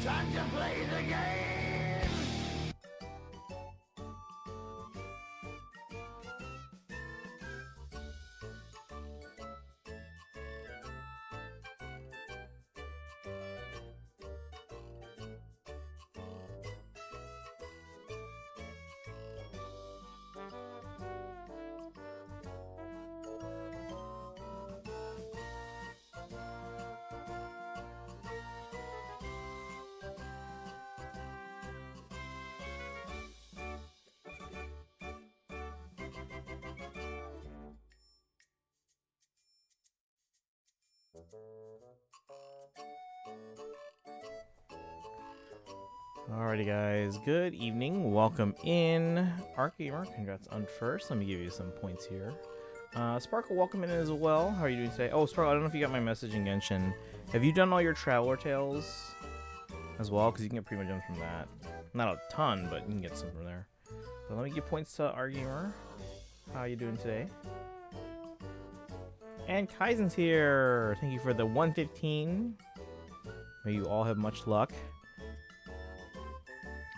Time to play the game! Alrighty guys, good evening, welcome in. Arcgamer, congrats on first. Let me give you some points here. Sparkle, welcome in as well. How are you doing today? Oh, Sparkle, I don't know if you got my message in Genshin. Have you done all your Traveler Tales as well? Because you can get Prima Gems from that. Not a ton, but you can get some from there. But let me give points to Arcgamer. How are you doing today? And Kaizen's here. Thank you for the 115. May you all have much luck.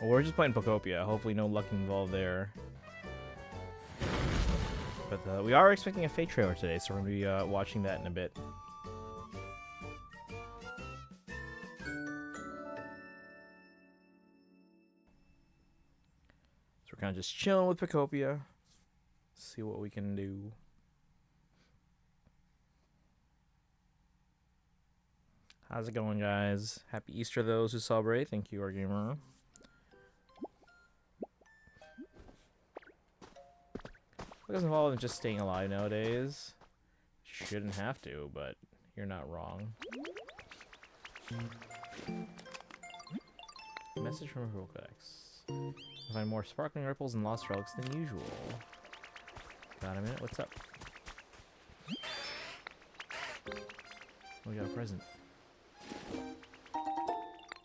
We're just playing Pokopia. Hopefully no luck involved there. But we are expecting a FEH trailer today, so we're going to be watching that in a bit. So we're kind of just chilling with Pokopia. See what we can do. How's it going, guys? Happy Easter to those who celebrate. Thank you, Arcgamer. It doesn't involve in just staying alive nowadays. Shouldn't have to, but you're not wrong. Message from Rolex. Find more sparkling ripples and lost relics than usual. Got a minute? What's up? Oh, we got a present.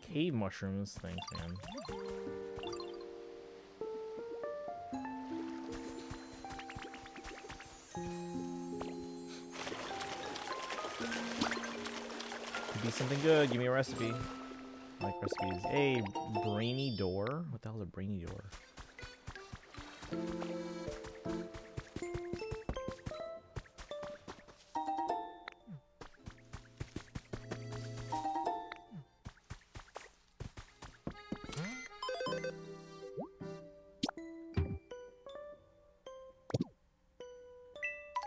Cave mushrooms. Thanks, man. Could be something good. Give me a recipe. I like recipes. A brainy door? What the hell is a brainy door?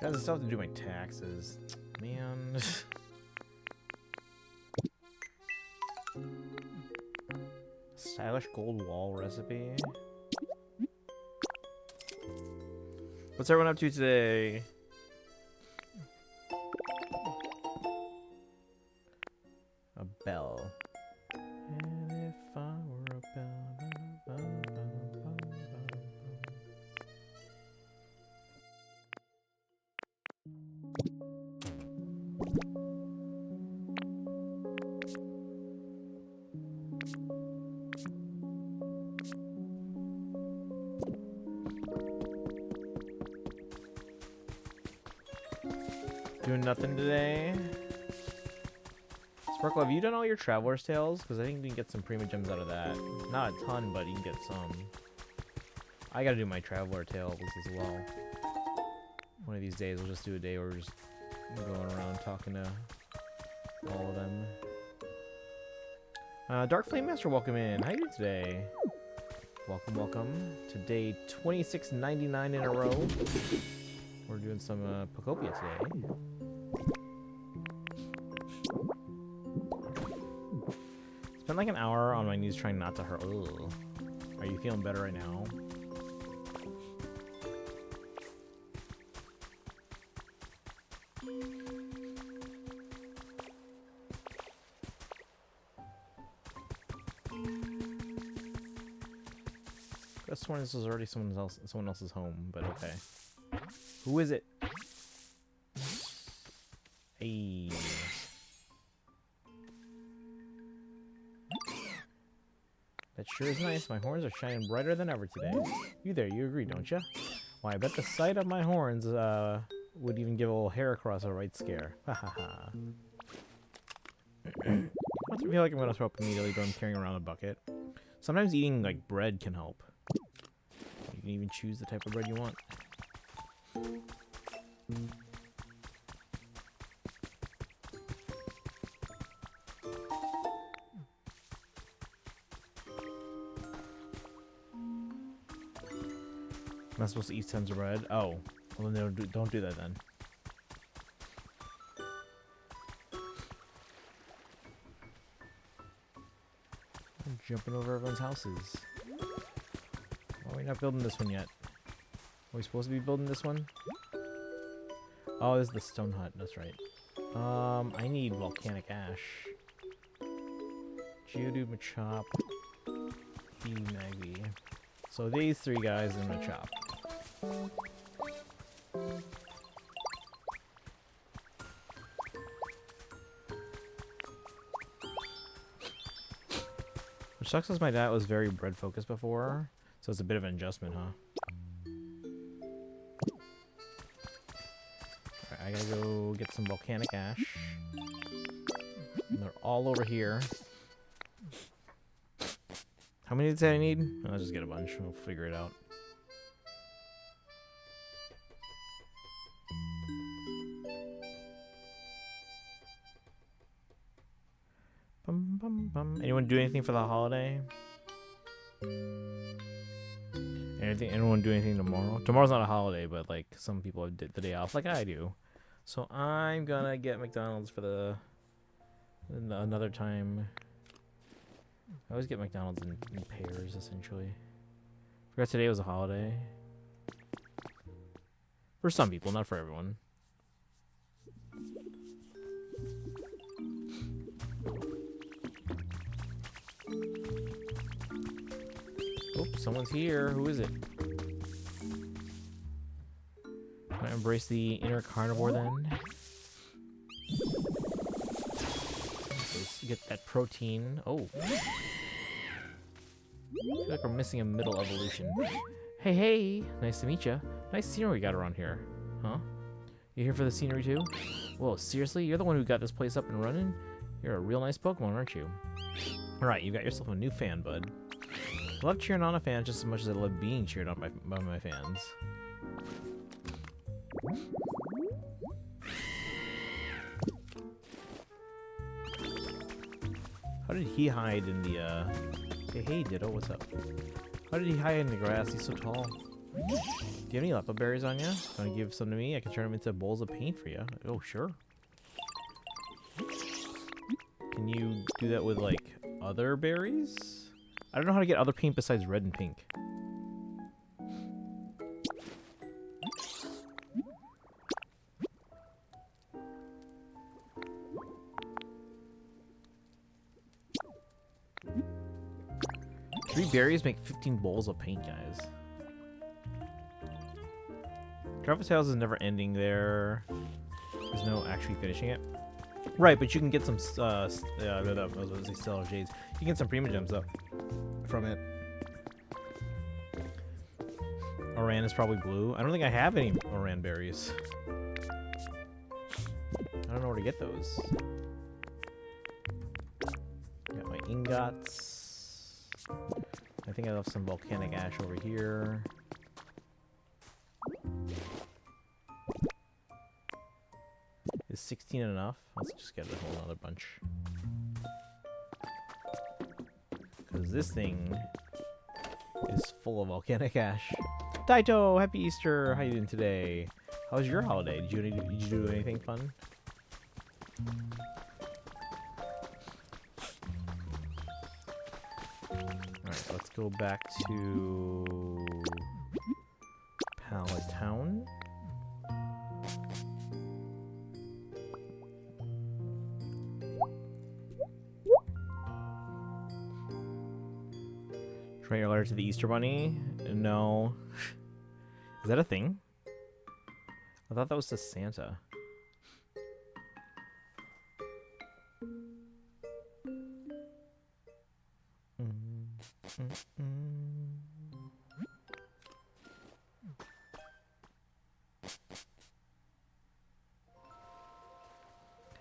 Guys, I still have to do my taxes. Man. Stylish gold wall recipe. What's everyone up to today? A bell. And if I were a bell. Doing nothing today. Sparkle, have you done all your Traveler's Tales? Because I think we can get some Prima Gems out of that. Not a ton, but you can get some. I gotta do my Traveler Tales as well. One of these days, we'll just do a day where we're just going around talking to all of them. Dark Flame Master, welcome in. How you doing today? Welcome, welcome to day 2699 in a row. We're doing some Pokopia today. Spent like an hour on my knees trying not to hurt. Ugh. Are you feeling better right now? I sworn this was already someone else's home, but okay. Who is it? Hey. That sure is nice. My horns are shining brighter than ever today. You there, you agree, don't ya? Why, I bet the sight of my horns would even give a little hair across a right scare. Ha ha ha. I feel like I'm gonna throw up immediately, but I'm carrying around a bucket. Sometimes eating like bread can help. You can even choose the type of bread you want. I'm not supposed to eat tons of bread. Oh, well then don't do that then. I'm jumping over everyone's houses. Why are we not building this one yet? Are we supposed to be building this one? Oh, this is the stone hut. That's right. I need volcanic ash. Geodude, Machop, Magby. So these three guys I'm gonna chop. Which sucks as my dad was very bread focused before, so it's a bit of an adjustment, huh? Alright, I gotta go get some volcanic ash. And they're all over here. How many did I need? I'll just get a bunch. We'll figure it out. Bum, bum, bum. Anyone do anything for the holiday? Anyone do anything tomorrow? Tomorrow's not a holiday, but like some people have the day off, like I do. So I'm gonna get McDonald's for another time. I always get McDonald's in pairs, essentially. Forgot today was a holiday. For some people, not for everyone. Oh, someone's here. Who is it? Can I embrace the inner carnivore then? Let's get that protein. Oh. I feel like we're missing a middle evolution. Hey, hey! Nice to meet ya. Nice scenery we got around here. Huh? You here for the scenery too? Whoa, seriously? You're the one who got this place up and running? You're a real nice Pokemon, aren't you? Alright, you got yourself a new fan, bud. I love cheering on a fan just as much as I love being cheered on by my fans. How did he hide in the, Hey, Ditto, what's up? How did he hide in the grass? He's so tall. Do you have any Leppa berries on you? Want to give some to me? I can turn them into bowls of paint for you. Oh, sure. Can you do that with, like, other berries? I don't know how to get other paint besides red and pink. Three berries make 15 bowls of paint, guys. Travel Tales is never ending there. There's no actually finishing it. Right, but you can get some, I was going to say Stellar Jades. You can get some Prima Gems, though, from it. Oran is probably blue. I don't think I have any Oran berries. I don't know where to get those. Got my ingots. I think I left some volcanic ash over here. Is 16 enough? Let's just get a whole other bunch. Because this thing is full of volcanic ash. Daito, happy Easter! How you doing today? How was your holiday? Did you do anything fun? Alright, let's go back to Pallet Town. Write your letter to the Easter Bunny? No. Is that a thing? I thought that was to Santa.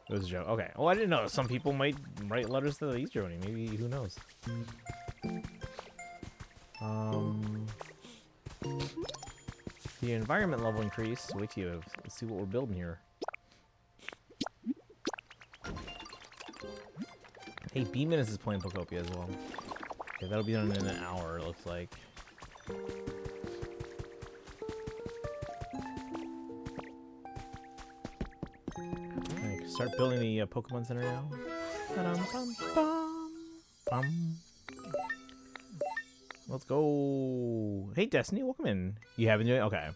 It was a joke. Okay. Well, I didn't know. Some people might write letters to the Easter Bunny. Maybe, who knows? The environment level increased. Wait till you let's see what we're building here. Hey, B-Minus is playing Pokopia as well. Okay, that'll be done in an hour, it looks like. Okay, start building the Pokemon Center now. Let's go. Hey, Destiny, welcome in. You haven't yet? Okay.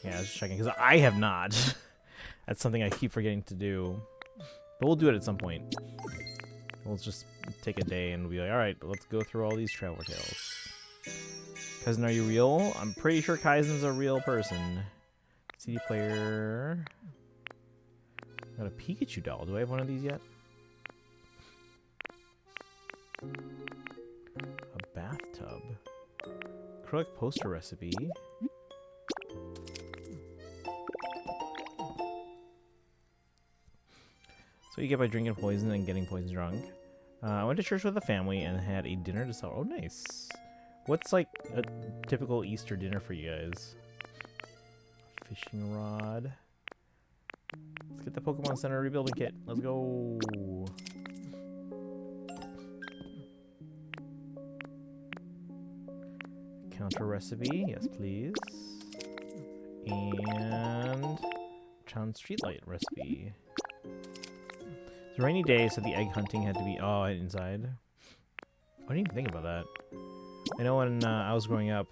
Yeah, I was just checking, because I have not. That's something I keep forgetting to do. But we'll do it at some point. We'll just take a day and be like, alright, let's go through all these travel tales. Kaizen, are you real? I'm pretty sure Kaizen's a real person. CD player. Got a Pikachu doll. Do I have one of these yet? A bathtub. Acrylic poster recipe. So you get by drinking poison and getting poison drunk. I went to church with the family and had a dinner to celebrate. Oh, nice. What's like a typical Easter dinner for you guys? Fishing rod. Let's get the Pokemon Center rebuilding kit. Let's go. Counter recipe. Yes, please. And town streetlight recipe. It's a rainy day, so the egg hunting had to be inside. I didn't even think about that. I know when I was growing up,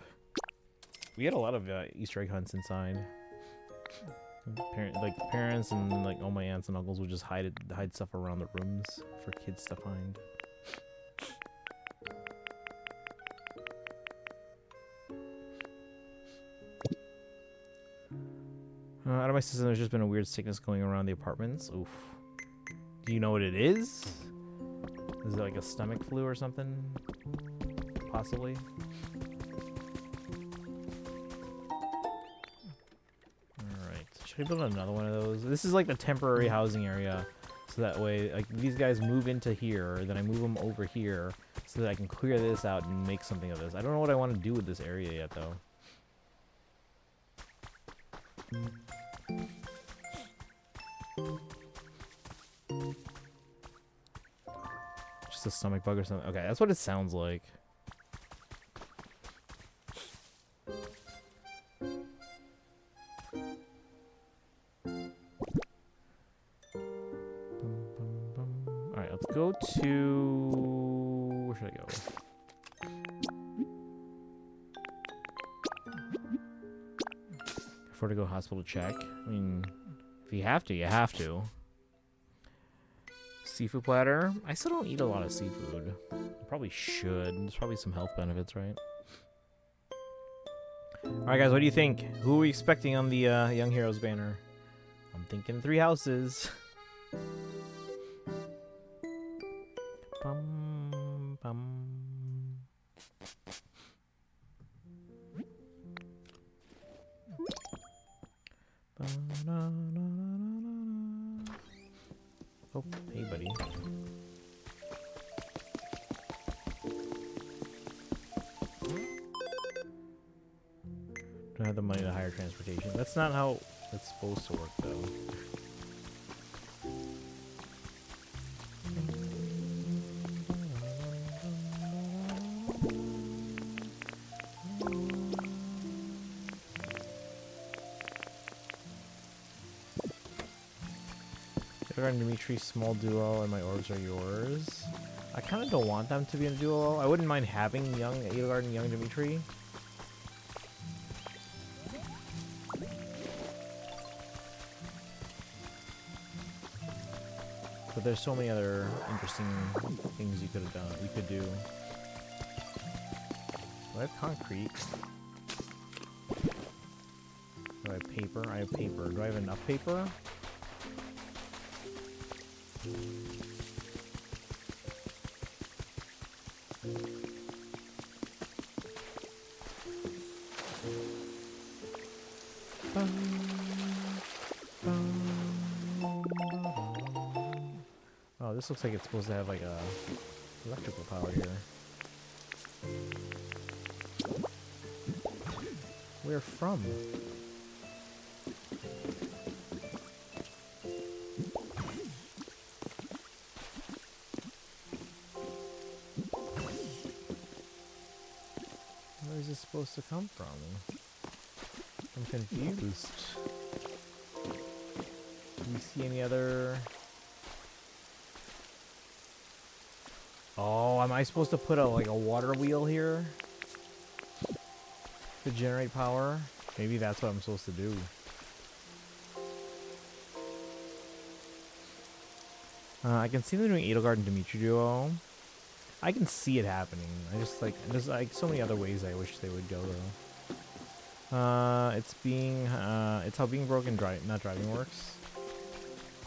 we had a lot of Easter egg hunts inside. Parents and like all my aunts and uncles would just hide stuff around the rooms for kids to find. Out of my system, there's just been a weird sickness going around the apartments. Oof. Do you know what it is? Is it like a stomach flu or something? Possibly. Alright. Should I build another one of those? This is like the temporary housing area. So that way, like, these guys move into here, then I move them over here so that I can clear this out and make something of this. I don't know what I want to do with this area yet, though. Just a stomach bug or something. Okay, that's what it sounds like. Alright, let's go to... Where should I go? Before to go hospital check. I mean, if you have to, you have to. Seafood platter. I still don't eat a lot of seafood. I probably should. There's probably some health benefits, right? Alright guys, what do you think? Who are we expecting on the Young Heroes banner? I'm thinking 3 houses. Bum, bum. Oh, hey buddy. Don't have the money to hire transportation. That's not how it's supposed to work, though. Dimitri, small duo, and my orbs are yours. I kind of don't want them to be in a duo. I wouldn't mind having young Edelgard and young Dimitri. But there's so many other interesting things you could have done. You could do. I have concrete. Do I have paper? I have paper. Do I have enough paper? Oh, this looks like it's supposed to have like a electrical power here. Where from? Where is this supposed to come from? I'm confused. Do you see any other... Oh, am I supposed to put a like a water wheel here to generate power? Maybe that's what I'm supposed to do. I can see them doing Edelgard and Dimitri duo. I can see it happening. I just like there's like so many other ways I wish they would go though. It's how being broken not driving works.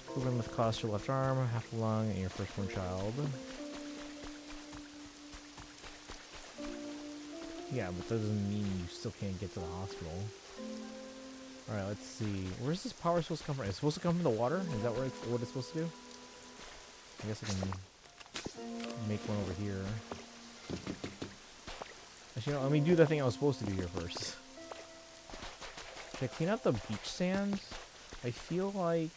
Program with cost your left arm, half a lung, and your firstborn child. Yeah, but that doesn't mean you still can't get to the hospital. Alright, let's see. Where's this power supposed to come from? It's supposed to come from the water? Is that what it's supposed to do? I guess I can make one over here. Actually, no, let me do the thing I was supposed to do here first. Should I clean out the beach sand? I feel like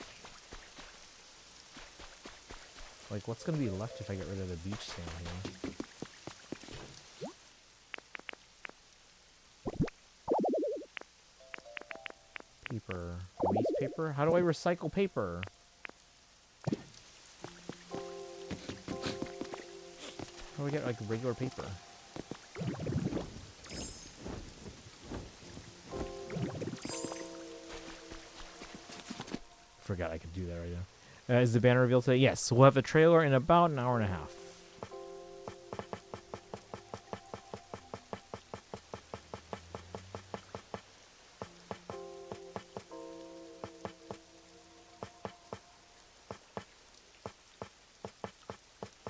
what's going to be left if I get rid of the beach sand here? Paper. Waste paper? How do I recycle paper? How do I get like regular paper? Forgot I could do that right now. Is the banner revealed today? Yes, we'll have the trailer in about an hour and a half.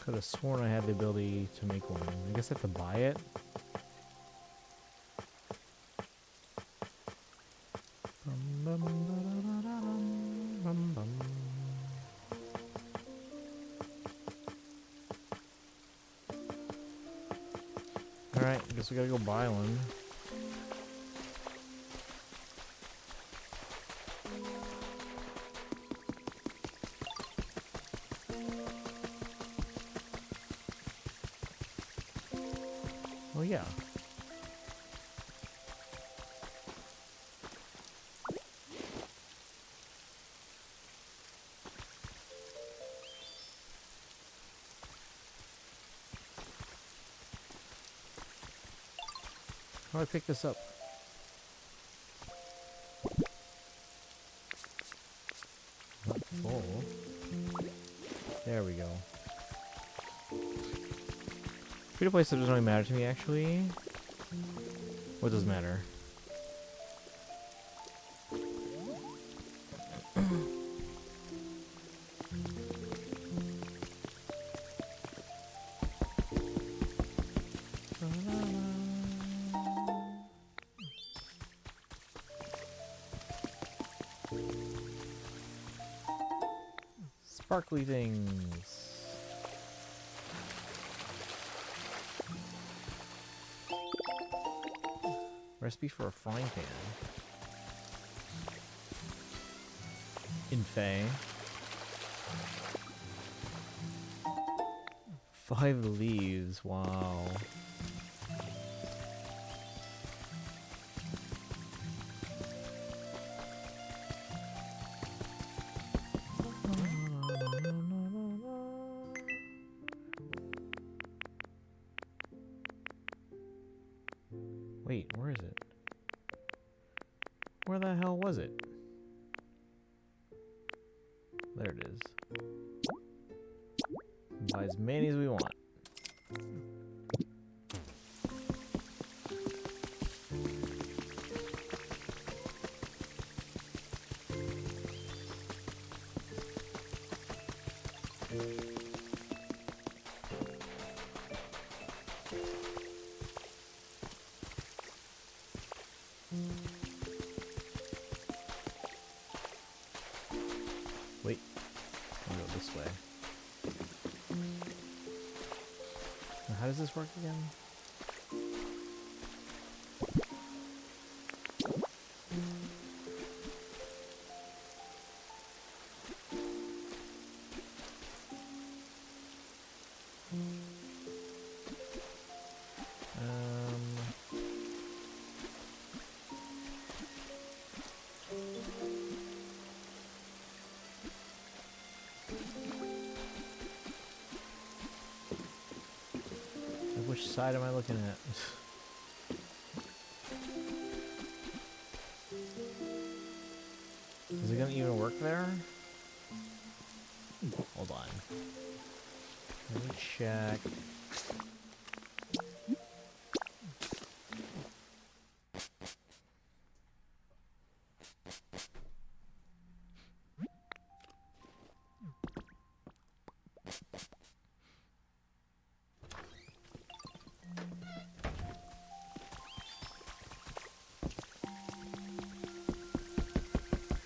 Could have sworn I had the ability to make one. I guess I have to buy it. Alright, I guess we gotta go buy one. Oh yeah. How do I pick this up? Not full. There we go. Free-to-play stuff doesn't really matter to me, actually. What does matter? Sparkly things. Recipe for a frying pan. In FEH. 5 leaves, wow. Wait, where is it? Where the hell was it? There it is. Buy as many as we want. How does this work again? Which side am I looking at? Is it gonna even work there? Hold on. Let me check.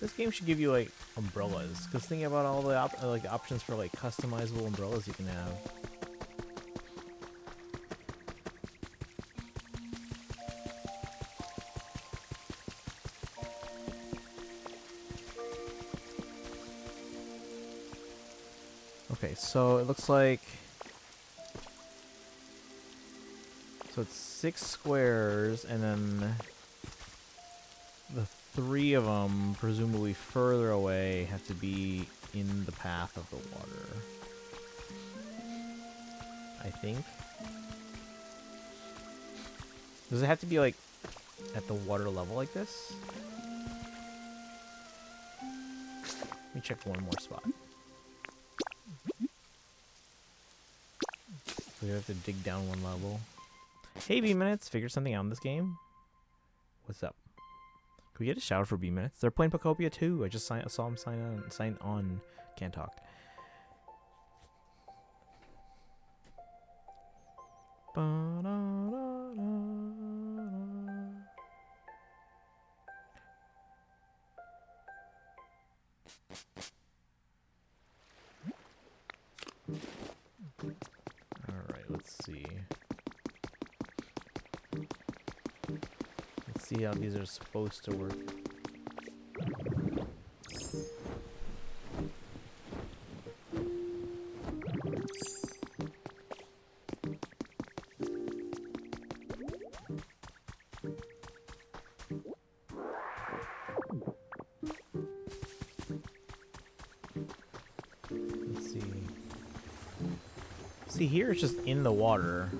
This game should give you like umbrellas, because think about all the options for like customizable umbrellas you can have. Okay, so it looks like it's 6 squares, and then the 3 of them, presumably further away, have to be in the path of the water. I think. Does it have to be like at the water level like this? Let me check one more spot. So we have to dig down one level. Hey, B-Minutes, figured something out in this game. What's up? Can we get a shout out for B-Minutes? They're playing Pokopia too. I just saw them sign on. Can't talk. Alright, let's see. Let's see how these are supposed to work. Let's see. See, here it's just in the water.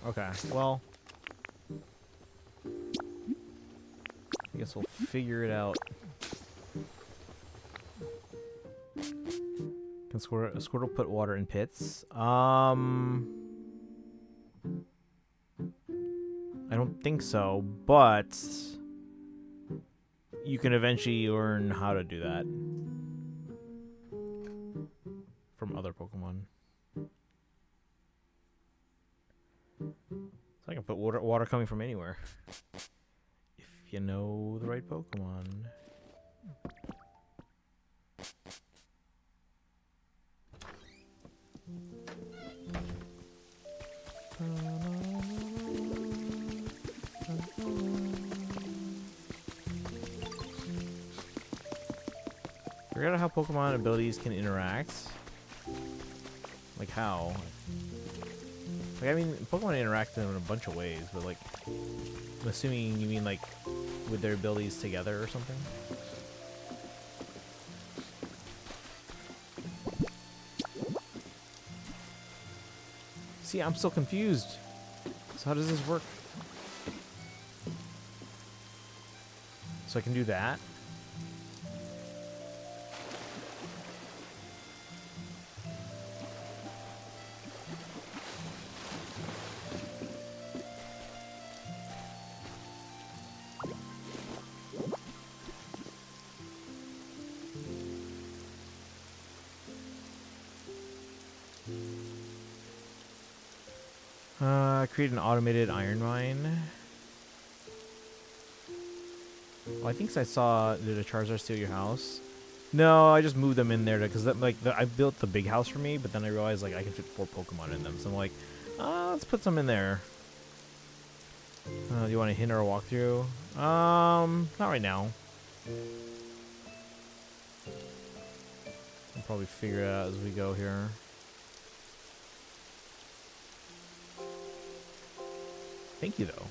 Okay, well, I guess we'll figure it out. Can Squirtle put water in pits? I don't think so, but you can eventually learn how to do that from other Pokemon. So I can put water coming from anywhere. If you know the right Pokemon. Figure out how Pokemon abilities can interact. Like how? Like, I mean, Pokemon interact in a bunch of ways, but like, I'm assuming you mean like with their abilities together or something? See, I'm still confused. So how does this work? So I can do that? Create an automated iron mine. Oh, I think I saw, did a Charizard steal your house? No, I just moved them in there because I built the big house for me, but then I realized like I can fit 4 Pokemon in them, so I'm like, let's put some in there. Do you want a hint or a walkthrough? Not right now. We'll probably figure it out as we go here. Thank you, though.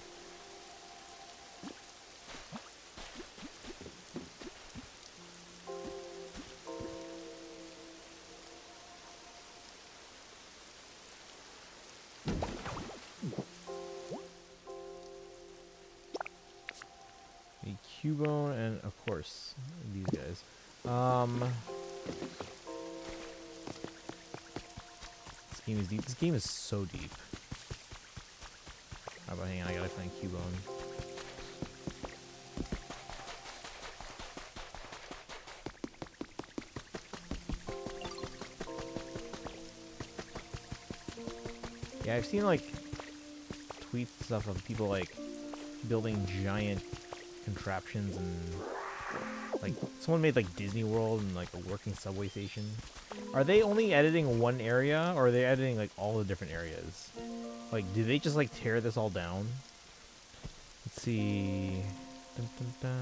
The Cubone and, of course, these guys. This game is deep. This game is so deep. How about, hang on, I gotta find Cubone. Yeah, I've seen, like, tweets and stuff of people, like, building giant contraptions and, like, someone made, like, Disney World and, like, a working subway station. Are they only editing one area, or are they editing, like, all the different areas? Like, do they just, like, tear this all down? Let's see. Dun, dun, dun.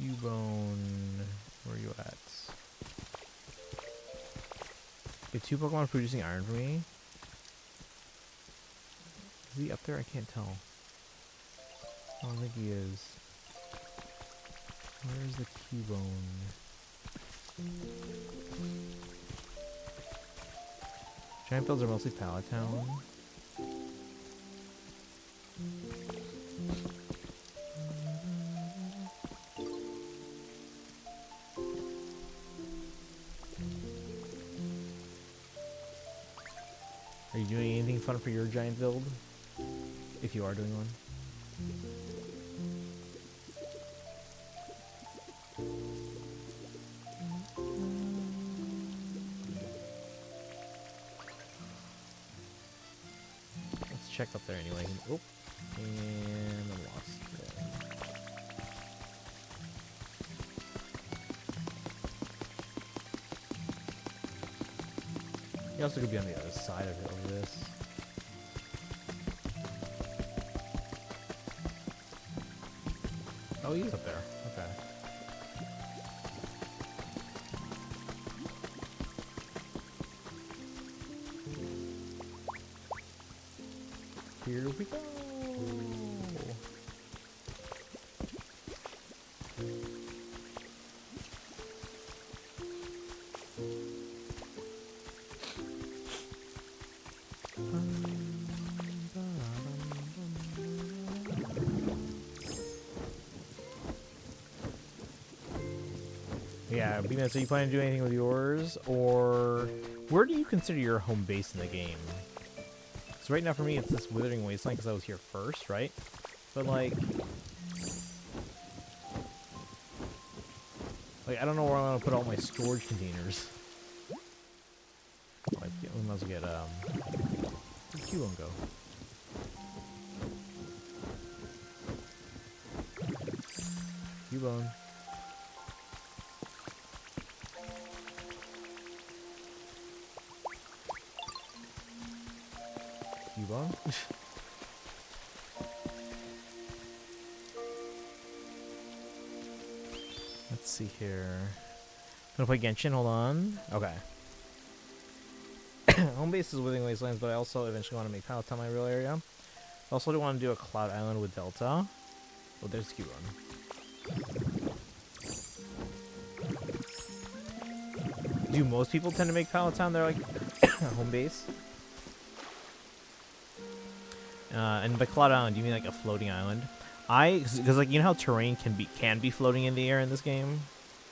Cubone. Where are you at? You have 2 Pokemon producing iron for me. Is he up there? I can't tell. I don't think he is. Where's the Cubone? Giant builds are mostly Pallet Town. Are you doing anything fun for your giant build? If you are doing one. Let's check up there anyway. Oh, and I'm lost. You also could be on the other side of it over this. Oh, he's up there. Okay. Here we go. Yeah, B-Man, so you plan to do anything with yours? Or where do you consider your home base in the game? So right now for me it's this Withering Wasteland because I was here first, right? But like I don't know where I'm gonna put all my storage containers. Like, we might as well get where'd Cubone go? Cubone. Cubone? Let's see here. I'm gonna play Genshin, hold on. Okay. Home base is Withering Wastelands, but I also eventually want to make Pallet Town my real area. I also do want to do a Cloud Island with Delta. Oh, there's Cubone. Do most people tend to make Pallet Town their, like, home base? And by Cloud Island, do you mean like a floating island? Because like, you know how terrain can be floating in the air in this game,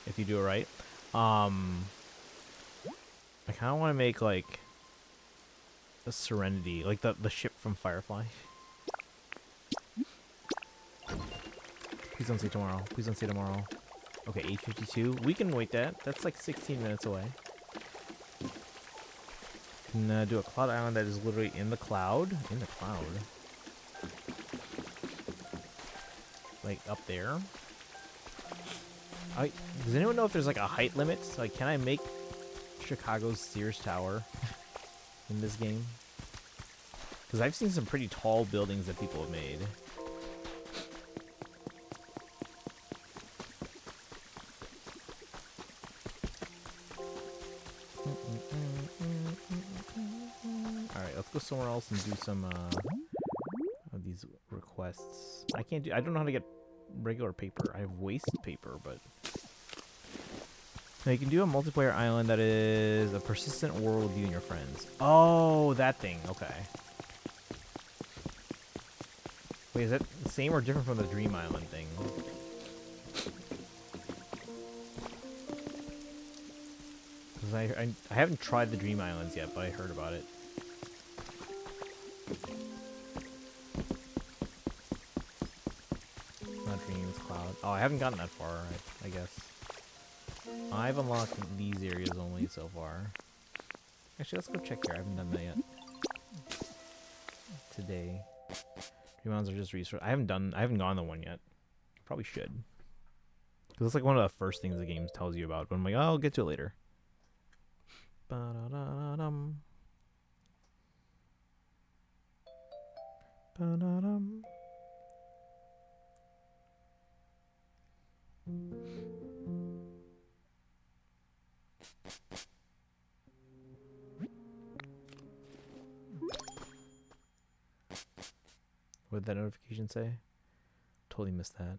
if you do it right. I kind of want to make like a Serenity, like the ship from Firefly. Please don't say tomorrow. Please don't say tomorrow. Okay, 8:52. We can wait that. That's like 16 minutes away. can do a cloud island that is literally in the cloud. In the cloud. Like up there. Does anyone know if there's like a height limit? Like, can I make Chicago's Sears Tower in this game? Because I've seen some pretty tall buildings that people have made. Alright, let's go somewhere else and do some of these requests. I don't know how to get regular paper. I have waste paper, but now you can do a multiplayer island that is a persistent world with you and your friends. Oh, that thing. Okay. Wait, is that the same or different from the Dream Island thing? Because I haven't tried the Dream Islands yet, but I heard about it. Not Dreams, Cloud. Oh, I haven't gotten that far, I guess. I've unlocked these areas only so far. Actually, let's go check here. I haven't done that yet. Today. Dream Islands are just resource. I haven't gone the one yet. Probably should. Because it's like one of the first things the game tells you about. But I'm like, oh, I'll get to it later. Ba-da-da-dum. Ba-da-dum. What did that notification say? Totally missed that.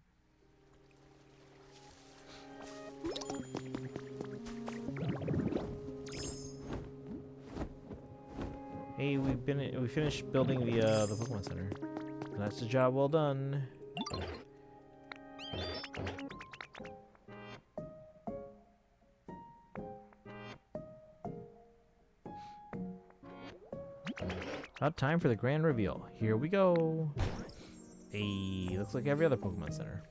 Hey, we finished building the Pokemon Center. And that's the job well done. About time for the grand reveal. Here we go. Hey, looks like every other Pokemon Center.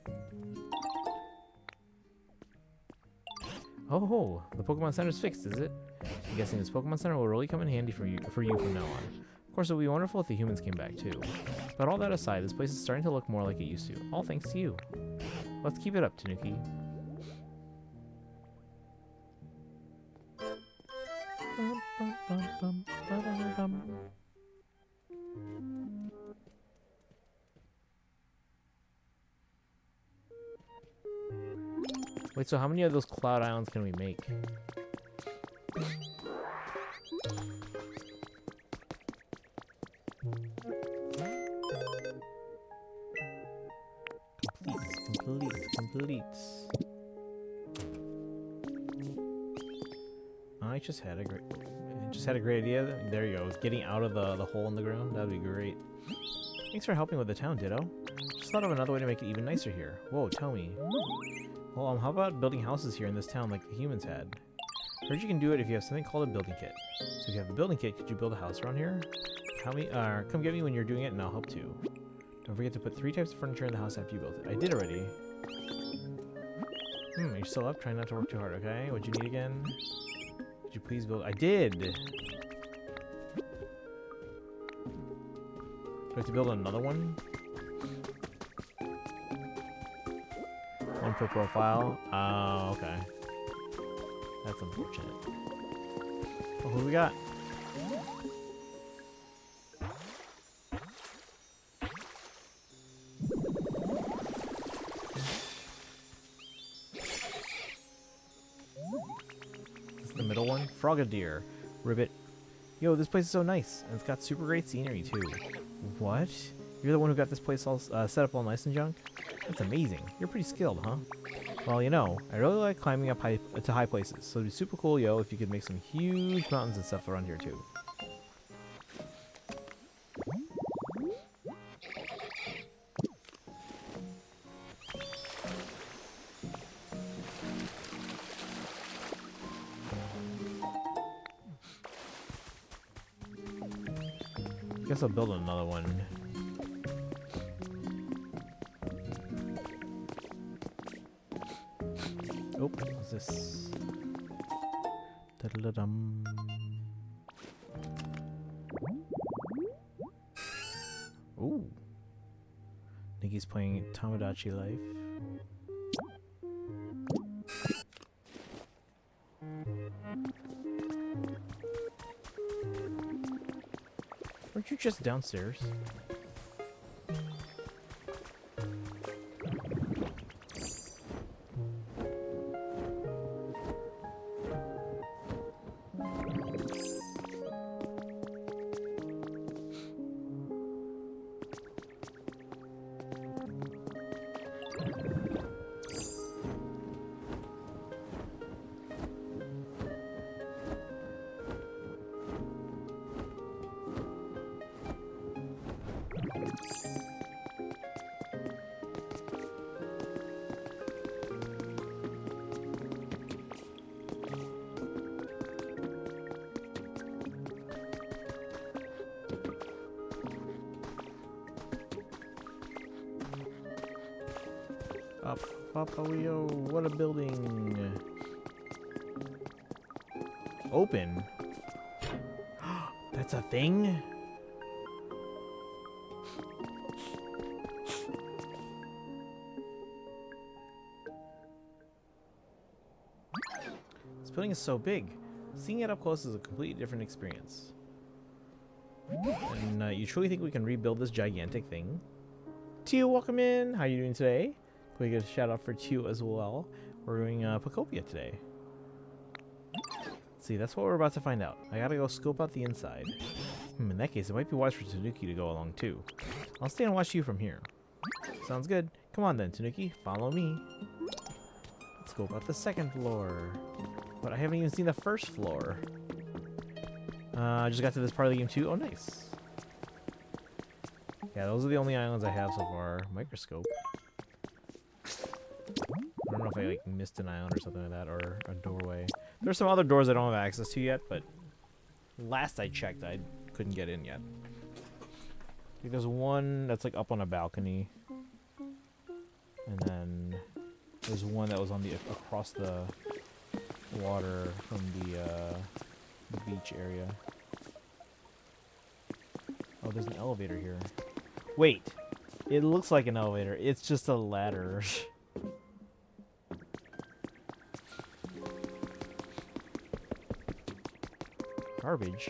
Oh, the Pokemon Center's fixed, is it? I'm guessing this Pokemon Center will really come in handy for you from now on. Of course, it would be wonderful if the humans came back too. But all that aside, this place is starting to look more like it used to. All thanks to you. Let's keep it up, Tanuki. Wait, so how many of those cloud islands can we make? Complete. I just had a great idea. There you go. Getting out of the hole in the ground. That'd be great. Thanks for helping with the town, Ditto. Just thought of another way to make it even nicer here. Whoa, tell me. Well, how about building houses here in this town like the humans had? Heard you can do it if you have something called a building kit. So if you have a building kit, could you build a house around here? Come get me when you're doing it and I'll help too. Don't forget to put 3 types of furniture in the house after you build it. I did already. You're still up? Try not to work too hard, okay? What'd you need again? Could you please build? I did! Do I have to build another one? One per profile? Oh, okay. That's unfortunate. Well, who do we got? This is the middle one? Frogadier. Ribbit. Yo, this place is so nice. And it's got super great scenery, too. What? You're the one who got this place all set up all nice and junk? That's amazing. You're pretty skilled, huh? Well, you know, I really like climbing up to high places, so it'd be super cool, yo, if you could make some huge mountains and stuff around here, too. I guess I'll build another one. Oh, what's this? Da-da-da-dum. Tanuki's playing Tomodachi Life. Weren't you just downstairs? Papaleo, what a building. Open. That's a thing? This building is so big. Seeing it up close is a completely different experience. And you truly think we can rebuild this gigantic thing? Tio, welcome in. How are you doing today? Can we get a shout out for Tio as well? We're doing Pokopia today. Let's see, that's what we're about to find out. I gotta go scope out the inside. In that case, it might be wise for Tanuki to go along too. I'll stay and watch you from here. Sounds good. Come on then, Tanuki. Follow me. Let's scope out the second floor. But I haven't even seen the first floor. I just got to this part of the game too. Oh, nice. Yeah, those are the only islands I have so far. Microscope. I don't know if I like missed an island or something like that, or a doorway. There's some other doors I don't have access to yet, but last I checked, I couldn't get in yet. I think there's one that's like up on a balcony, and then there's one that was on the across the water from the beach area. Oh, there's an elevator here. Wait, it looks like an elevator. It's just a ladder. Garbage.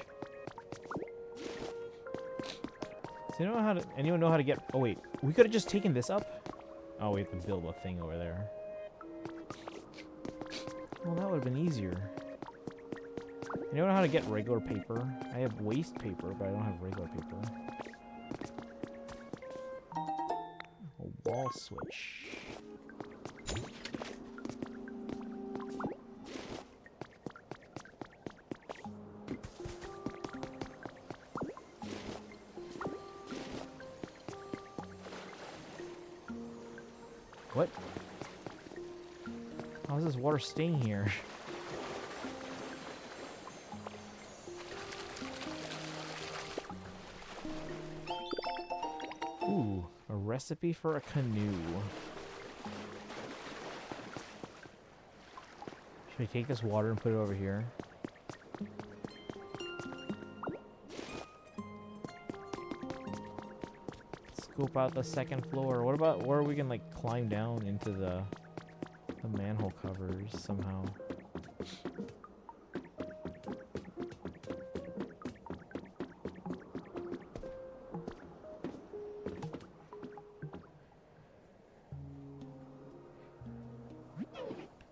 Does anyone know how to get? Oh wait, we could have just taken this up. Oh, we have to build a thing over there. Well, that would have been easier. Anyone know how to get regular paper? I have waste paper, but I don't have regular paper. A wall switch. What? How is this water staying here? Ooh, a recipe for a canoe. Should we take this water and put it over here? Scope out the second floor. What about where we can like climb down into the manhole covers somehow?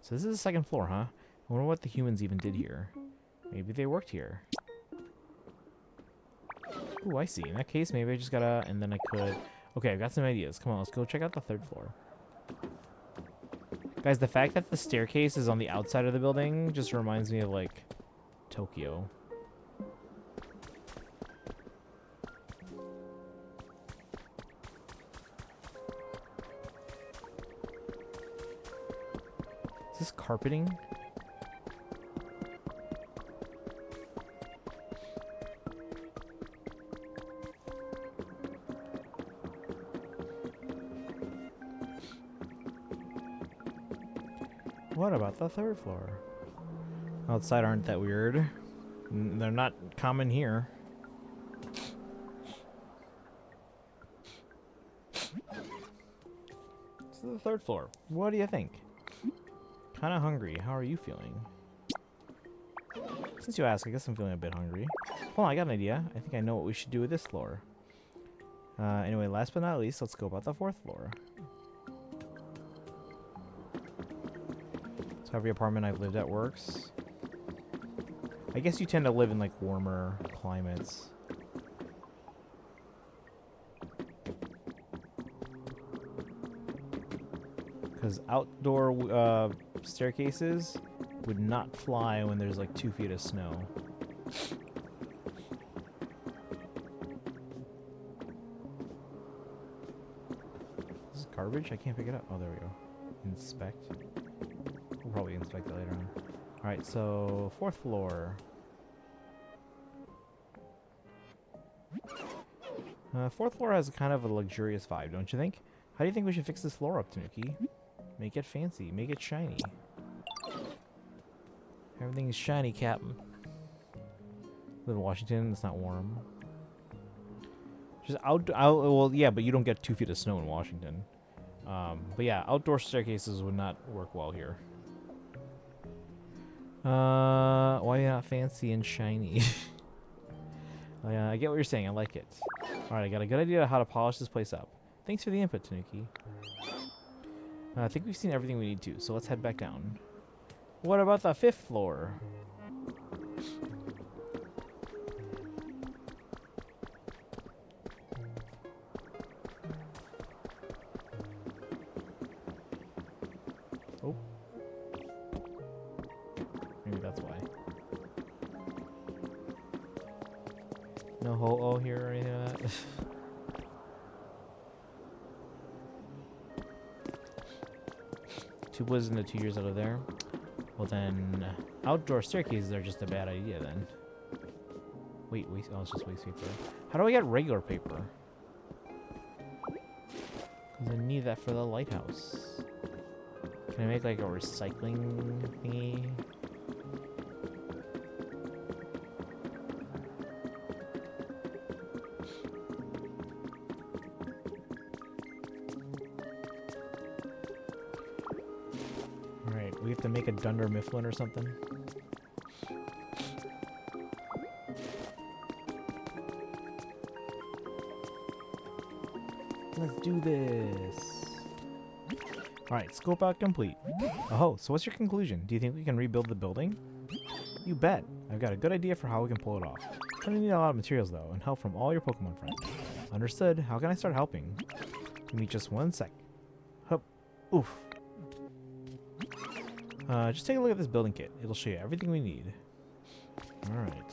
So this is the second floor, huh? I wonder what the humans even did here. Maybe they worked here. Ooh, I see. In that case, maybe I just gotta... And then I could... Okay, I've got some ideas. Come on, let's go check out the third floor. Guys, the fact that the staircase is on the outside of the building just reminds me of, like, Tokyo. Is this carpeting? What about the third floor? Outside aren't that weird. They're not common here. This is the 3rd floor. What do you think? Kind of hungry. How are you feeling? Since you ask, I guess I'm feeling a bit hungry. Hold on, I got an idea. I think I know what we should do with this floor. Anyway, last but not least, let's go about the 4th floor. So every apartment I've lived at works. I guess you tend to live in like warmer climates. Because outdoor staircases would not fly when there's like 2 feet of snow. This is garbage? I can't pick it up. Oh, there we go. Inspect. We'll probably inspect it later on. Alright, so 4th floor. 4th floor has kind of a luxurious vibe, don't you think? How do you think we should fix this floor up, Tanuki? Make it fancy. Make it shiny. Everything is shiny, Captain. Live in Washington. It's not warm. Just well, yeah, but you don't get 2 feet of snow in Washington. But yeah, outdoor staircases would not work well here. Why not fancy and shiny? I get what you're saying. I like it. Alright, I got a good idea of how to polish this place up. Thanks for the input, Tanuki. I think we've seen everything we need to, so let's head back down. What about the 5th floor? Oh. Maybe that's why. No ho-oh here or anything like that? 2 blizzards in the 2 years out of there. Well then, outdoor staircases are just a bad idea then. Wait, oh, it's just waste paper. How do I get regular paper? Because I need that for the lighthouse. Can I make like a recycling thingy? Alright, we have to make a Dunder Mifflin or something. Let's do this. Alright, scope out complete. Oh, so what's your conclusion? Do you think we can rebuild the building? You bet. I've got a good idea for how we can pull it off. Gonna need a lot of materials though, and help from all your Pokemon friends. Understood. How can I start helping? Give me just 1 sec. Hup. Oof. Just take a look at this building kit. It'll show you everything we need. Alright.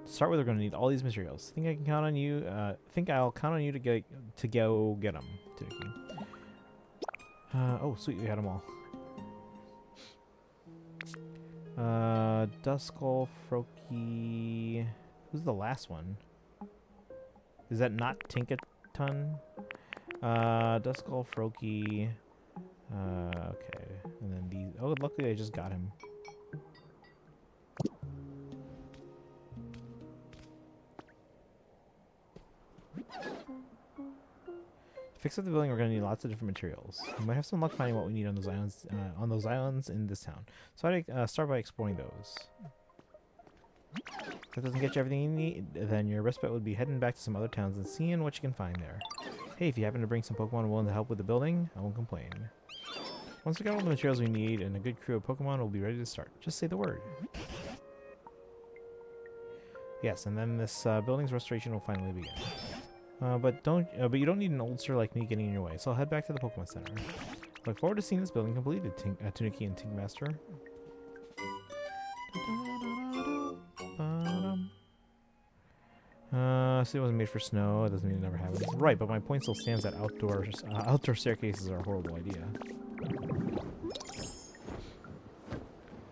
To start with, we're going to need all these materials. Think I can count on you? Think I'll count on you to go get them. Oh, sweet, we had them all. Duskull, Froakie. Who's the last one? Is that not Tinkaton? Duskull, Froakie. Okay. And then these. Oh, luckily I just got him. To fix up the building, we're going to need lots of different materials. We might have some luck finding what we need on those islands in this town. So I'd start by exploring those. If that doesn't get you everything you need, then your respite would be heading back to some other towns and seeing what you can find there. Hey, if you happen to bring some Pokemon willing to help with the building, I won't complain. Once we got all the materials we need and a good crew of Pokemon, we'll be ready to start. Just say the word. Yes, and then this building's restoration will finally begin. But you don't need an oldster like me getting in your way, so I'll head back to the Pokemon Center. Look forward to seeing this building completed, Tanuki and Tinkmaster. City wasn't made for snow. It doesn't mean it never happens. Right, but my point still stands that outdoor staircases are a horrible idea.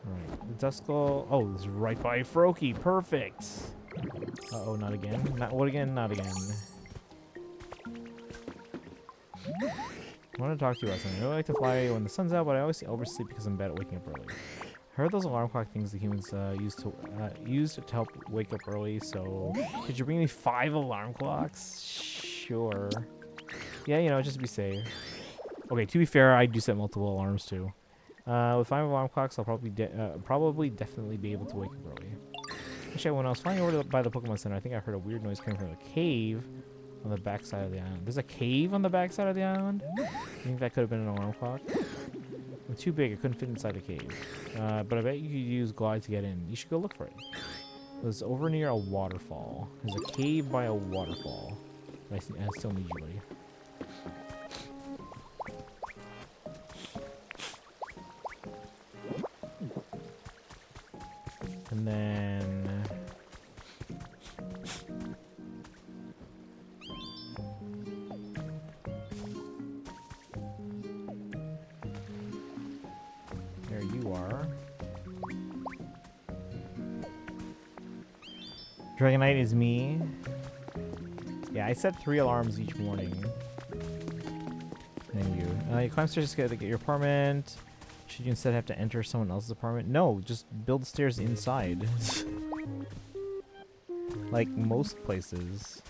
Alright, the Duskull. Oh, this is right by Froakie. Perfect. Uh-oh, not again. What again? Not again. I want to talk to you about something. I really like to fly when the sun's out, but I always oversleep because I'm bad at waking up early. I heard those alarm clock things the humans used to help wake up early, so could you bring me 5 alarm clocks? Sure. Yeah, you know, just to be safe. Okay, to be fair, I do set multiple alarms too. With 5 alarm clocks, I'll probably definitely be able to wake up early. Actually, when I was flying over by the Pokemon Center, I think I heard a weird noise coming from a cave on the backside of the island. There's a cave on the backside of the island? I think that could have been an alarm clock. I'm too big, I couldn't fit inside the cave. But I bet you could use glide to get in. You should go look for it. It was over near a waterfall. There's a cave by a waterfall. I still need you, buddy. And then... there you are. Dragonite is me. Yeah, I set 3 alarms each morning. Thank you. You climb stairs to get your apartment. Should you instead have to enter someone else's apartment? No, just build stairs inside. Like most places.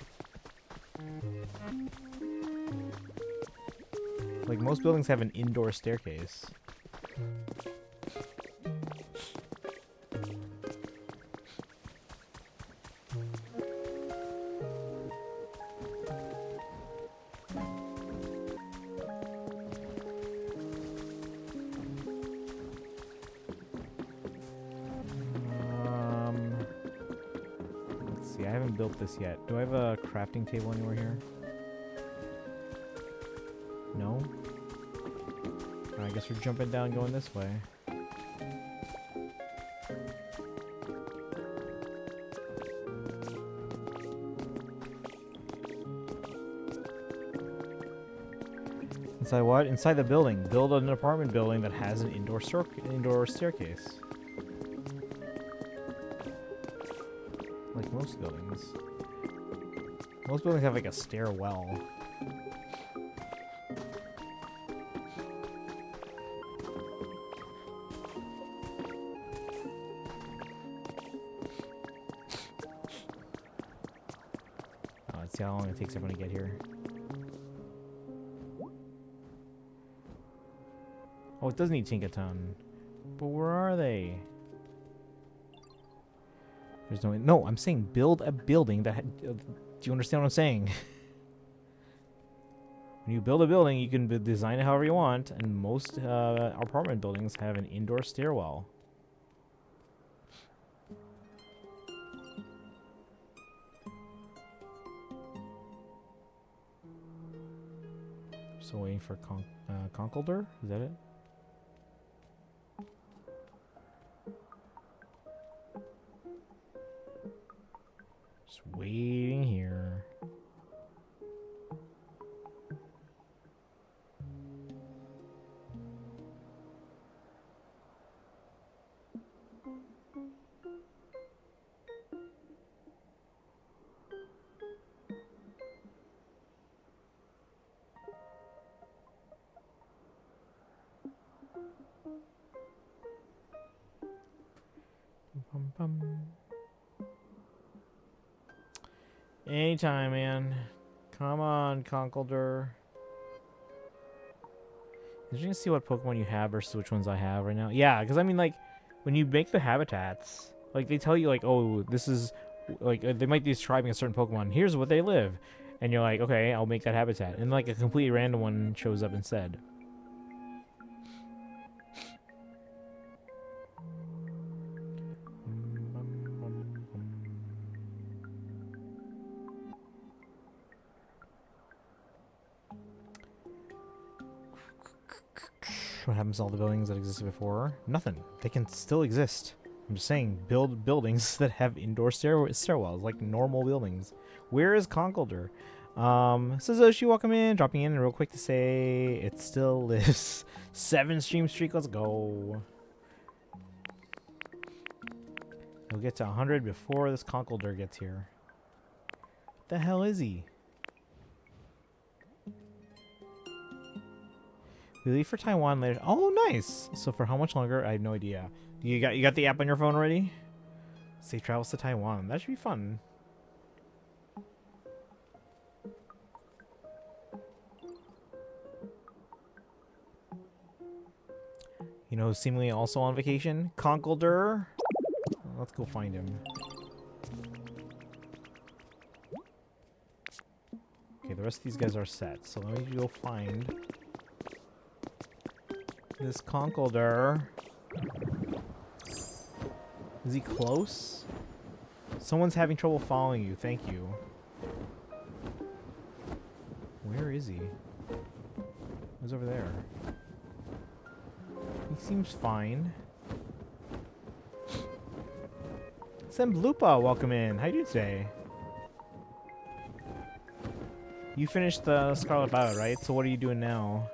Like most buildings have an indoor staircase. I haven't built this yet. Do I have a crafting table anywhere here? No? I guess we're jumping down going this way. Inside what? Inside the building. Build an apartment building that has an indoor staircase. Like most buildings. Most buildings have like a stairwell. Let's see how long it takes everyone to get here. Oh, it does need Tinkaton. But where are they? There's no, I'm saying build a building that... do you understand what I'm saying? When you build a building, you can design it however you want, and most apartment buildings have an indoor stairwell. So waiting for Conkeldurr? Is that it? Just waiting here. Anytime, man. Come on, Conkeldurr. Did you see what Pokemon you have versus which ones I have right now? Yeah, because I mean, like, when you make the habitats, like, they tell you, like, oh, this is, like, they might be describing a certain Pokemon. Here's where they live. And you're like, okay, I'll make that habitat. And, like, a completely random one shows up instead. What happens to all the buildings that existed before? Nothing. They can still exist. I'm just saying, build buildings that have indoor stairwells, like normal buildings. Where is Conkeldurr? Suzoshi, welcome in. Dropping in real quick to say it still lives. 7 stream streak, let's go. We'll get to 100 before this Conkeldurr gets here. What the hell is he? We leave for Taiwan later. Oh, nice. So for how much longer? I have no idea. You got the app on your phone already? Safe travels to Taiwan. That should be fun. know who's seemingly also on vacation? Conkelder. Let's go find him. Okay, the rest of these guys are set, so let me go find this Conkelder. Is he close? Someone's having trouble following you. Thank you. Where is he? Who's over there? He seems fine. Semblupa, welcome in. How you doing today? You finished the Scarlet Violet, right? So what are you doing now?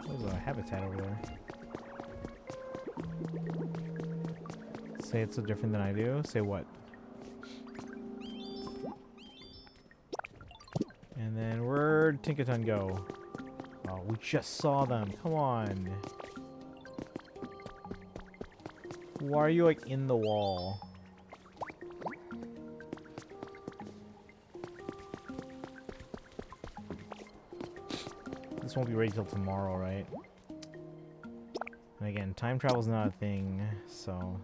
There's a habitat over there. Say it's so different than I do. Say what? And then where'd Tinkaton go? Oh, we just saw them. Come on. Why are you like in the wall? This won't be ready till tomorrow, right? And again, time travel's not a thing, so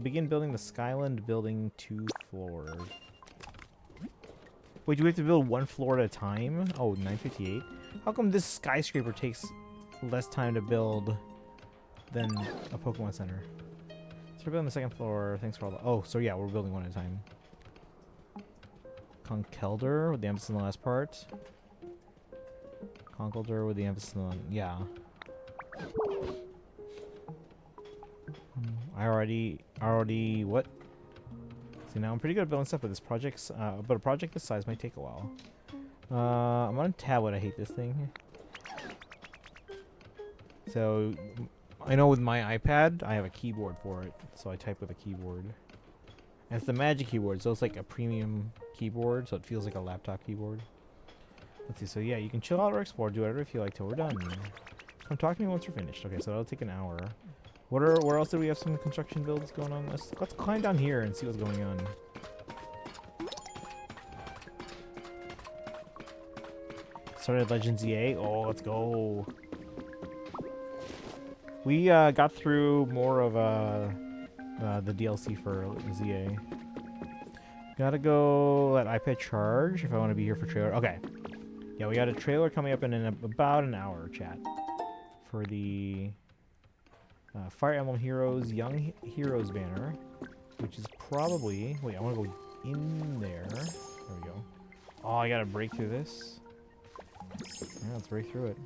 begin building the Skyland building 2 floors. Wait, do we have to build 1 floor at a time? Oh, 958. How come this skyscraper takes less time to build than a Pokemon Center? So we're building the 2nd floor. Thanks for all the... Oh, so yeah, we're building 1 at a time. Conkelder with the emphasis on the last part. Conkelder with the emphasis on... Yeah. I already... What? See, now I'm pretty good at building stuff, but but a project this size might take a while. I'm on tablet. I hate this thing. So, I know with my iPad, I have a keyboard for it, so I type with a keyboard. And it's the Magic Keyboard, so it's like a premium keyboard, so it feels like a laptop keyboard. Let's see, so yeah, you can chill out or explore, do whatever you feel like till we're done. Come talk to me once we're finished. Okay, so that'll take an hour. Where else do we have some construction builds going on? Let's climb down here and see what's going on. Started Legends EA. Oh, let's go. We got through more of the DLC for ZA. Gotta go let iPad charge if I want to be here for trailer. Okay. Yeah, we got a trailer coming up in about an hour, chat. For the Fire Emblem Heroes Young Heroes banner, which is probably... Wait, I want to go in there. There we go. Oh, I gotta break through this. Yeah, let's break through it.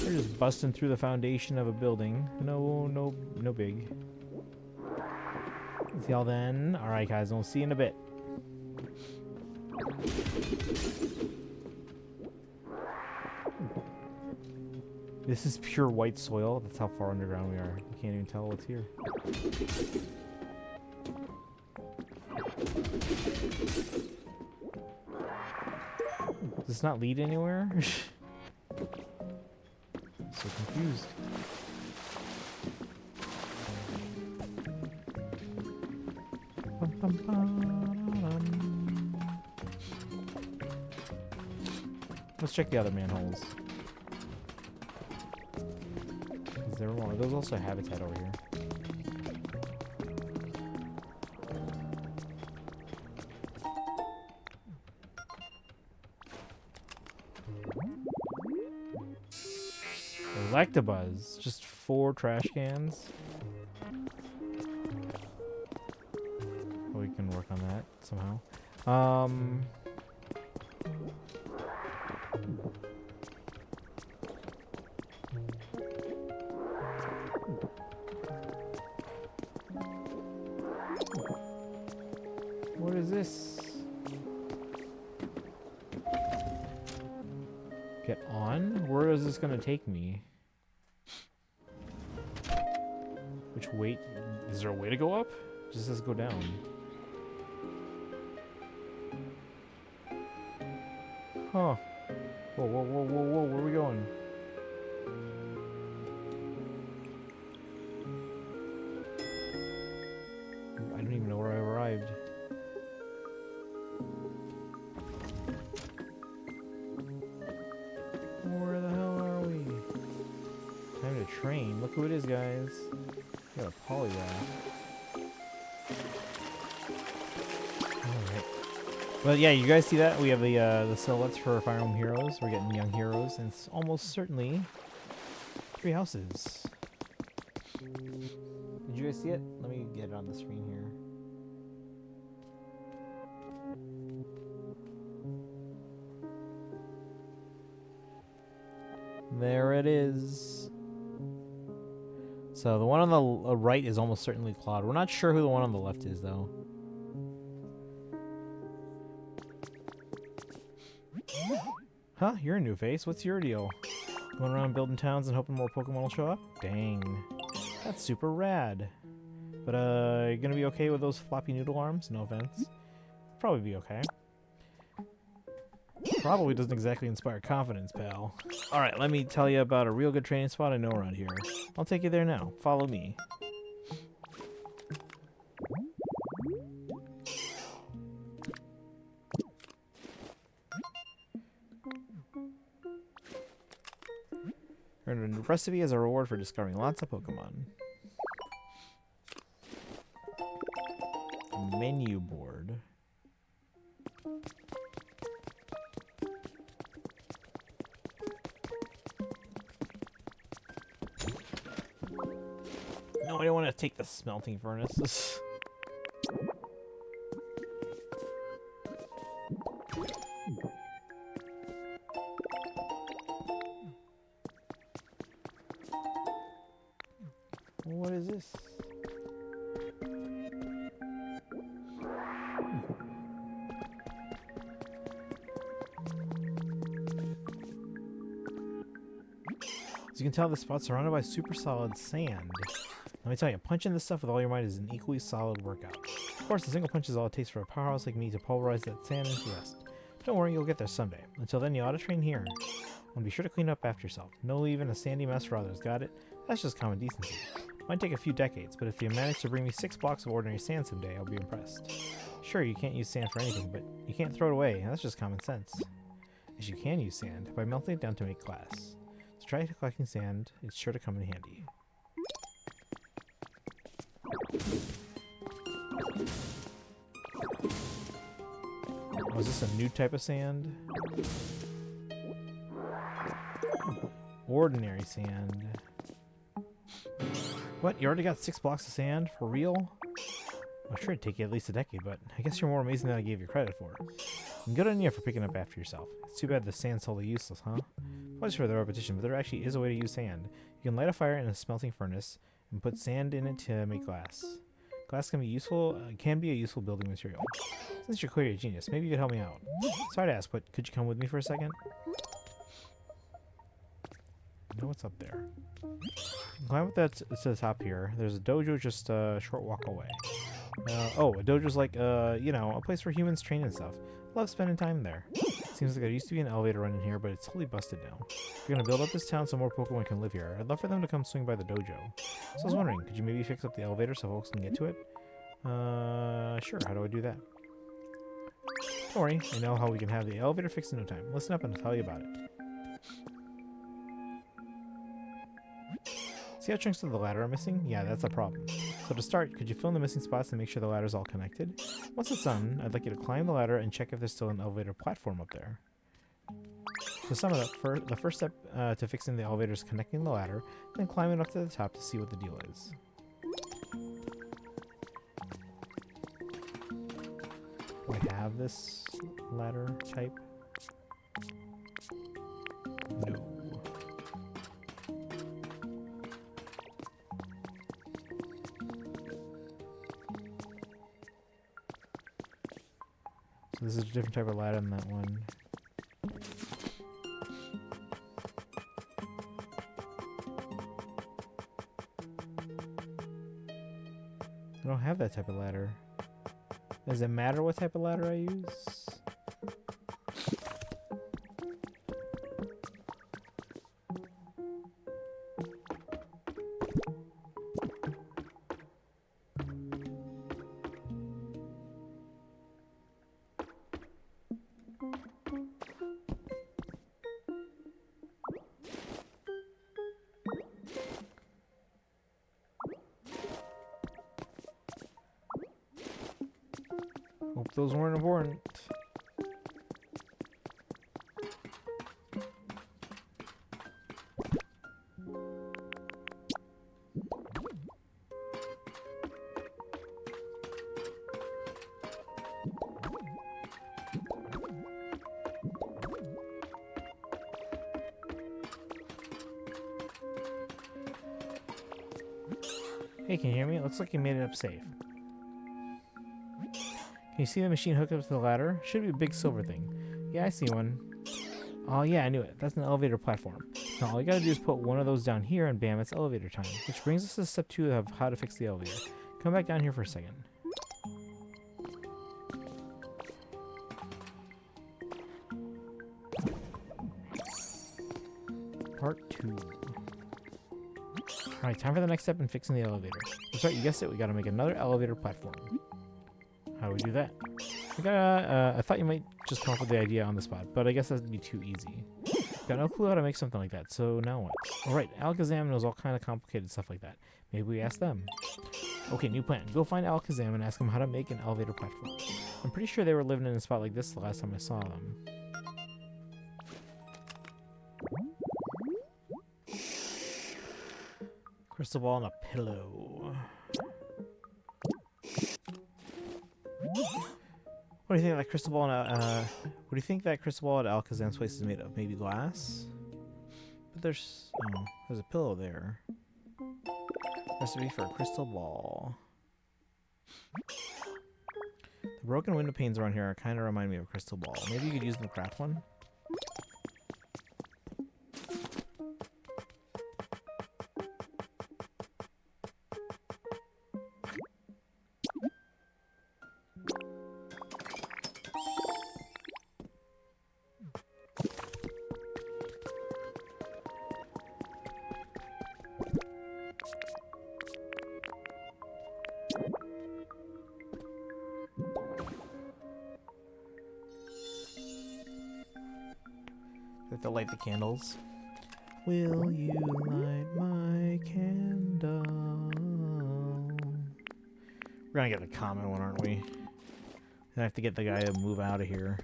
They're just busting through the foundation of a building. No big. See y'all then. Alright guys, we'll see you in a bit. This is pure white soil. That's how far underground we are. You can't even tell what's here. Does this not lead anywhere? So confused. Let's check the other manholes. Is there more? There's also a habitat over here. Electabuzz, just 4 trash cans. Oh, we can work on that somehow. What is this? Get on? Where is this gonna take me? much weight. Is there a way to go up? It just says go down. Huh. Whoa, whoa, whoa, whoa, whoa, where are we going? I don't even know where I arrived. Where the hell are we? Time to train. Look who it is, guys. We got a polygraph. Alright. But yeah, you guys see that? We have the silhouettes for Fire Emblem Heroes. We're getting young heroes, and it's almost certainly 3 houses. Did you guys see it? Let me get it on the screen here. There it is. So the one on the right is almost certainly Claude. We're not sure who the one on the left is, though. Huh? You're a new face. What's your deal? Going around building towns and hoping more Pokemon will show up? Dang. That's super rad. But, you gonna be okay with those floppy noodle arms? No offense. Probably be okay. Probably doesn't exactly inspire confidence, pal. Alright, let me tell you about a real good training spot I know around here. I'll take you there now. Follow me. Earn a recipe as a reward for discovering lots of Pokemon. Menu board. No, I don't want to take the smelting furnaces. What is this? As you can tell, this spot's surrounded by super solid sand. Let me tell you, punching this stuff with all your might is an equally solid workout. Of course, a single punch is all it takes for a powerhouse like me to pulverize that sand into dust. Don't worry, you'll get there someday. Until then, you ought to train here. And be sure to clean up after yourself. No leaving a sandy mess for others, got it? That's just common decency. Might take a few decades, but if you manage to bring me 6 blocks of ordinary sand someday, I'll be impressed. Sure, you can't use sand for anything, but you can't throw it away, and that's just common sense. As you can use sand, by melting it down to make glass. So try collecting sand, it's sure to come in handy. Oh, is this a new type of sand? Ordinary sand. What? You already got 6 blocks of sand? For real? I'm sure it'd take you at least a decade, but I guess you're more amazing than I gave you credit for. And good on you for picking up after yourself. It's too bad the sand's totally useless, huh? Apologies for the repetition, but there actually is a way to use sand. You can light a fire in a smelting furnace and put sand in it to make glass. Glass can be useful, can be a useful building material. Since you're clearly a genius, maybe you could help me out. Sorry to ask, but could you come with me for a second? I know what's up there. Climb up that to the top here. There's a dojo just a short walk away. Oh, a dojo's like, you know, a place where humans train and stuff. Love spending time there. Seems like there used to be an elevator running here, but it's totally busted now. If you're gonna build up this town so more Pokemon can live here, I'd love for them to come swing by the dojo. So I was wondering, could you maybe fix up the elevator so folks can get to it? Sure, how do I do that? Don't worry, I know how we can have the elevator fixed in no time. Listen up and I'll tell you about it. See how chunks of the ladder are missing? Yeah, that's a problem. So to start, could you fill in the missing spots and make sure the ladder's all connected? Once it's done, I'd like you to climb the ladder and check if there's still an elevator platform up there. So sum it up, the first step to fixing the elevator is connecting the ladder, then climbing up to the top to see what the deal is. Do I have this ladder type? No. So this is a different type of ladder than that one. have that type of ladder. Does it matter what type of ladder I use? Hope those weren't important. Hey, can you hear me? It looks like you made it up safe. Can you see the machine hooked up to the ladder? Should be a big silver thing. Yeah, I see one. Oh yeah, I knew it. That's an elevator platform. Now all you gotta do is put one of those down here and bam, it's elevator time. Which brings us to step 2 of how to fix the elevator. Come back down here for a second. Part 2. Alright, time for the next step in fixing the elevator. That's right, you guessed it, we gotta make another elevator platform. How do we do that? I thought you might just come up with the idea on the spot, but I guess that'd be too easy. Got no clue how to make something like that, so now what? Alright, Alakazam knows all kind of complicated stuff like that. Maybe we ask them. Okay, new plan. Go find Alakazam and ask him how to make an elevator platform. I'm pretty sure they were living in a spot like this the last time I saw them. Crystal ball and a pillow. What do you think that crystal ball and what do you think that crystal ball at Alakazam's place is made of? Maybe glass? But there's a pillow there. Recipe for a crystal ball. The broken window panes around here kind of remind me of a crystal ball. Maybe you could use them to craft one? We have to light the candles. Will you light my candle? We're gonna get the common one, aren't we? I have to get the guy to move out of here.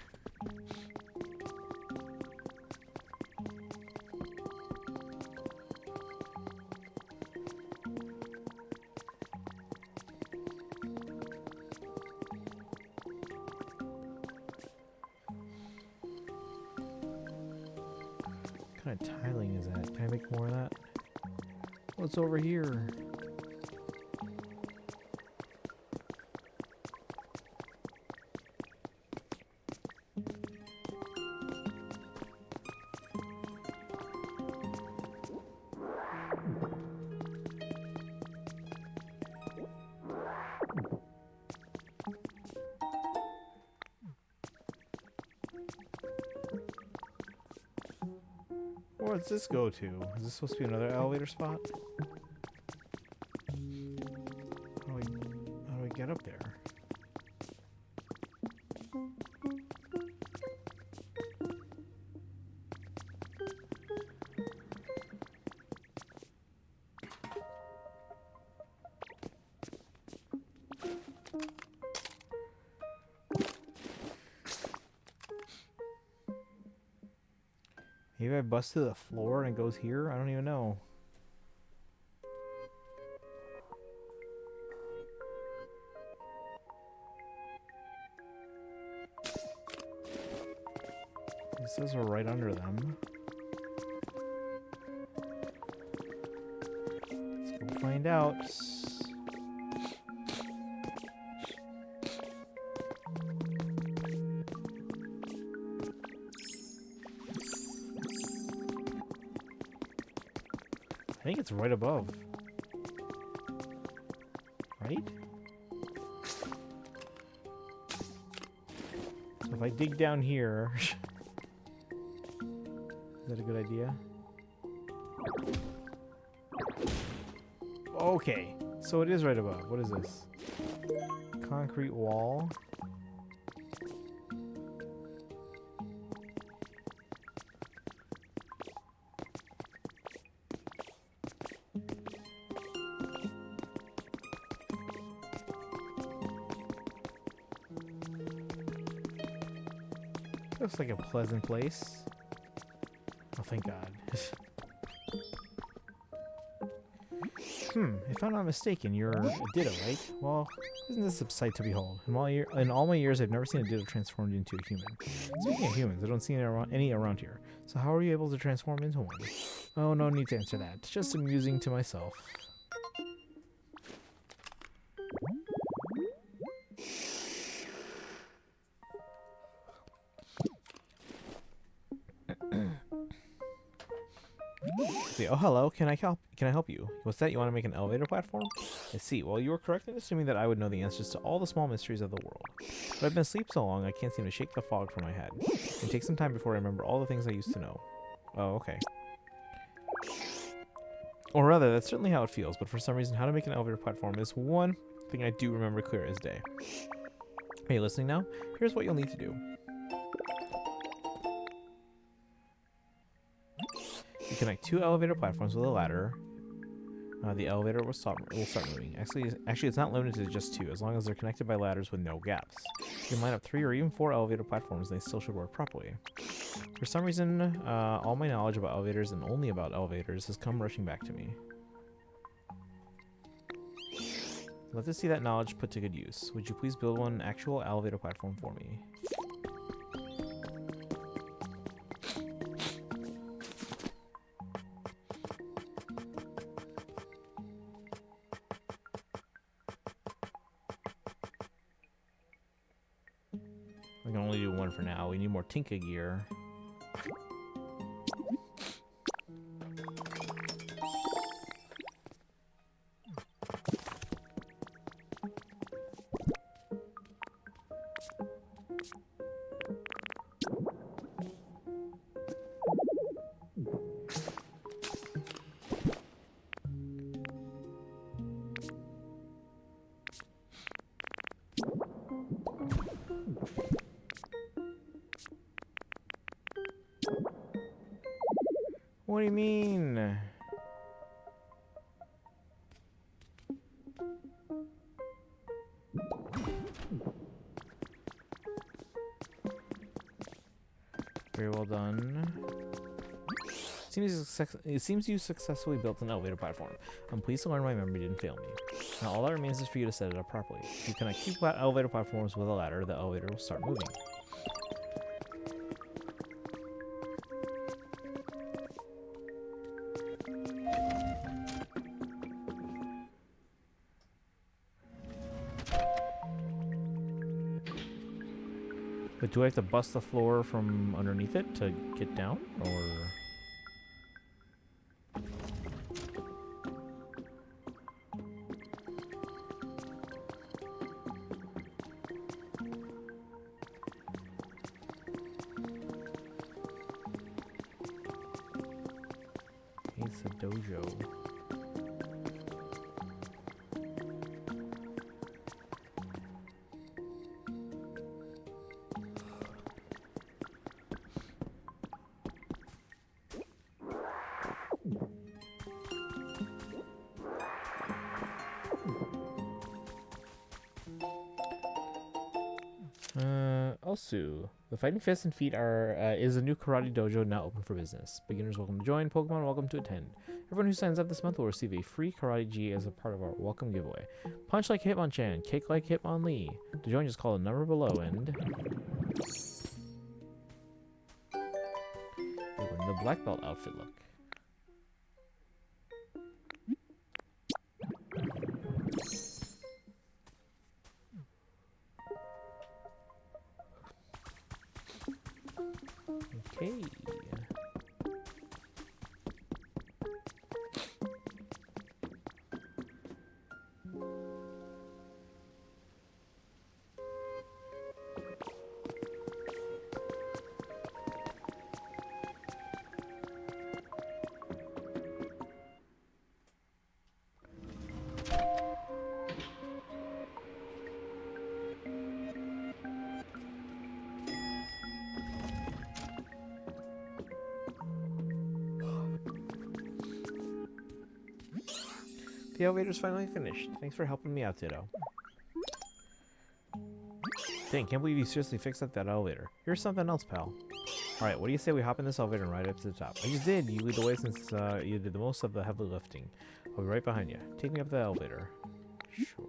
What kind of tiling is that? Can I make more of that? What's over here? What's this go to? Is this supposed to be another elevator spot? How do we get up there? Maybe I bust to the floor and it goes here? I don't even know. It says we're right under them. Let's go find out. I think it's right above. Right? So if I dig down here, is that a good idea? Okay, so it is right above. What is this? Concrete wall. Looks like a pleasant place. Oh, thank God. If I'm not mistaken, you're a Ditto, right? Well, isn't this a sight to behold? In all my years, I've never seen a Ditto transformed into a human. Speaking of humans, I don't see any around here. So how are you able to transform into one? Oh, no need to answer that. It's just amusing to myself. See, oh, hello. Can I help you? What's that? You want to make an elevator platform? I see. Well, you were correct in assuming that I would know the answers to all the small mysteries of the world. But I've been asleep so long, I can't seem to shake the fog from my head. It can take some time before I remember all the things I used to know. Oh, okay. Or rather, that's certainly how it feels, but for some reason, how to make an elevator platform is one thing I do remember clear as day. Are you listening now? Here's what you'll need to do. You connect 2 elevator platforms with a ladder. The elevator will start moving. Actually, it's not limited to just 2, as long as they're connected by ladders with no gaps. You can line up 3 or even 4 elevator platforms, and they still should work properly. For some reason, all my knowledge about elevators and only about elevators has come rushing back to me. Let us see that knowledge put to good use. Would you please build one actual elevator platform for me? We can only do one for now. We need more Tinka gear. What do you mean? Very well done. It seems you successfully built an elevator platform. I'm pleased to learn my memory didn't fail me. Now all that remains is for you to set it up properly. If you connect 2 elevator platforms with a ladder, the elevator will start moving. But do I have to bust the floor from underneath it to get down, or...? It's a dojo. Also, the Fighting Fists and Feet is a new karate dojo now open for business. Beginners welcome to join, Pokemon welcome to attend. Everyone who signs up this month will receive a free karate gi as a part of our welcome giveaway. Punch like Hitmonchan, kick like Hitmonlee. To join, just call the number below and... Open the black belt outfit look. Okay. The elevator's finally finished. Thanks for helping me out, Ditto. Dang, can't believe you seriously fixed up that elevator. Here's something else, pal. Alright, what do you say we hop in this elevator and ride up to the top? I just did. You lead the way since you did the most of the heavy lifting. I'll be right behind you. Take me up the elevator. Sure.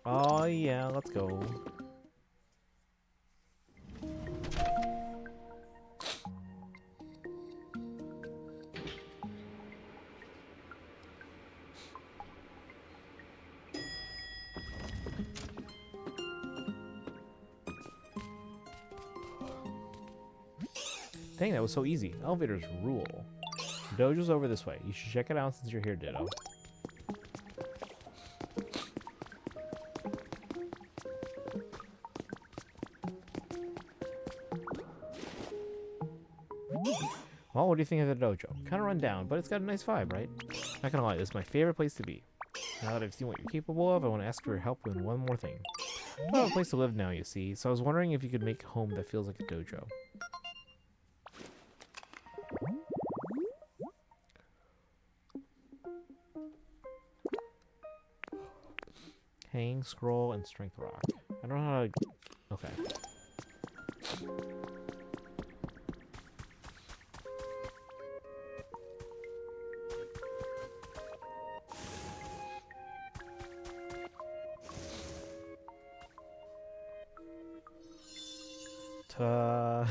Oh yeah, let's go. Dang, that was so easy. Elevators rule. The dojo's over this way. You should check it out since you're here, Ditto. Well, what do you think of the dojo? Kind of run down, but it's got a nice vibe, right? Not gonna lie, this is my favorite place to be. Now that I've seen what you're capable of, I want to ask for your help with one more thing. I don't have a place to live now, you see, so I was wondering if you could make a home that feels like a dojo. Hang, scroll, and strength rock. I don't know how to... Okay. Ta.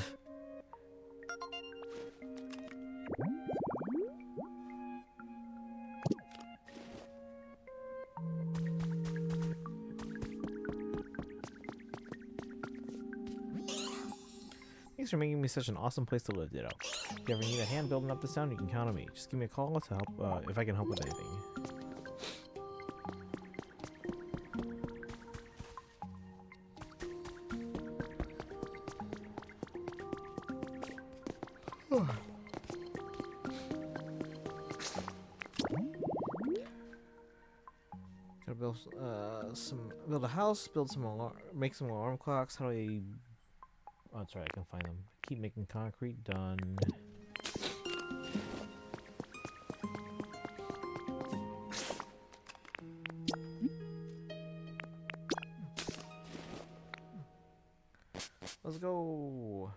Thanks for making me such an awesome place to live, Ditto. If you ever need a hand building up this town, you can count on me. Just give me a call to help if I can help with anything. Gotta build a house, make some alarm clocks. How do I? Oh, that's right, I can find them. Keep making concrete. Done. Let's go.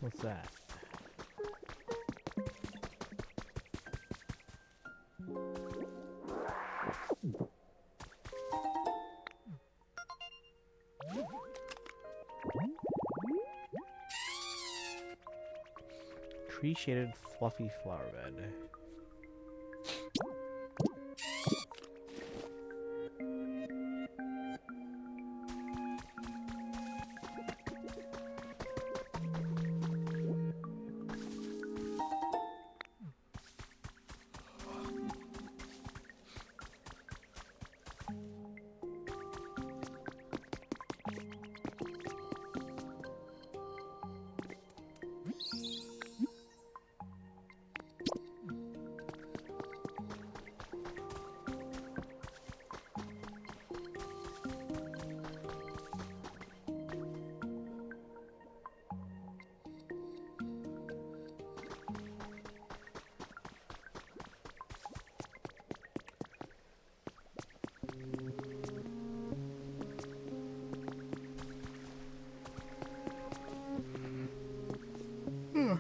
What's that? Tree shaded fluffy flower bed.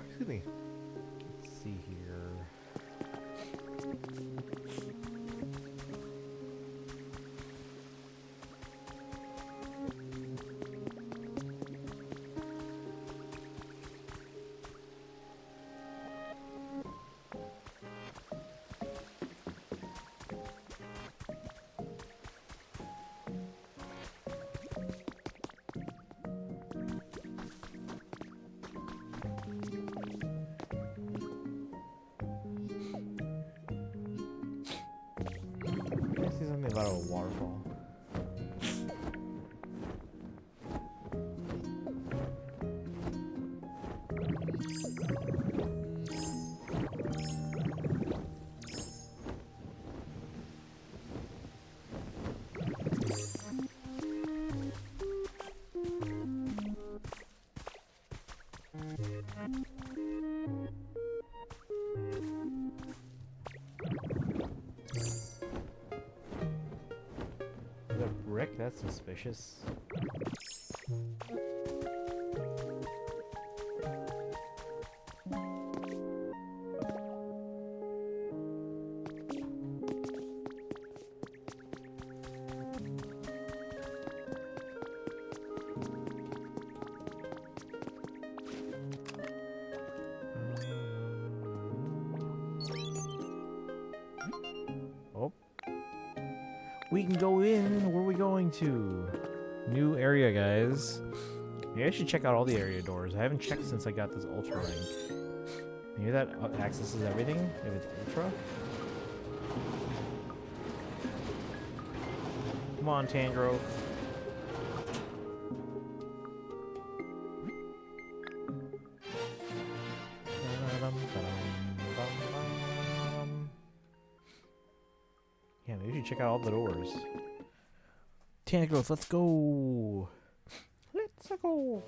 Excuse me. Let's see here. about a waterfall. The brick? That's suspicious. Oh. We can go in. Where are we going to? New area, guys. Maybe I should check out all the area doors. I haven't checked since I got this ultra rank. Maybe that accesses everything if it's ultra. Come on, Tangrowth. Yeah, maybe we should check out all the doors. Tangrowth, let's go! Let's go!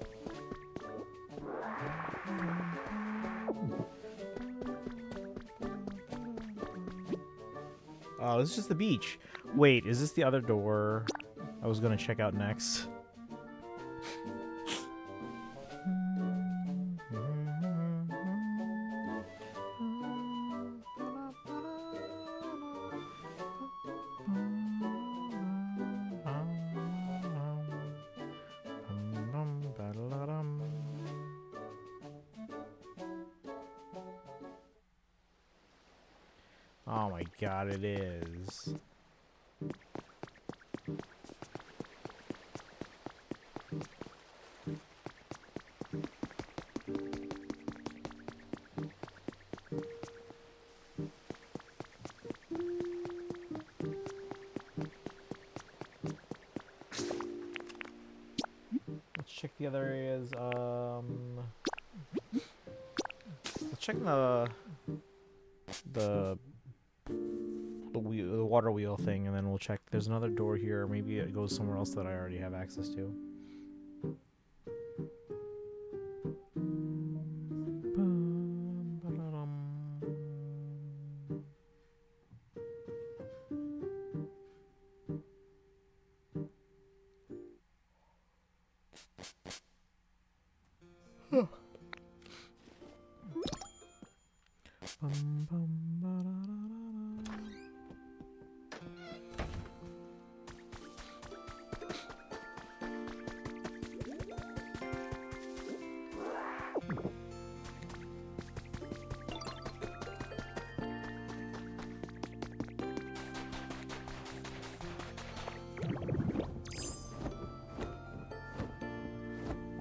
Oh, this is just the beach. Wait, is this the other door I was gonna check out next? Oh my god, it is. Let's check the other areas. Let's check the water wheel thing, and then we'll check. There's another door here. Maybe it goes somewhere else that I already have access to.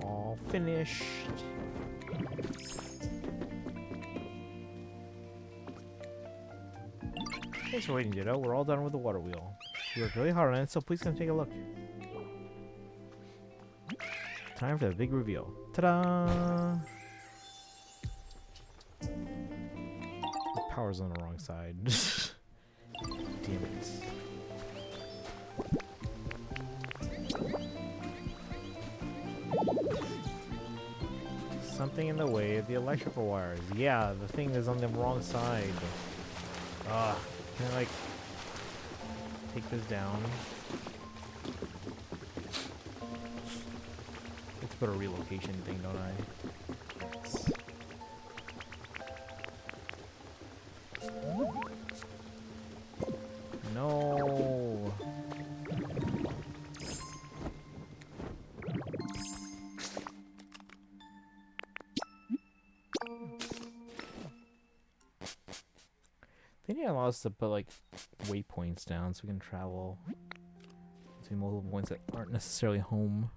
All finished. Thanks for waiting, Ditto. We're all done with the water wheel. You worked really hard on it, so please come take a look. Time for the big reveal. Ta-da! The power's on the wrong side. Damn it. Something in the way of the electrical wires. Yeah, the thing is on the wrong side. Ugh. Can I, like, take this down? Let's put a relocation thing, don't I? No. They need to allow us to put like waypoints down so we can travel to multiple points that aren't necessarily home.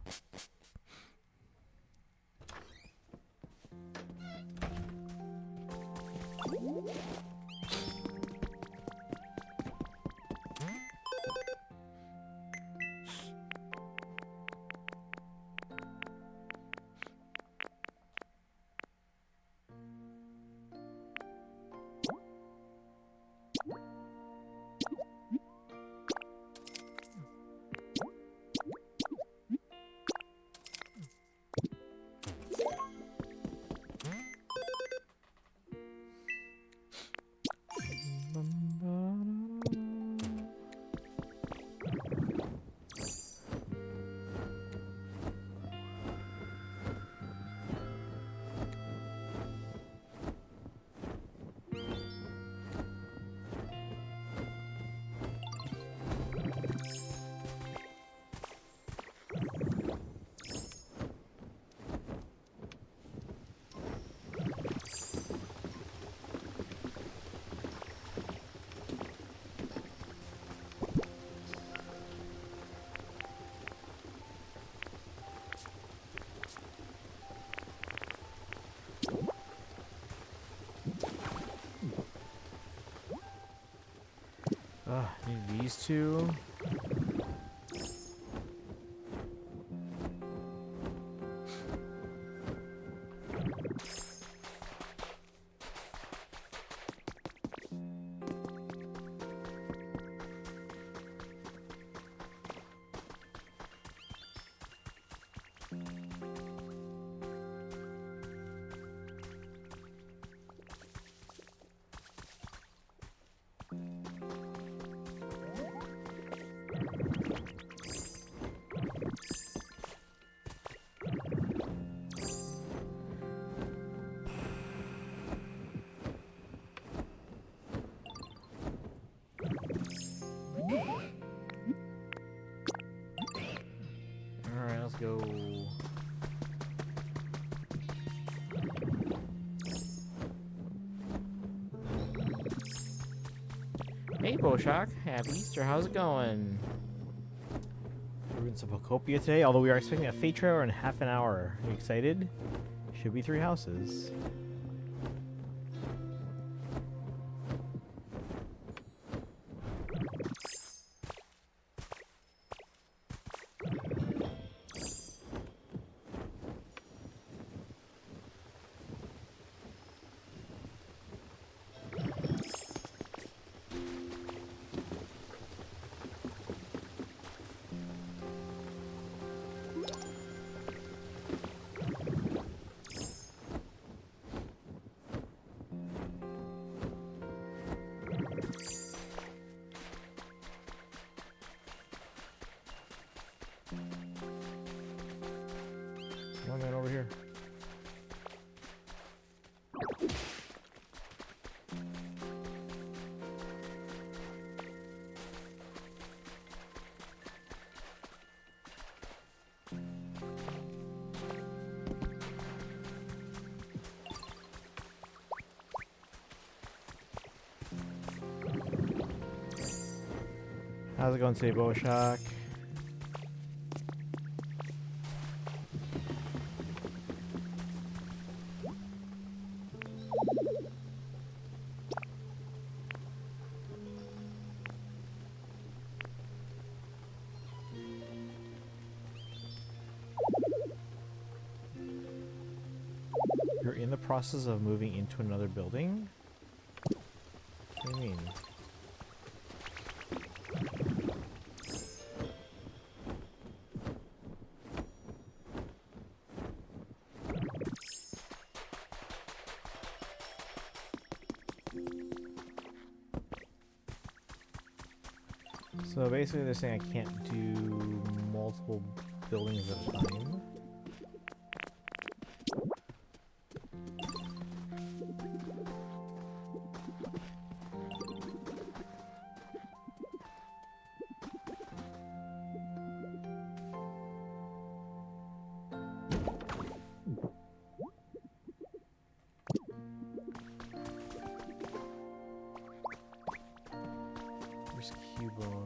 these two. Alright, let's go. Hey, Boshock. Happy Easter. How's it going? We're in some Pokopia today, although we are expecting a fate trailer in half an hour. Are you excited? Should be 3 houses. Come on, man, over here. How's it going today, Boshock? You're in the process of moving into another building? What do you mean? So basically they're saying I can't do multiple buildings at a time. Where's Cubone?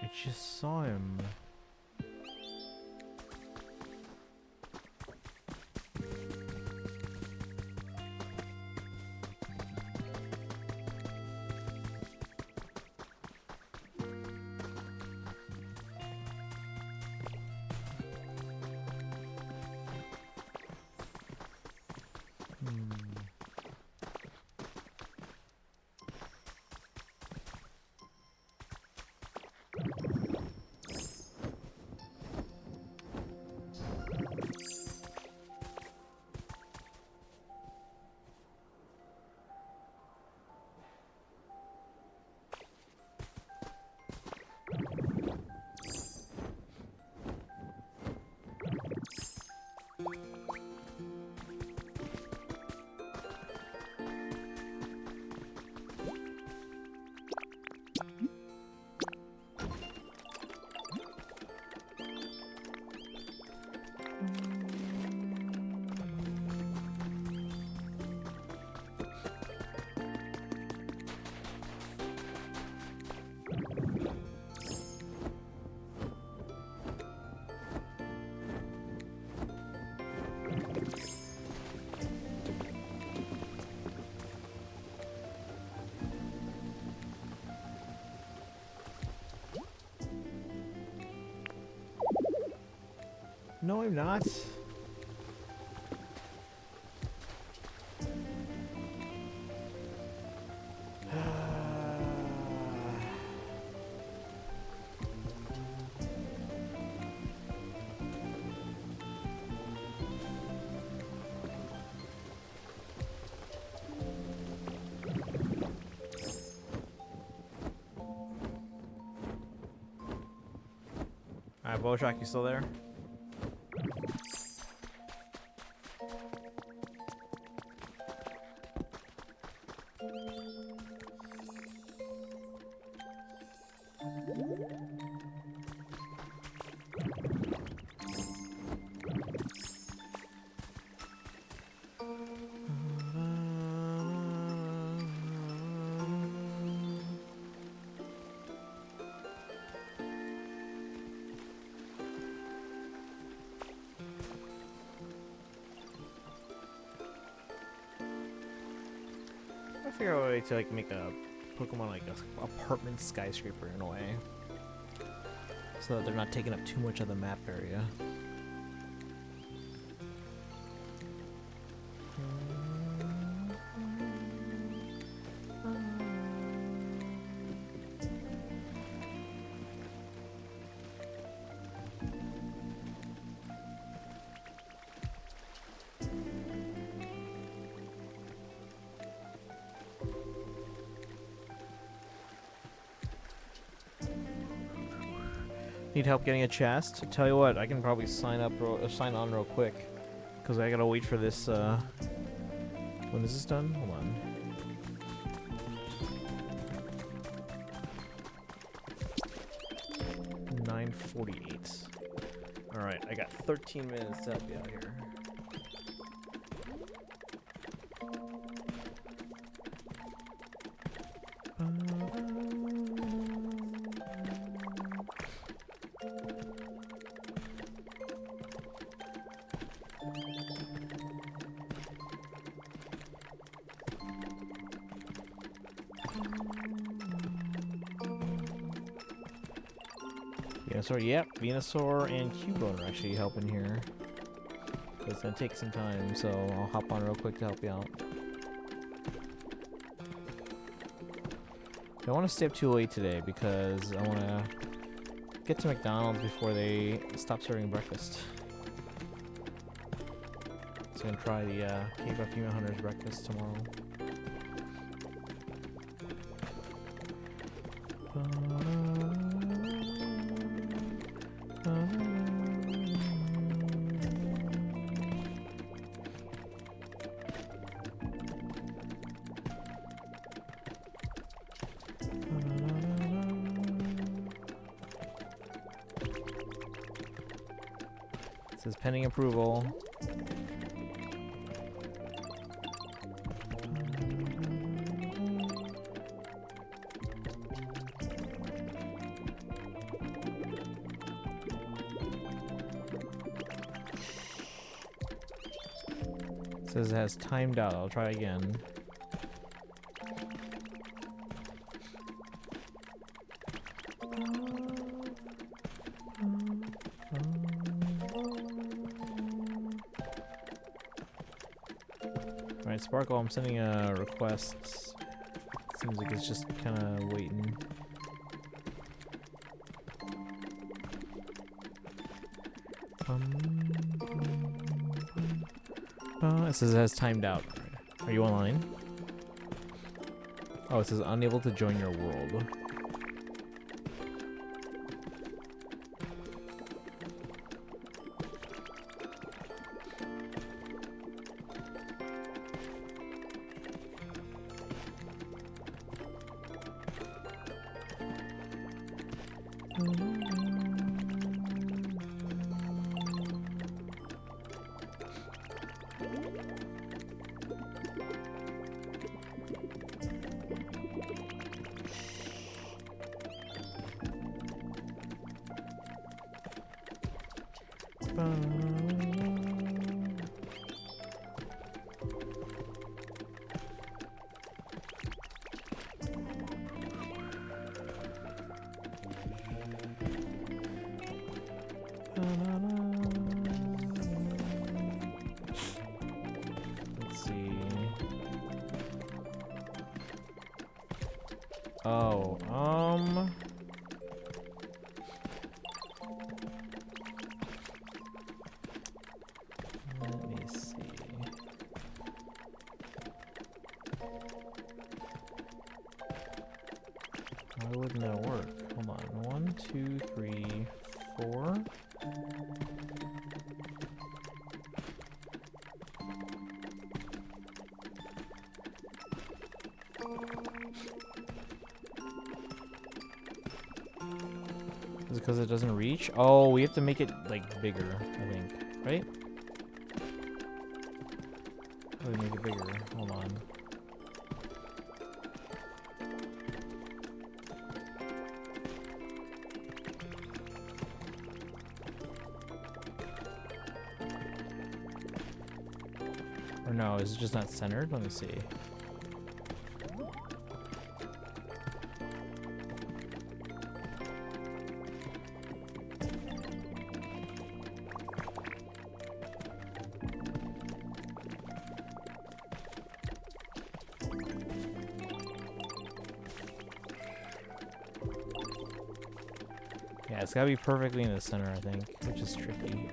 I just saw him. No, I'm not. Alright, Bojack, you still there? I figure out a way to like make a Pokemon like a apartment skyscraper in a way, so that they're not taking up too much of the map area. Need help getting a chest? Tell you what, I can probably sign on real quick, because I gotta wait for this. When is this done? Hold on. $9:48. All right, I got 13 minutes to help you out here. Venusaur, yep, Venusaur and Cubone are actually helping here. But it's gonna take some time, so I'll hop on real quick to help you out. I don't want to stay up too late today because I want to get to McDonald's before they stop serving breakfast. So I'm gonna try the Cave of Human Hunters breakfast tomorrow. It says pending approval. It says it has timed out. I'll try again. Alright, Sparkle, I'm sending a request. Seems like it's just kind of waiting. It says it has timed out. Are you online? Oh, it says unable to join your world. Oh, let me see. Why wouldn't that work? Hold on. 1, 2, 3, 4. Is it because it doesn't reach? Oh, we have to make it like bigger, I think. Right? How do we make it bigger? Hold on. Or no, is it just not centered? Let me see. Yeah, it's gotta be perfectly in the center, I think, which is tricky.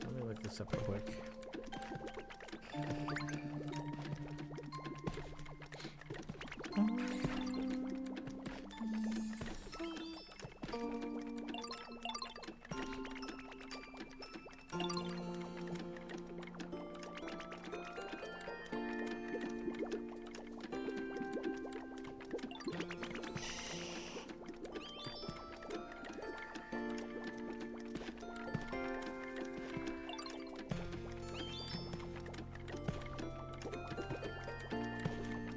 Let me look this up real quick.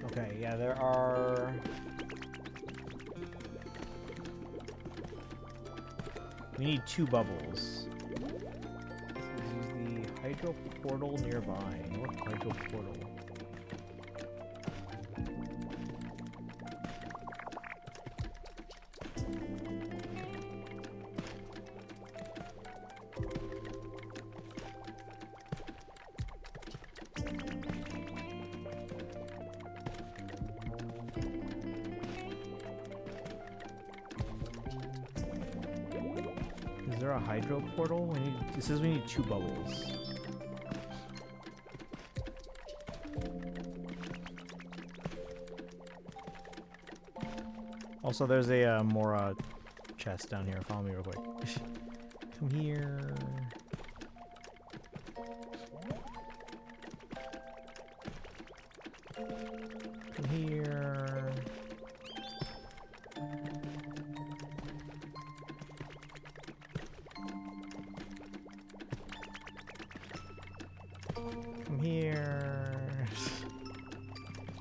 Okay, yeah, there are... We need 2 bubbles. Let's use the hydro portal nearby. What hydro portal? Is there a hydro portal? It says we need 2 bubbles. Also, there's a more chest down here. Follow me real quick. Come here. Come here. Come here.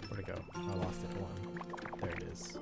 Where'd it go? I lost it for one. There it is.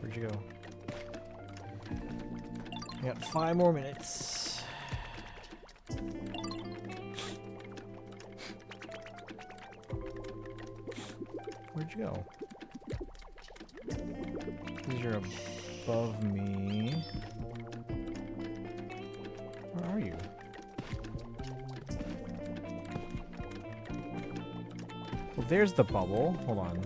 Where'd you go? We got 5 more minutes. Where'd you go? Because you're above me. Where are you? Well, there's the bubble. Hold on.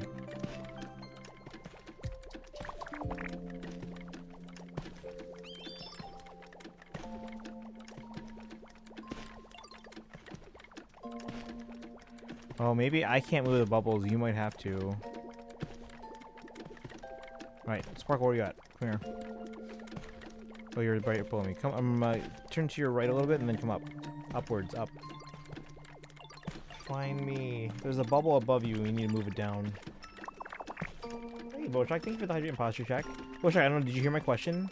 Oh, maybe I can't move the bubbles. You might have to. Right, Sparkle, where you at? Come here. Oh, you're right below me. Come, turn to your right a little bit and then come up. Upwards, up. Find me. There's a bubble above you. We need to move it down. Hey, Bochak, thank you for the hydrant posture check. Bochak, I don't know, did you hear my question?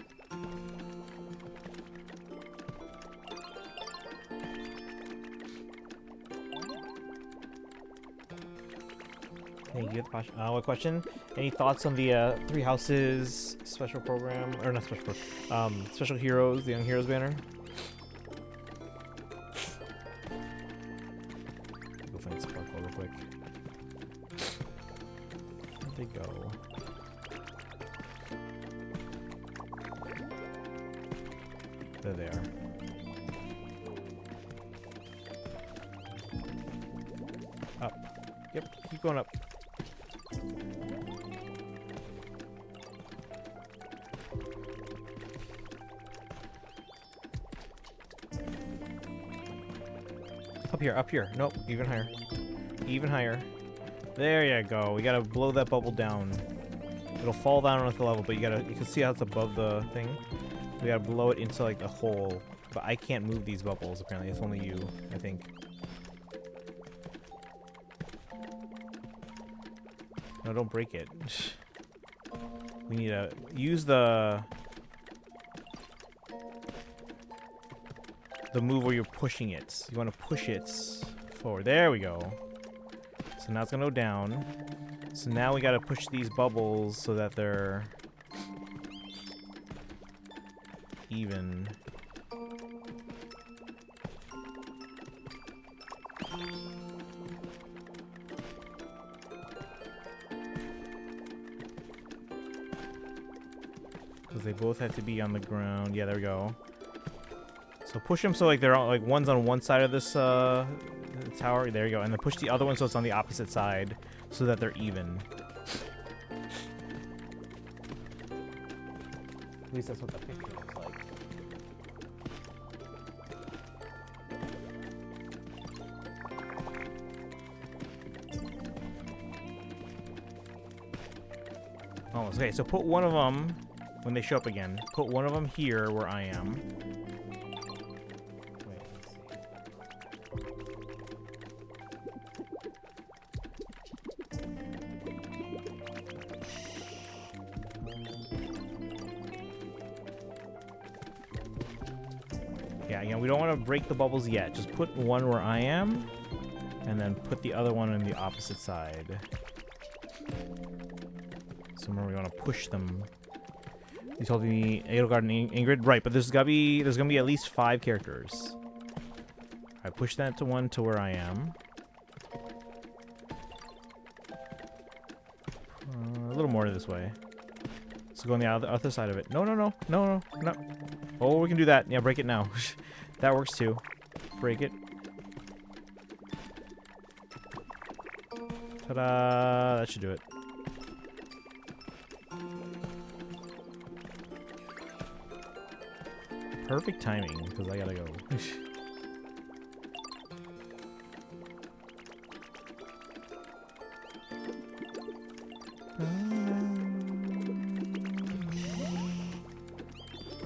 Thank you. What question? Any thoughts on the Three Houses special program, or not special program, special heroes, the Young Heroes banner? Go find Sparkle real quick. Where'd they go? There they are. Up. Yep. Keep going up. Up here. Nope, even higher. Even higher. There you go. We gotta blow that bubble down. It'll fall down at the level, but you can see how it's above the thing. We gotta blow it into like the hole. But I can't move these bubbles apparently. It's only you, I think. No, don't break it. We need to use the move where you're pushing it. You want to push it forward. There we go. So now it's gonna go down. So now we gotta push these bubbles so that they're even. Because they both have to be on the ground. Yeah, there we go. So push them so like they're all, like one's on one side of this tower. There you go. And then push the other one so it's on the opposite side so that they're even. At least that's what the picture looks like. Almost. Okay, so put one of them when they show up again. Put one of them here where I am. Yeah, again, we don't want to break the bubbles yet. Just put one where I am, and then put the other one on the opposite side. So remember, we want to push them. You told me Edelgard and Ingrid, right? But there's gonna be at least 5 characters. I push that to one to where I am. A little more this way. So go on the other side of it. No. Oh, we can do that. Yeah, break it now. That works too. Break it. Ta-da! That should do it. Perfect timing, because I gotta go.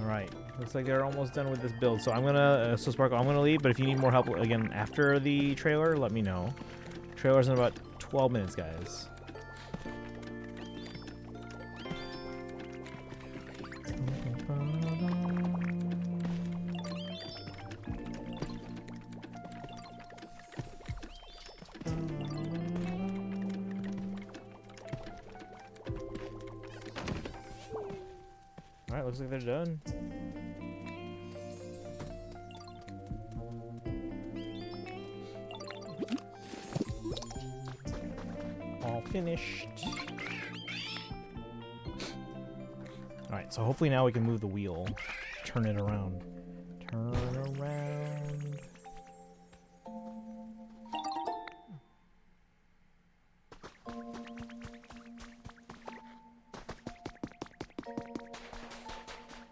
Alright, looks like they're almost done with this build. So I'm gonna, so Sparkle, I'm gonna leave, but if you need more help again after the trailer, let me know. Trailer's in about 12 minutes, guys. Alright, looks like they're done. All finished. Alright, so hopefully now we can move the wheel. Turn it around. Turn around.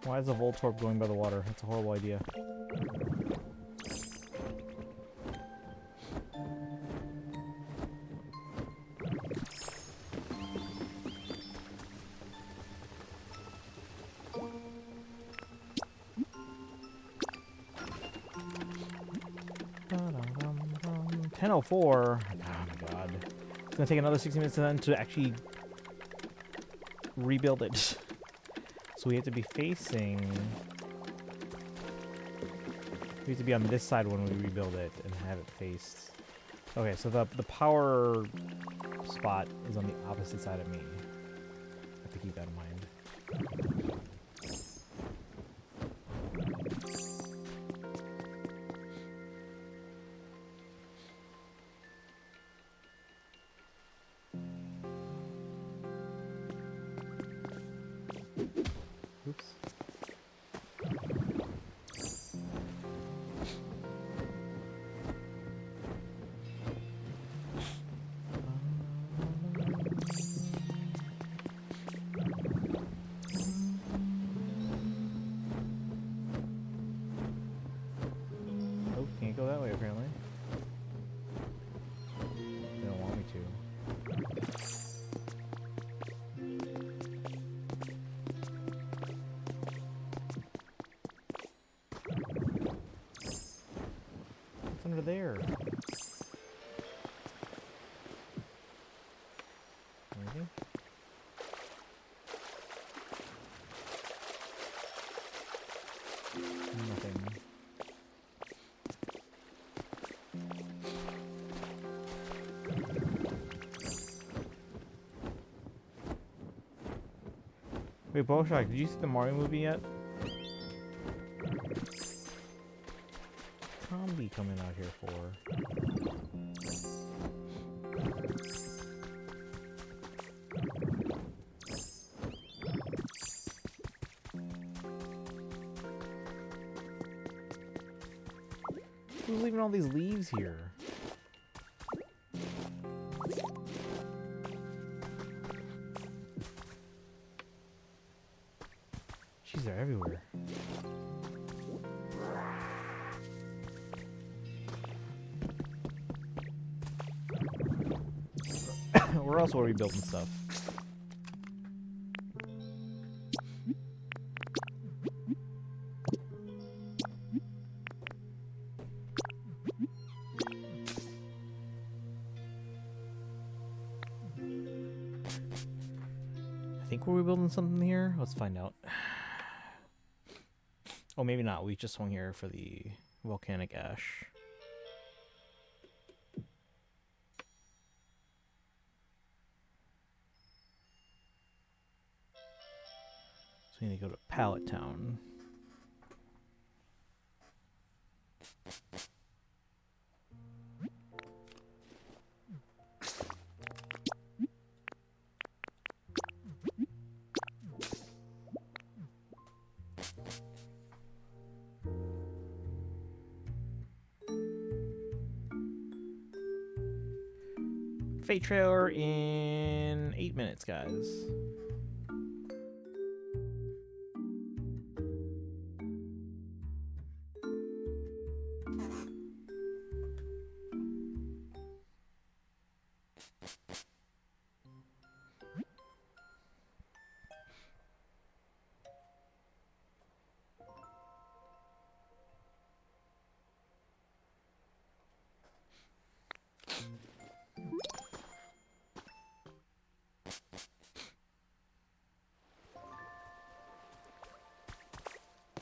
Why is the Voltorb going by the water? That's a horrible idea. 10:04. Oh my god. It's gonna take another 60 minutes then to actually rebuild it. So we have to be facing. We have to be on this side when we rebuild it and have it faced. Okay, so the power spot is on the opposite side of me. I have to keep that in mind. Oops. Oh, can't go that way apparently. They don't want me to. What's under there? Anything? Nothing. Wait, Bolshak, did you see the Mario movie yet? Combi coming out here for? Who's leaving all these leaves here? Jeez, they're everywhere. Where else are we building stuff? I think we're rebuilding something here. Let's find out. Oh, maybe not. We just swung here for the volcanic ash. So we need to go to Pallet Town. Fate trailer in 8 minutes, guys.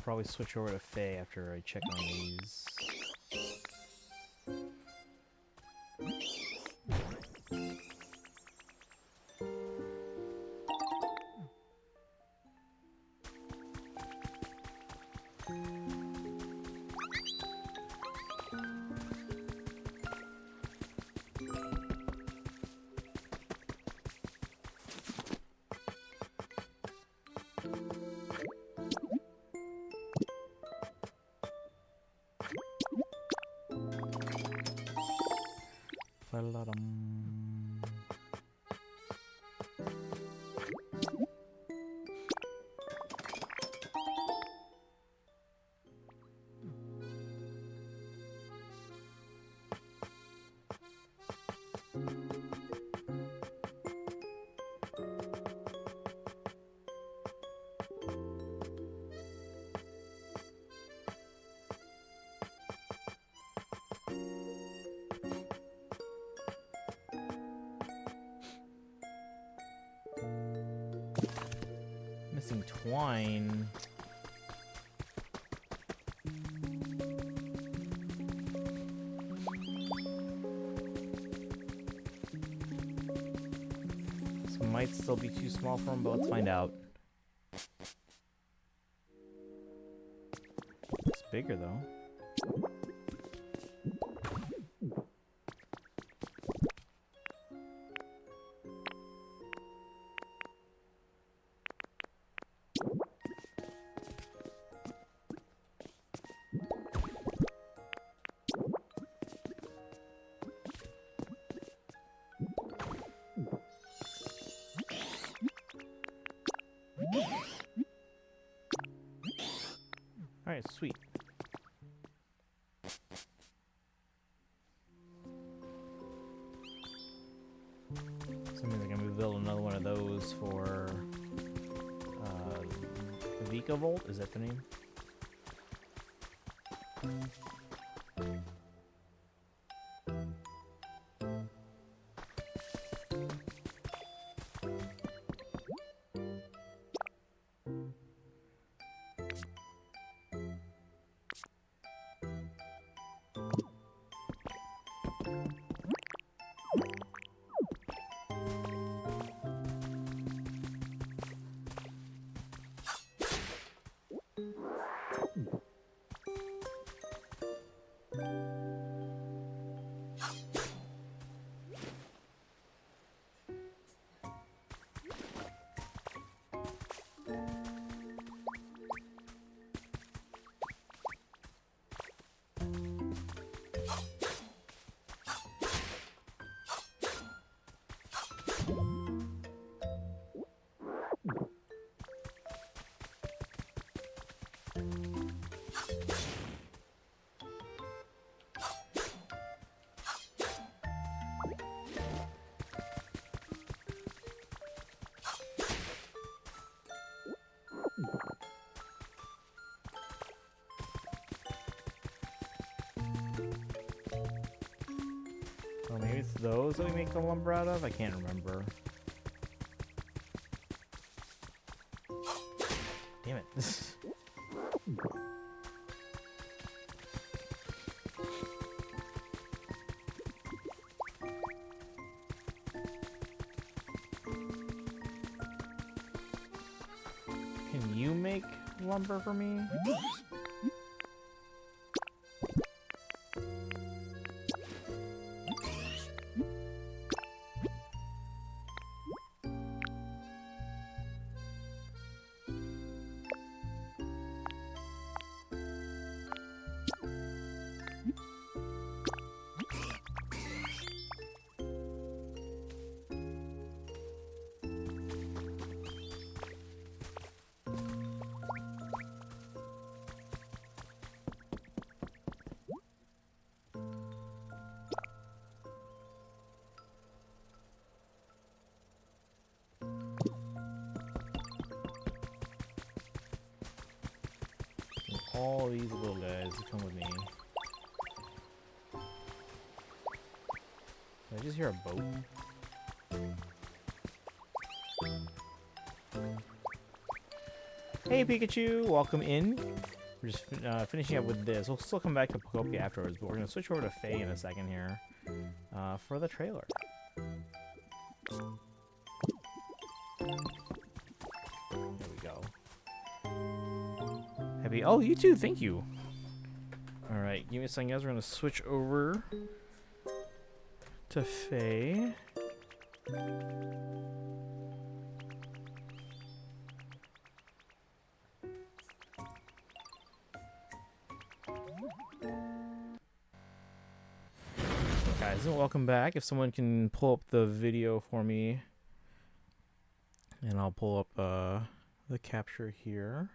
Probably switch over to Faye after I check on these. Missing twine. This might still be too small for him, but let's find out. It's bigger though. Alright, sweet. So means I can build another one of those for Volt. Is that the name? Oh, maybe it's those that we make the lumber out of? I can't remember. Damn it. Can you make lumber for me? All these little guys that come with me. Did I just hear a boat? Hey Pikachu, welcome in. We're just finishing up with this. We'll still come back to Pokopia afterwards, but we're going to switch over to FEH in a second here for the trailer. There we go. Happy. Oh, you too. Thank you. All right, give me a second, guys. We're going to switch over to FEH. Guys, and welcome back. If someone can pull up the video for me, and I'll pull up the capture here.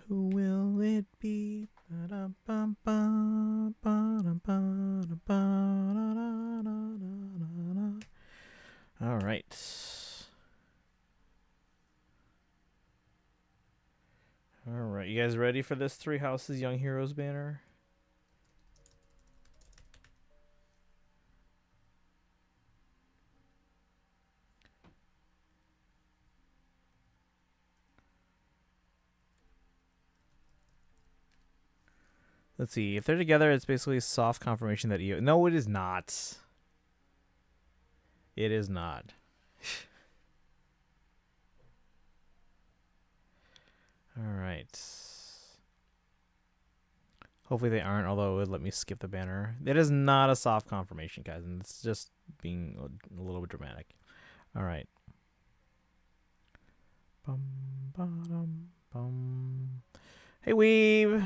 Who will it be? All right. All right. You guys ready for this Three Houses Young Heroes banner? Let's see. If they're together, it's basically soft confirmation that you. No, it is not. It is not. All right. Hopefully they aren't, although it would let me skip the banner. It is not a soft confirmation, guys, and it's just being a little bit dramatic. All right. Bum, ba-dum, bum. Hey, Weave.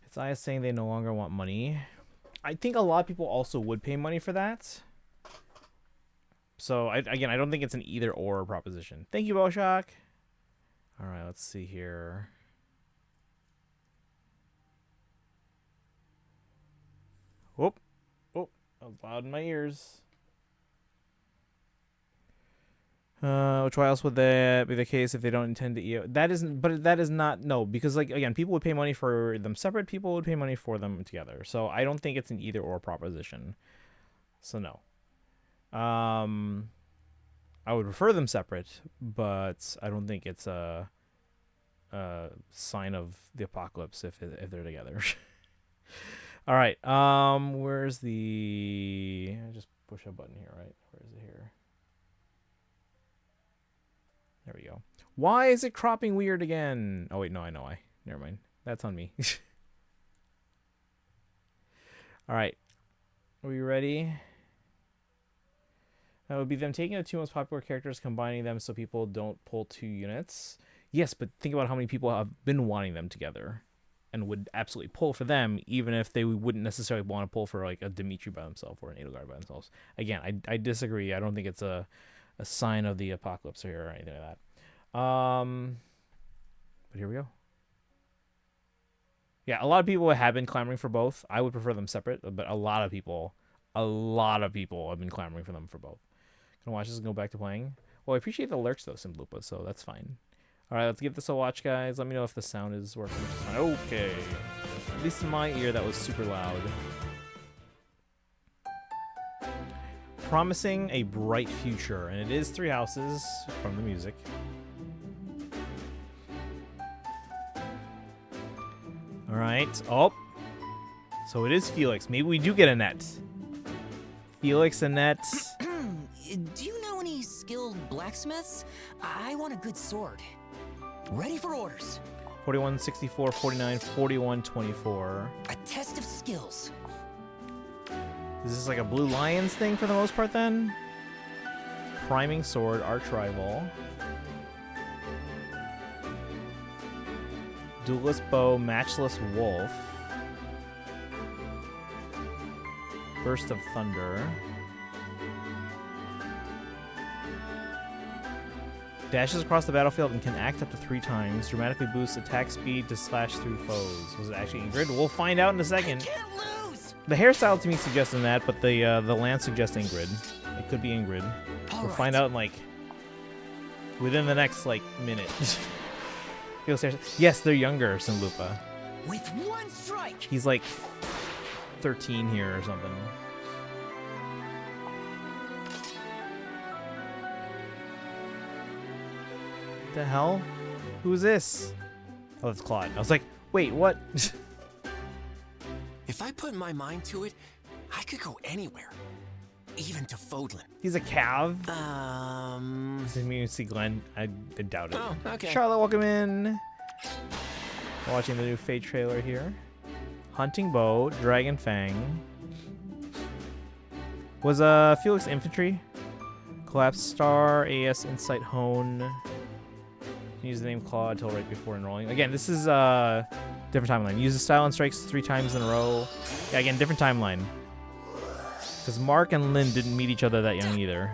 It's Aya saying they no longer want money. I think a lot of people also would pay money for that. So, again, I don't think it's an either-or proposition. Thank you, Boshock. All right, let's see here. Whoop. Oh, that was loud in my ears. Why else would that be the case if they don't intend to EO? That isn't, but that is not, no, because, like, again, people would pay money for them separate, people would pay money for them together. So I don't think it's an either-or proposition. So no. I would prefer them separate, but I don't think it's a sign of the apocalypse if they're together. All right. Where's the? I just push a button here, right? Where is it here? There we go. Why is it cropping weird again? Oh wait, no, I know why. Never mind. That's on me. All right. Are we ready? That would be them taking the two most popular characters, combining them so people don't pull 2 units. Yes, but think about how many people have been wanting them together and would absolutely pull for them, even if they wouldn't necessarily want to pull for like a Dimitri by himself or an Edelgard by themselves. Again, I disagree. I don't think it's a sign of the apocalypse here or anything like that. But here we go. Yeah, a lot of people have been clamoring for both. I would prefer them separate, but a lot of people have been clamoring for them for both. Gonna watch this and go back to playing. Well, I appreciate the lurks though, Simplupa, so that's fine. All right, let's give this a watch, guys. Let me know if the sound is working. Okay. At least in my ear, that was super loud. Promising a bright future, and it is 3 houses from the music. All right. Oh. So it is Felix. Maybe we do get a net. Felix and net. Do you know any skilled blacksmiths? I want a good sword. Ready for orders. 41, 64, 49, 41, 24. A test of skills. Is this like a Blue Lions thing for the most part then? Priming sword, arch rival. Duelist bow, matchless wolf. Burst of thunder. Dashes across the battlefield and can act up to 3 times. Dramatically boosts attack speed to slash through foes. Was it actually Ingrid? We'll find out in a second. Can't lose. The hairstyle to me suggesting that, but the lance suggests Ingrid. It could be Ingrid. We'll find out in like within the next like minute. Yes, they're younger, Sinlupa. With one strike. He's like 13 here or something. The hell? Who is this? Oh, it's Claude. I was like, wait, what? If I put my mind to it, I could go anywhere. Even to Fodlan. He's a cav. Does you see Glenn? I doubt it. Oh, okay. Charlotte, welcome in. Watching the new Fate trailer here. Hunting bow, Dragon Fang. Was Felix infantry? Collapse star, AS Insight Hone. Use the name Claude until right before enrolling. Again, this is different timeline. Use the style and strikes 3 times in a row. Yeah, again, different timeline. Because Mark and Lynn didn't meet each other that young either.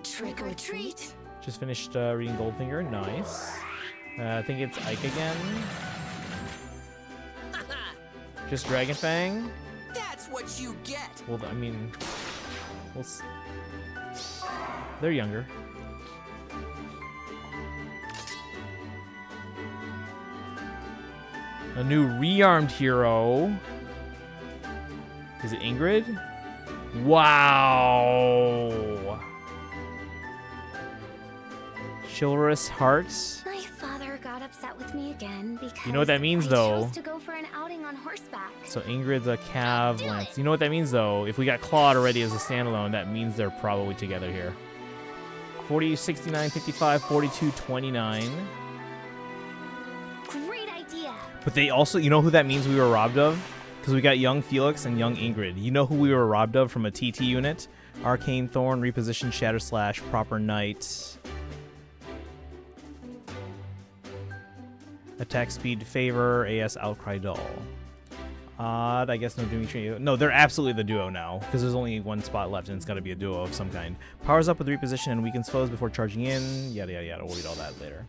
Trick or treat. Just finished reading Goldfinger. Nice. I think it's Ike again. Just Dragonfang. That's what you get. Well, I mean, they're younger. A new rearmed hero. Is it Ingrid? Wow. Chivalrous Hearts. My father got upset with me again because You know what that means, I though? chose to go for an outing on horseback. So Ingrid's a Cav Lance. You know what that means, though? If we got Claude already as a standalone, that means they're probably together here. 40, 69, 55, 42, 29. Great idea. But they also, you know who that means we were robbed of? Because we got young Felix and young Ingrid. You know who we were robbed of from a TT unit? Arcane Thorn, Reposition, Shatter Slash, Proper Knight. Attack Speed Favor, AS Outcry Doll. Odd, I guess no Dimitri. No, they're absolutely the duo now, because there's only one spot left and it's got to be a duo of some kind. Powers up with Reposition and weakens foes before charging in. Yada, yada, yada. We'll read all that later.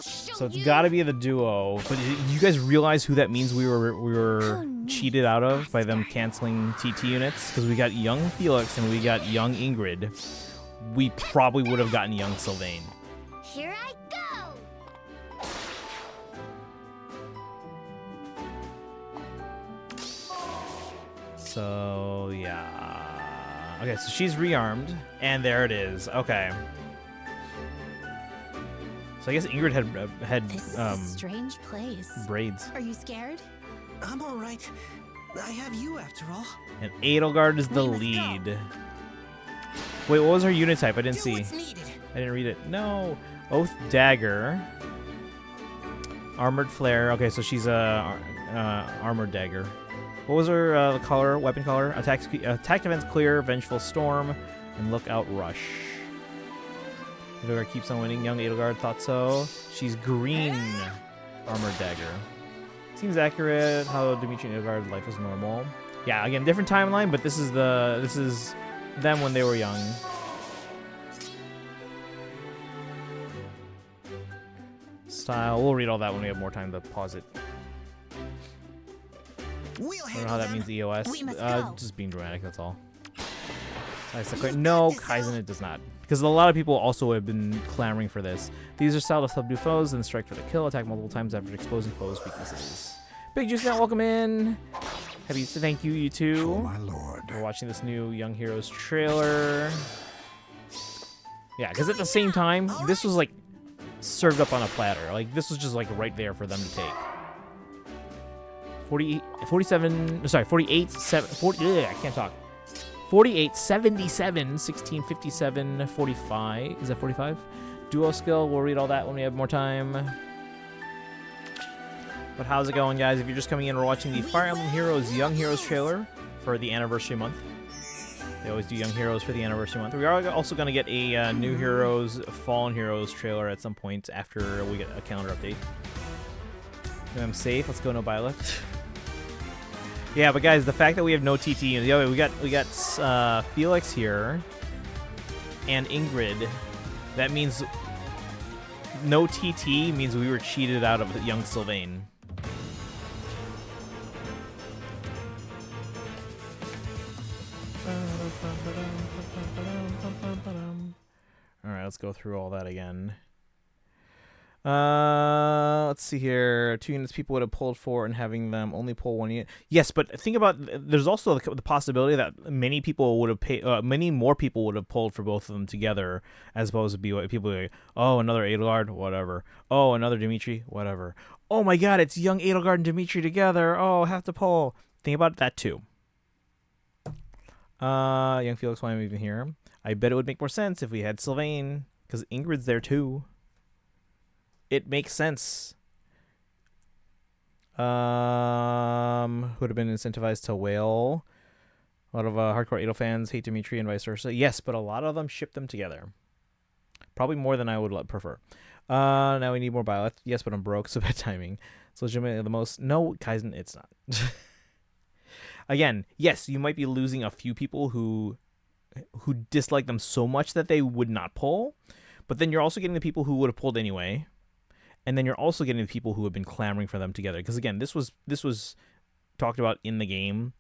So it's got to be the duo. But you guys realize who that means we were cheated out of by them canceling TT units? Because we got young Felix and we got young Ingrid. We probably would have gotten young Sylvain. Here I go. So, yeah. Okay, so she's rearmed. And there it is. Okay. So I guess Ingrid had This is a strange place. braids. Are you scared? I'm all right. I have you after all. And Edelgard is the We must lead. go. Wait, what was her unit type? I didn't Do see. what's needed. I didn't read it. No. Oath Dagger. Armored Flare. Okay, so she's a armored dagger. What was her color? Weapon color? Attack defense clear, Vengeful Storm, and Lookout Rush. Edelgard keeps on winning. Young Edelgard thought so. She's green. Armored dagger. Seems accurate. How Dimitri and Edelgard's life was normal. Yeah, again, different timeline, but this is them when they were young. Style. We'll read all that when we have more time to pause it. We'll I don't know handle how that them. means EOS. We must go. Just being dramatic, that's all. You've No, got this, Kaizen it does not. Because a lot of people also have been clamoring for this. These are style to subdue foes, then strike for the kill, attack multiple times after exposing foes' weaknesses. Big Juice Nut, welcome in. Happy to thank you, you two. For my lord. We're watching this new Young Heroes trailer. Yeah, because at the same time, this was like served up on a platter. Like, this was just like right there for them to take. 48, I can't talk. 48, 77, 16, 57, 45. Is that 45? Duo skill, we'll read all that when we have more time. But how's it going, guys? If you're just coming in, we're watching the Fire Emblem Heroes Young Heroes trailer for the anniversary month. They always do Young Heroes for the anniversary month. We are also going to get a New Heroes, Fallen Heroes trailer at some point after we get a calendar update. I'm safe. Let's go, no Byleth. Yeah, but guys, the fact that we have no TT, we got Felix here and Ingrid. That means no TT means we were cheated out of young Sylvain. All right, let's go through all that again. Let's see here. 2 units people would have pulled for and having them only pull 1 unit. Yes, but think about, there's also the possibility that many people would have paid, many more people would have pulled for both of them together, as opposed to be people like, oh, another Edelgard, whatever. Oh, another Dimitri, whatever. Oh my God, it's young Edelgard and Dimitri together. Oh, have to pull. Think about that too. Young Felix, why am I even here? I bet it would make more sense if we had Sylvain, because Ingrid's there too. It makes sense. Would have been incentivized to whale. A lot of hardcore Adel fans hate Dimitri and vice versa. Yes, but a lot of them ship them together. Probably more than I would prefer. Now we need more Byleth. Yes, but I'm broke, so bad timing. It's legitimately the most. No, Kaizen, it's not. Again, yes, you might be losing a few people who who dislike them so much that they would not pull. But then you're also getting the people who would have pulled anyway. And then you're also getting the people who have been clamoring for them together. Because again, this was talked about in the game.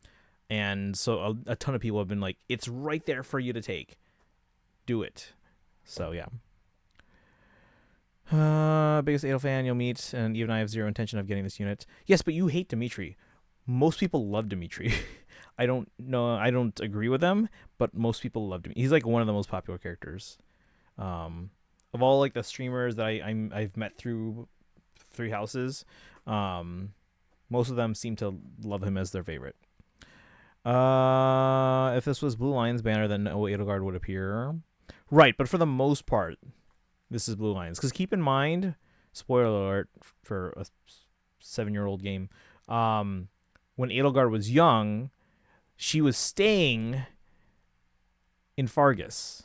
And so a ton of people have been like, it's right there for you to take. Do it. So, yeah. Biggest Adel fan you'll meet, and even I have zero intention of getting this unit. Yes, but you hate Dimitri. Most people love Dimitri. I don't agree with them, but most people love Dimitri. He's like one of the most popular characters. Of all like the streamers that I've met through Three Houses, most of them seem to love him as their favorite. If this was Blue Lion's banner, then no Edelgard would appear. Right, but for the most part, this is Blue Lions. Because keep in mind, spoiler alert for a 7-year-old game, when Edelgard was young, she was staying in Fargus.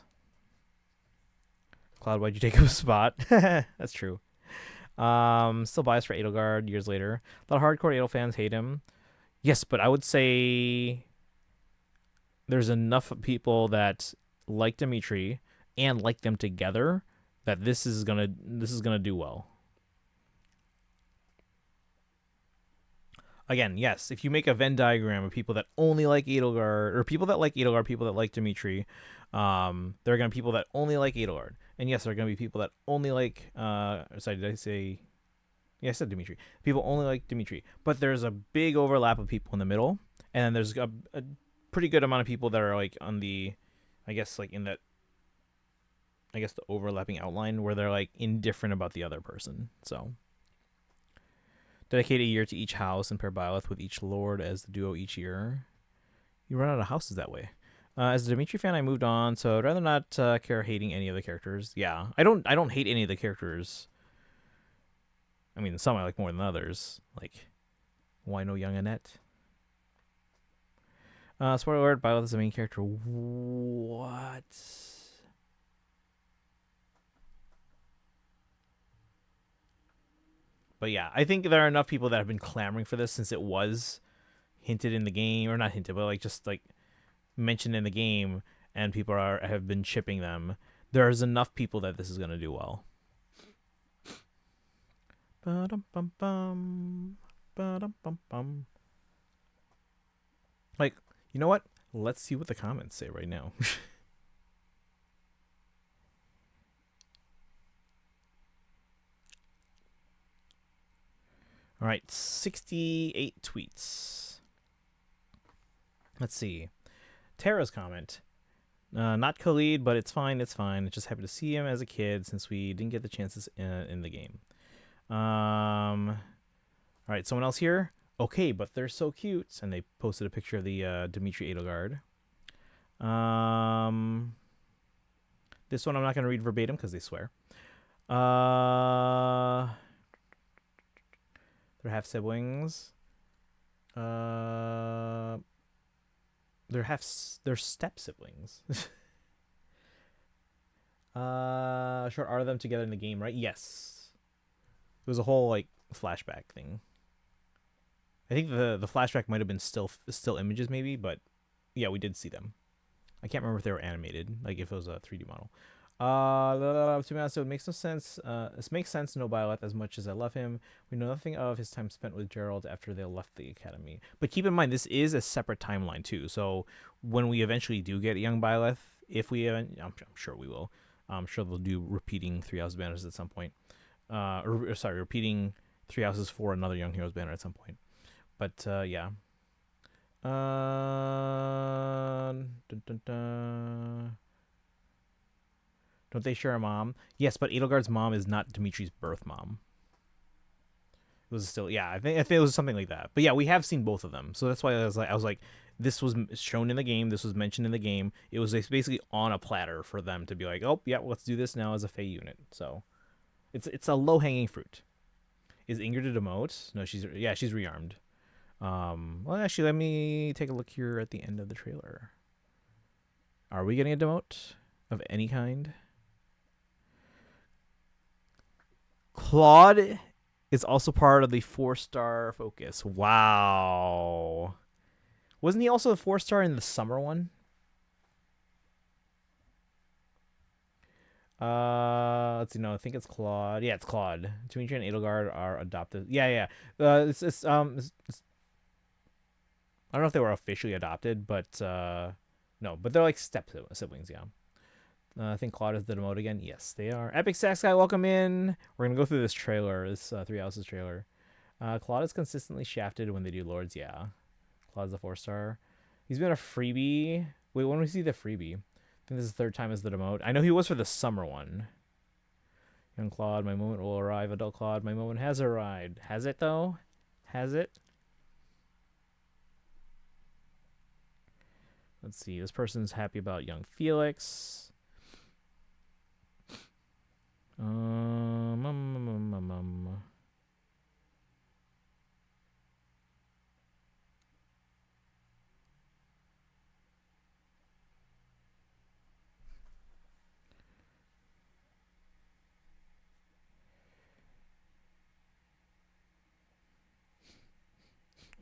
Cloud, why'd you take up a spot? That's true. Still biased for Edelgard years later. A lot of hardcore Edel fans hate him. Yes, but I would say there's enough people that like Dimitri and like them together that this is gonna do well. Again, yes, if you make a Venn diagram of people that only like Edelgard, or people that like Edelgard, people that like Dimitri, there are gonna be people that only like Edelgard, and yes, there are gonna be people that only like. Sorry, did I say? Yeah, I said Dimitri. People only like Dimitri, but there's a big overlap of people in the middle, and then there's a pretty good amount of people that are like on the, I guess like in that. I guess the overlapping outline where they're like indifferent about the other person. So dedicate a year to each house and pair Byleth with each lord as the duo each year. You run out of houses that way. As a Dimitri fan, I moved on, so I'd rather not care hating any of the characters. Yeah, I don't hate any of the characters. I mean, some I like more than others. Like, why no young Annette? Spoiler alert, Byleth is the main character. What? But yeah, I think there are enough people that have been clamoring for this since it was hinted in the game, or not hinted, but like just like mentioned in the game, and people have been shipping them. There's enough people that this is gonna do well. Like, you know what? Let's see what the comments say right now. All right, 68 tweets. Let's see. Tara's comment. Not Khalid, but it's fine. It's fine. Just happy to see him as a kid since we didn't get the chances in the game. All right, someone else here. Okay, but they're so cute. And they posted a picture of the Dimitri Edelgard. This one I'm not going to read verbatim because they swear. They're half siblings. They're step siblings. Short are them together in the game, right? Yes. It was a whole like flashback thing. I think the flashback might have been still images maybe, but yeah, we did see them. I can't remember if they were animated, like if it was a 3D model. To be honest, it makes no sense. This makes sense to know Byleth as much as I love him. We know nothing of his time spent with Gerald after they left the academy. But keep in mind, this is a separate timeline too. So when we eventually do get young Byleth, if we, I'm sure we will. I'm sure they'll do repeating Three Houses banners at some point. Repeating Three Houses for another Young Heroes banner at some point. But yeah. Don't they share a mom? Yes, but Edelgard's mom is not Dimitri's birth mom. It was still, yeah, I think it was something like that. But yeah, we have seen both of them, so that's why I was like, this was shown in the game. This was mentioned in the game. It was basically on a platter for them to be like, oh yeah, let's do this now as a FEH unit. So it's a low hanging fruit. Is Ingrid a demote? No, she's rearmed. Well, actually, let me take a look here at the end of the trailer. Are we getting a demote of any kind? Claude is also part of the 4-star focus. Wow. Wasn't he also a 4-star in the summer one? Let's see. No, I think it's Claude. Yeah, it's Claude. Dimitri and Edelgard are adopted. Yeah, yeah. I don't know if they were officially adopted, but no, but they're like step siblings. Yeah. I think Claude is the demote again. Yes, they are. Epic Sax Guy, welcome in. We're gonna go through this trailer, this Three Houses trailer. Claude is consistently shafted when they do Lords. Yeah, Claude's a 4-star. He's been a freebie. Wait, when we see the freebie? I think this is the third time as the demote. I know he was for the summer one. Young Claude, my moment will arrive. Adult Claude, my moment has arrived. Has it though? Has it? Let's see. This person's happy about young Felix. You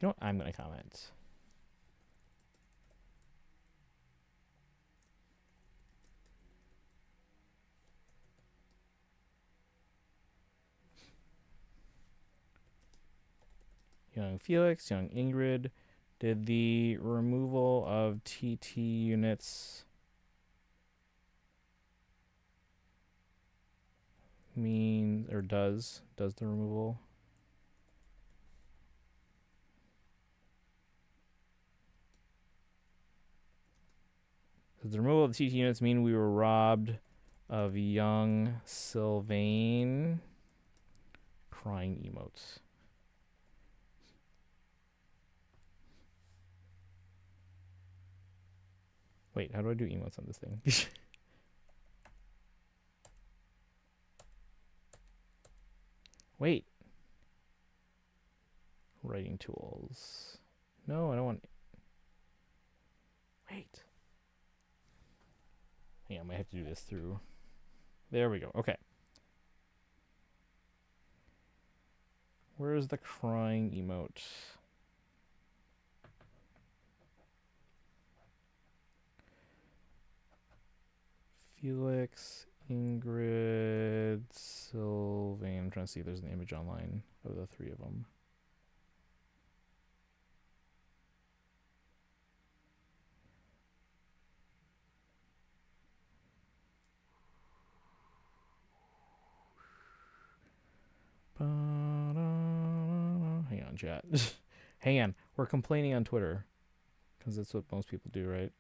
know what? I'm going to comment. Young Felix, young Ingrid. Did the removal of TT units mean, or does the removal? Does the removal of the TT units mean we were robbed of young Sylvain? Crying emotes. Wait, how do I do emotes on this thing? Wait. Writing tools. No, I don't want... Wait. Hang on, I might have to do this through... There we go. Okay. Where's the crying emote? Felix, Ingrid, Sylvain. I'm trying to see if there's an image online of the three of them. Hang on, chat. Hang on. We're complaining on Twitter because that's what most people do, right?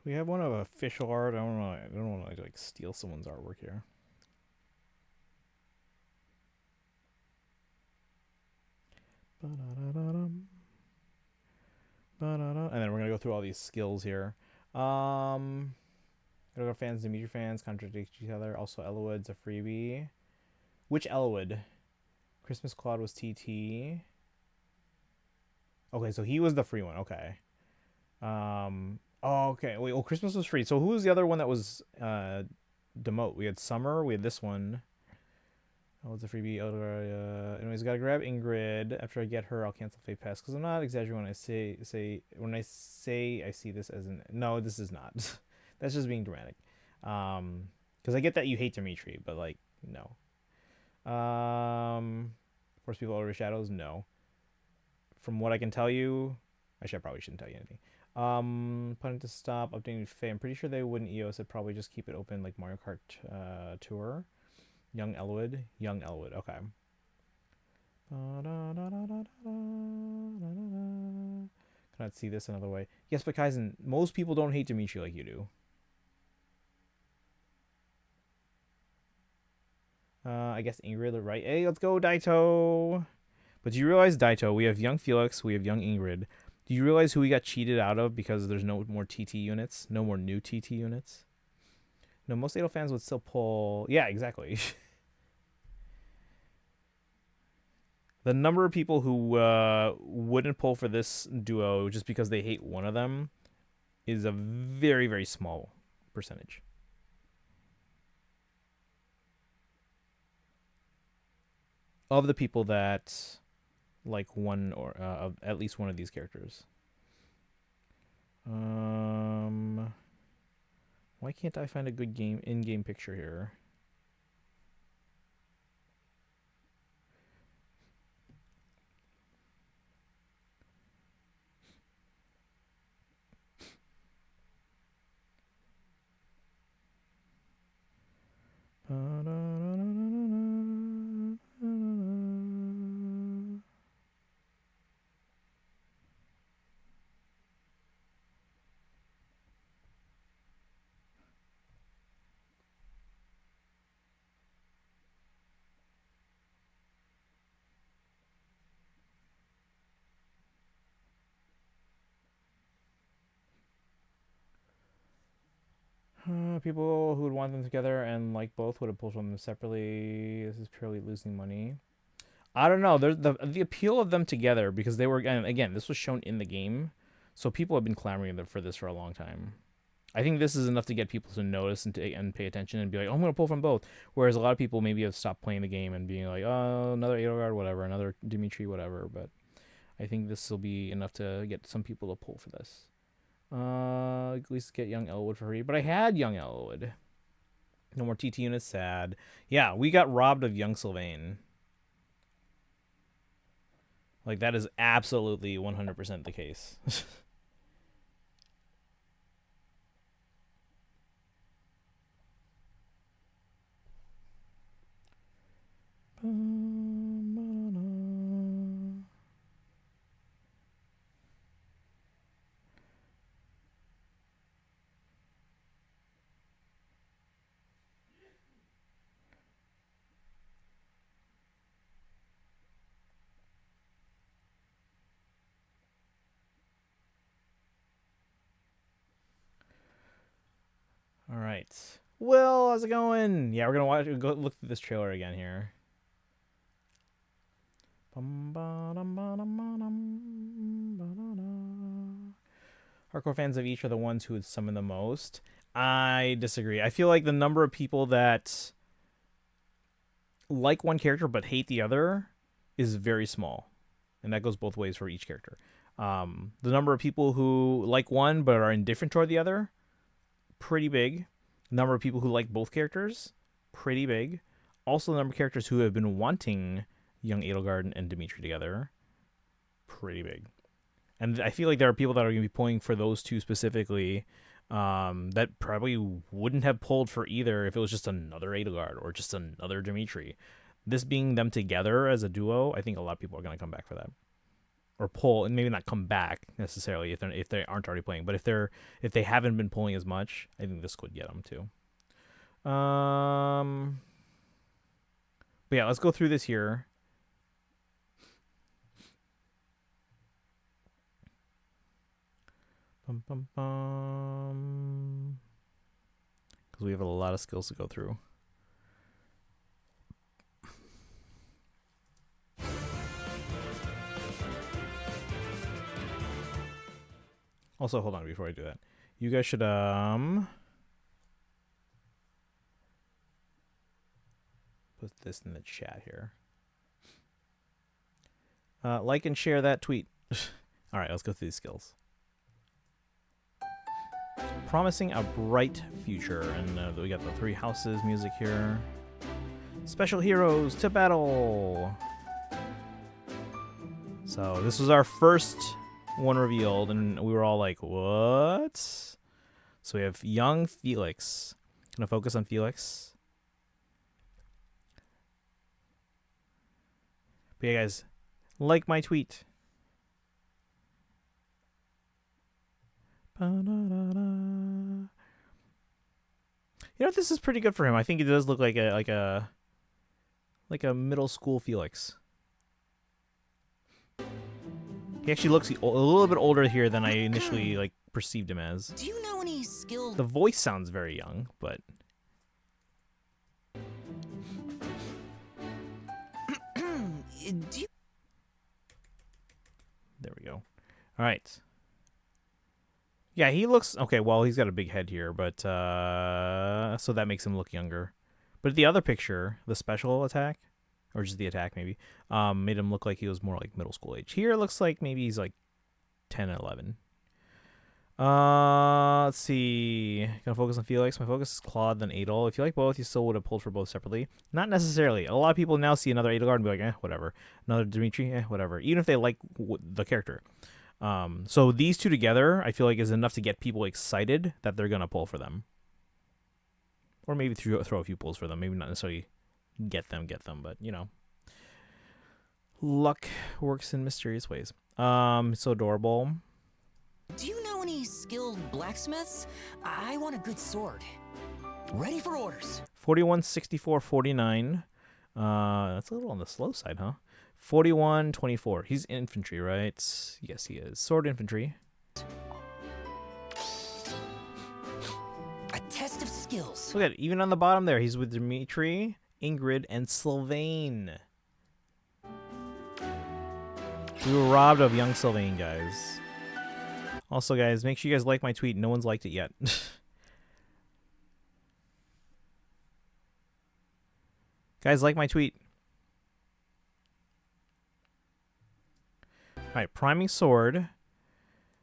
We have one of official art. I don't know. I don't want to like steal someone's artwork here. And then we're gonna go through all these skills here. Fans, Dimitri fans contradict each other. Also, Elwood's a freebie. Which Elwood? Christmas Claude was TT. Okay, so he was the free one. Okay. Oh, okay. Wait. Well, Christmas was free. So who was the other one that was demote? We had Summer. We had this one. Oh, it's a freebie. Anyways, gotta grab Ingrid. After I get her, I'll cancel Fate Pass because I'm not exaggerating when I say I see this as an no. This is not. That's just being dramatic. Because I get that you hate Dimitri, but like no. Force people over shadows. No. From what I can tell you, probably shouldn't tell you anything. Planning to stop updating Faye. I'm pretty sure they wouldn't EOS it. Probably just keep it open like Mario Kart Tour. Young Elwood. Okay. Cannot see this another way. Yes, but Kaizen, most people don't hate Dimitri like you do. I guess Ingrid, right? Hey, let's go, Daito. But do you realize, Daito, we have young Felix, we have young Ingrid. Do you realize who we got cheated out of because there's no more TT units? No more new TT units? No, most Adel fans would still pull... Yeah, exactly. The number of people who wouldn't pull for this duo just because they hate one of them is a very, very small percentage. Of the people that like one or of at least one of these characters. Why can't I find a good in-game picture here? People who would want them together and like both would have pulled from them separately. This is purely losing money. I don't know. There's the appeal of them together because they were again this was shown in the game, so people have been clamoring for this for a long time. I think this is enough to get people to notice and pay attention and be like, oh, I'm gonna pull from both. Whereas a lot of people maybe have stopped playing the game and being like, oh, another Edelgard, whatever, another Dimitri, whatever. But I think this will be enough to get some people to pull for this. At least get young Elwood for free. But I had young Elwood. No more TT units, sad. Yeah, we got robbed of young Sylvain. Like, that is absolutely 100% the case. All right. Will, how's it going? Yeah, we're gonna go look through this trailer again here. Hardcore fans of each are the ones who would summon the most. I disagree. I feel like the number of people that like one character but hate the other is very small, and that goes both ways for each character. The number of people who like one but are indifferent toward the other, pretty big. The number of people who like both characters, pretty big. Also, the number of characters who have been wanting young Edelgard and Dimitri together, pretty big. And I feel like there are people that are going to be pulling for those two specifically that probably wouldn't have pulled for either if it was just another Edelgard or just another Dimitri. This being them together as a duo, I think a lot of people are going to come back for that. Or pull, and maybe not come back necessarily if they aren't already playing, but if they haven't been pulling as much, I think this could get them too. But yeah, let's go through this here. Because we have a lot of skills to go through. Also, hold on before I do that. You guys should put this in the chat here. Like and share that tweet. All right, let's go through these skills. Promising a bright future, and we got the 3 houses music here. Special heroes to battle. So this was our first one revealed, and we were all like, what? So we have young Felix. Gonna focus on Felix. But yeah, guys, like my tweet. You know, this is pretty good for him. I think it does look like a middle school Felix. He actually looks a little bit older here than I initially perceived him as. Do you know any skilled? The voice sounds very young, but Do you... All right. Yeah, he looks okay. Well, he's got a big head here, but so that makes him look younger. But the other picture, the special attack, or just the attack maybe, made him look like he was more like middle school age. Here it looks like maybe he's like 10 and 11. Let's see. Gonna focus on Felix. My focus is Claude, then Adol. If you like both, you still would have pulled for both separately. Not necessarily. A lot of people now see another Edelgard and be like, eh, whatever. Another Dimitri, eh, whatever. Even if they like the character. So these two together, I feel like is enough to get people excited that they're gonna pull for them. Or maybe throw a few pulls for them. Maybe not necessarily get them, but you know. Luck works in mysterious ways. So adorable. Do you know any skilled blacksmiths? I want a good sword. Ready for orders. 41, 64, 49. That's a little on the slow side, huh? 41, 24. He's infantry, right? Yes, he is. Sword infantry. A test of skills. Look at it. Even on the bottom there, he's with Dimitri, Ingrid, and Sylvain. We were robbed of young Sylvain, guys. Also, guys, make sure you guys like my tweet. No one's liked it yet. Guys, like my tweet. Alright, priming sword.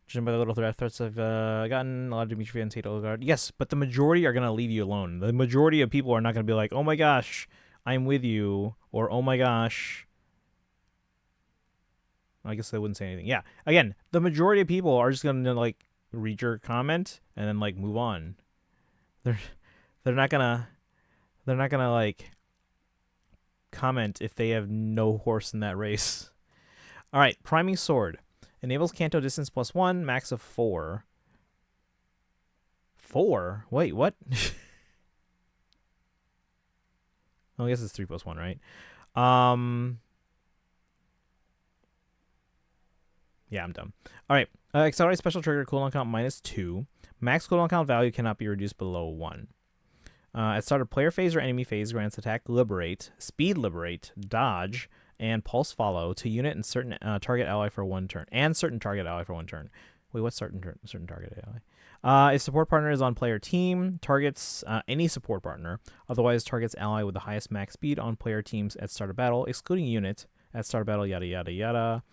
Judging by the little threats I've gotten, a lot of Dimitri and Tate Edelgard. Yes, but the majority are going to leave you alone. The majority of people are not going to be like, oh my gosh, I'm with you. Or, oh my gosh. I guess they wouldn't say anything. Yeah, again, the majority of people are just going to, like, read your comment and then, like, move on. They're not going to, like, comment if they have no horse in that race. All right, priming sword. Enables Canto distance +1, max of 4. 4? Wait, what? Oh, I guess it's 3 + 1, right? Yeah, I'm dumb. All right, accelerate special trigger cooldown count -2. Max cooldown count value cannot be reduced below 1. At start of player phase or enemy phase, grants attack liberate, speed liberate, dodge, and pulse follow to unit and certain target ally for 1 turn. And certain target ally for 1 turn. Wait, what's certain target ally? If support partner is on player team, targets any support partner. Otherwise, targets ally with the highest max speed on player teams at start of battle, excluding unit at start of battle. Yada yada yada.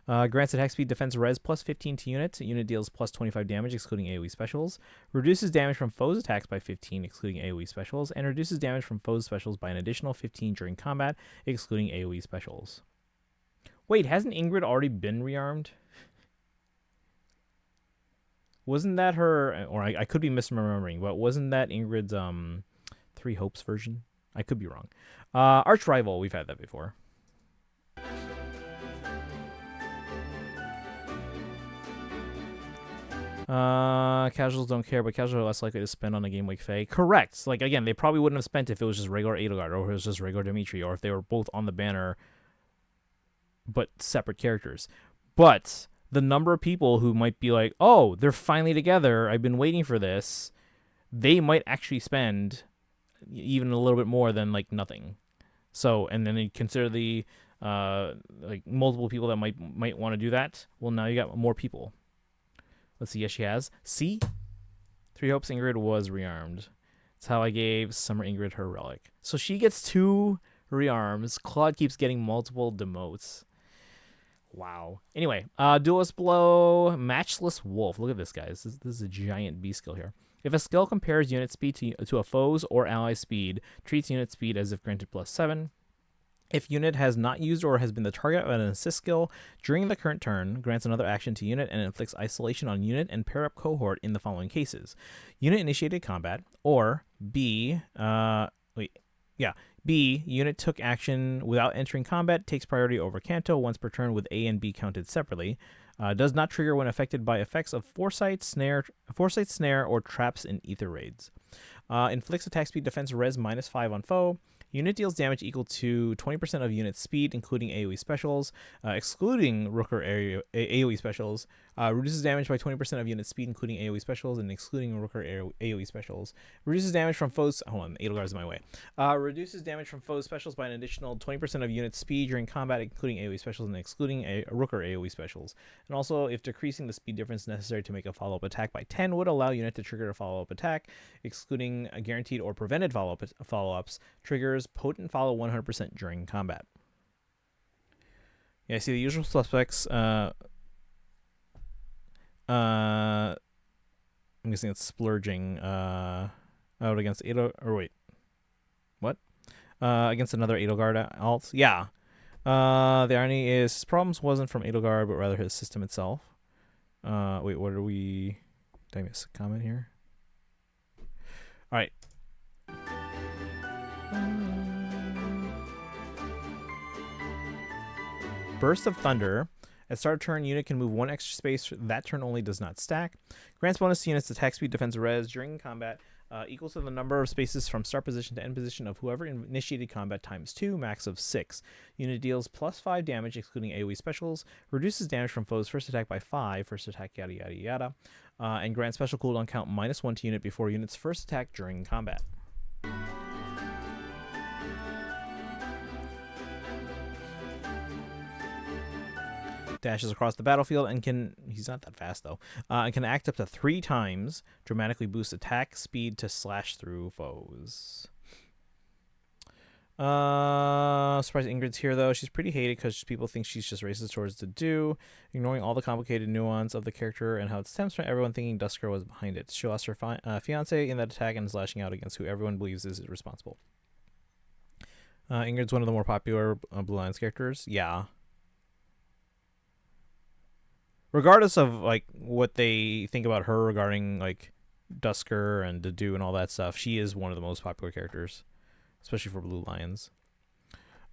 Grants attack speed defense res +15 to unit. Unit deals +25 damage, excluding AoE specials. Reduces damage from foes' attacks by 15, excluding AoE specials. And reduces damage from foes' specials by an additional 15 during combat, excluding AoE specials. Wait, hasn't Ingrid already been rearmed? Wasn't that her... Or I could be misremembering, but wasn't that Ingrid's 3 Hopes version? I could be wrong. Arch Rival, we've had that before. Casuals don't care, but casuals are less likely to spend on a game like Faye. Correct. Like, again, they probably wouldn't have spent if it was just regular Edelgard, or if it was just regular Dimitri, or if they were both on the banner, but separate characters. But the number of people who might be like, oh, they're finally together, I've been waiting for this, they might actually spend even a little bit more than, like, nothing. So, and then you consider the, like, multiple people that might want to do that. Well, now you got more people. Let's see. Yes, she has. See? 3 Hopes Ingrid was rearmed. That's how I gave Summer Ingrid her relic. So she gets 2 rearms. Claude keeps getting multiple demotes. Wow. Anyway, Duelist Blow, Matchless Wolf. Look at this, guys. This is a giant B skill here. If a skill compares unit speed to a foe's or ally's speed, treats unit speed as if granted +7. If unit has not used or has been the target of an assist skill during the current turn, grants another action to unit and inflicts isolation on unit and pair up cohort in the following cases. Unit initiated combat, or B, B, unit took action without entering combat, takes priority over Canto once per turn with A and B counted separately. Does not trigger when affected by effects of Foresight, Snare, or traps in Ether Raids. Inflicts attack speed defense res -5 on foe. Unit deals damage equal to 20% of unit speed, including AoE specials. Excluding Rooker AoE specials, reduces damage by 20% of unit speed, including AoE specials, and excluding Rooker AoE specials. Reduces damage from foes. Hold on, Edelgard's in my way. Reduces damage from foes specials by an additional 20% of unit speed during combat, including AoE specials and excluding Rooker AoE specials. And also, if decreasing the speed difference necessary to make a follow-up attack by 10 would allow unit to trigger a follow-up attack, excluding a guaranteed or prevented follow-ups, triggers potent follow 100% during combat. Yeah, I see the usual suspects. I'm guessing it's splurging out against against another Edelgard alt. Yeah. The irony is his problems wasn't from Edelgard, but rather his system itself. Wait, what are we? Did I miss a comment here? All right. Burst of Thunder. At start of turn, unit can move one extra space. That turn only, does not stack. Grants bonus to units attack speed, defense, res during combat equal to the number of spaces from start position to end position of whoever initiated combat times 2, max of 6. Unit deals +5 damage, excluding AoE specials. Reduces damage from foes' first attack by 5, first attack yada yada yada. And grants special cooldown count -1 to unit before unit's first attack during combat. Dashes across the battlefield and he's not that fast though, and can act up to 3 times, dramatically boost attack speed to slash through foes. Surprise Ingrid's here though. She's pretty hated because people think she's just racist towards the do, ignoring all the complicated nuance of the character and how it stems from everyone thinking Dusker was behind it. She lost her fiance in that attack and is lashing out against who everyone believes is responsible. Ingrid's one of the more popular Blue Lions characters. Yeah. Regardless of like what they think about her regarding like Dusker and Dedu and all that stuff, she is one of the most popular characters, especially for Blue Lions.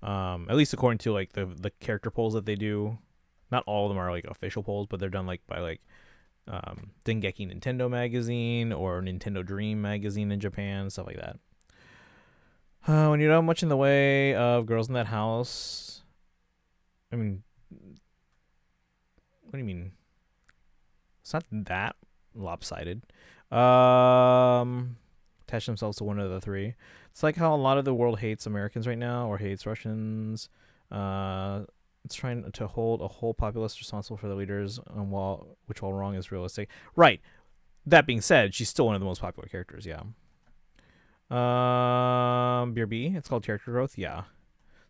At least according to like the character polls that they do. Not all of them are like official polls, but they're done like by like Dengeki Nintendo magazine or Nintendo Dream magazine in Japan, stuff like that. When you're not much in the way of girls in that house, I mean, what do you mean? It's not that lopsided. Attach themselves to one of the 3. It's like how a lot of the world hates Americans right now, or hates Russians. It's trying to hold a whole populace responsible for the leaders, which while wrong is realistic. Right. That being said, she's still one of the most popular characters. Yeah. BRB. It's called character growth. Yeah.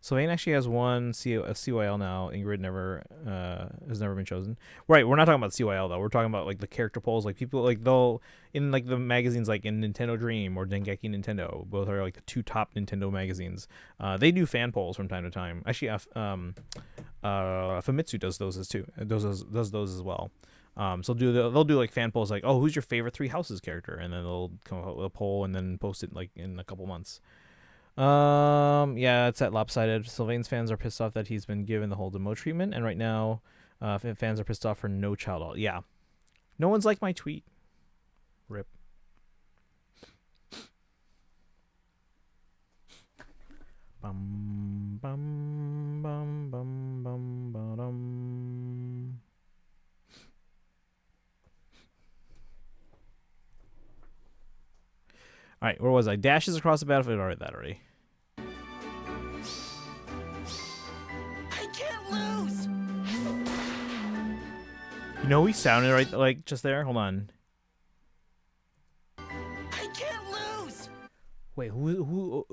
Sylvain actually has one CYL now. Ingrid has never been chosen. Right, we're not talking about CYL though. We're talking about like the character polls. Like people like they'll in like the magazines like in Nintendo Dream or Dengeki Nintendo. Both are like the 2 top Nintendo magazines. They do fan polls from time to time. Actually, Famitsu does those does those as well. So they'll do like fan polls like, oh, who's your favorite 3 houses character, and then they'll come up with a poll and then post it like in a couple months. Yeah, it's that lopsided. Sylvain's fans are pissed off that he's been given the whole demo treatment, and right now, fans are pissed off for no child alt. Yeah, no one's liked my tweet. Rip. Bum bum bum bum bum bum. All right, where was I? Dashes across the battlefield. All right, that already. I can't lose. You know, he sounded right like just there. Hold on. I can't lose. Wait, who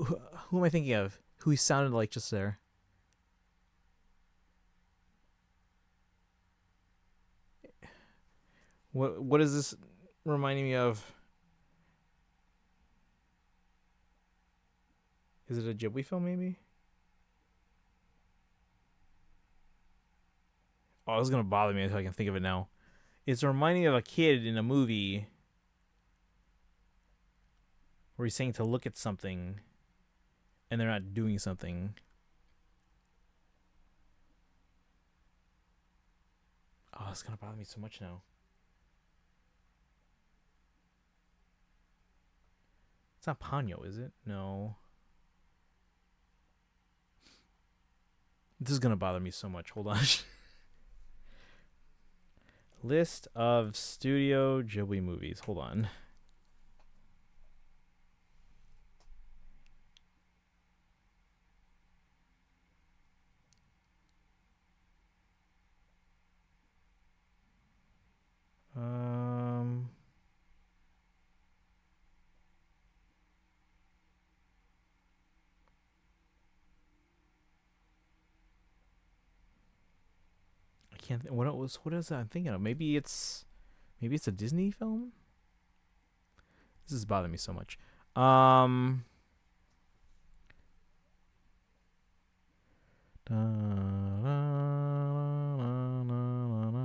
am I thinking of? Who he sounded like just there? What is this reminding me of? Is it a Ghibli film, maybe? Oh, this is going to bother me until I can think of it now. It's reminding me of a kid in a movie where he's saying to look at something and they're not doing something. Oh, it's going to bother me so much now. It's not Ponyo, is it? No. This is gonna bother me so much. Hold on. List of Studio Ghibli movies. Hold on. I can't. What is that I'm thinking of? Maybe it's a Disney film. This is bothering me so much. Da, da, da, da, da, da.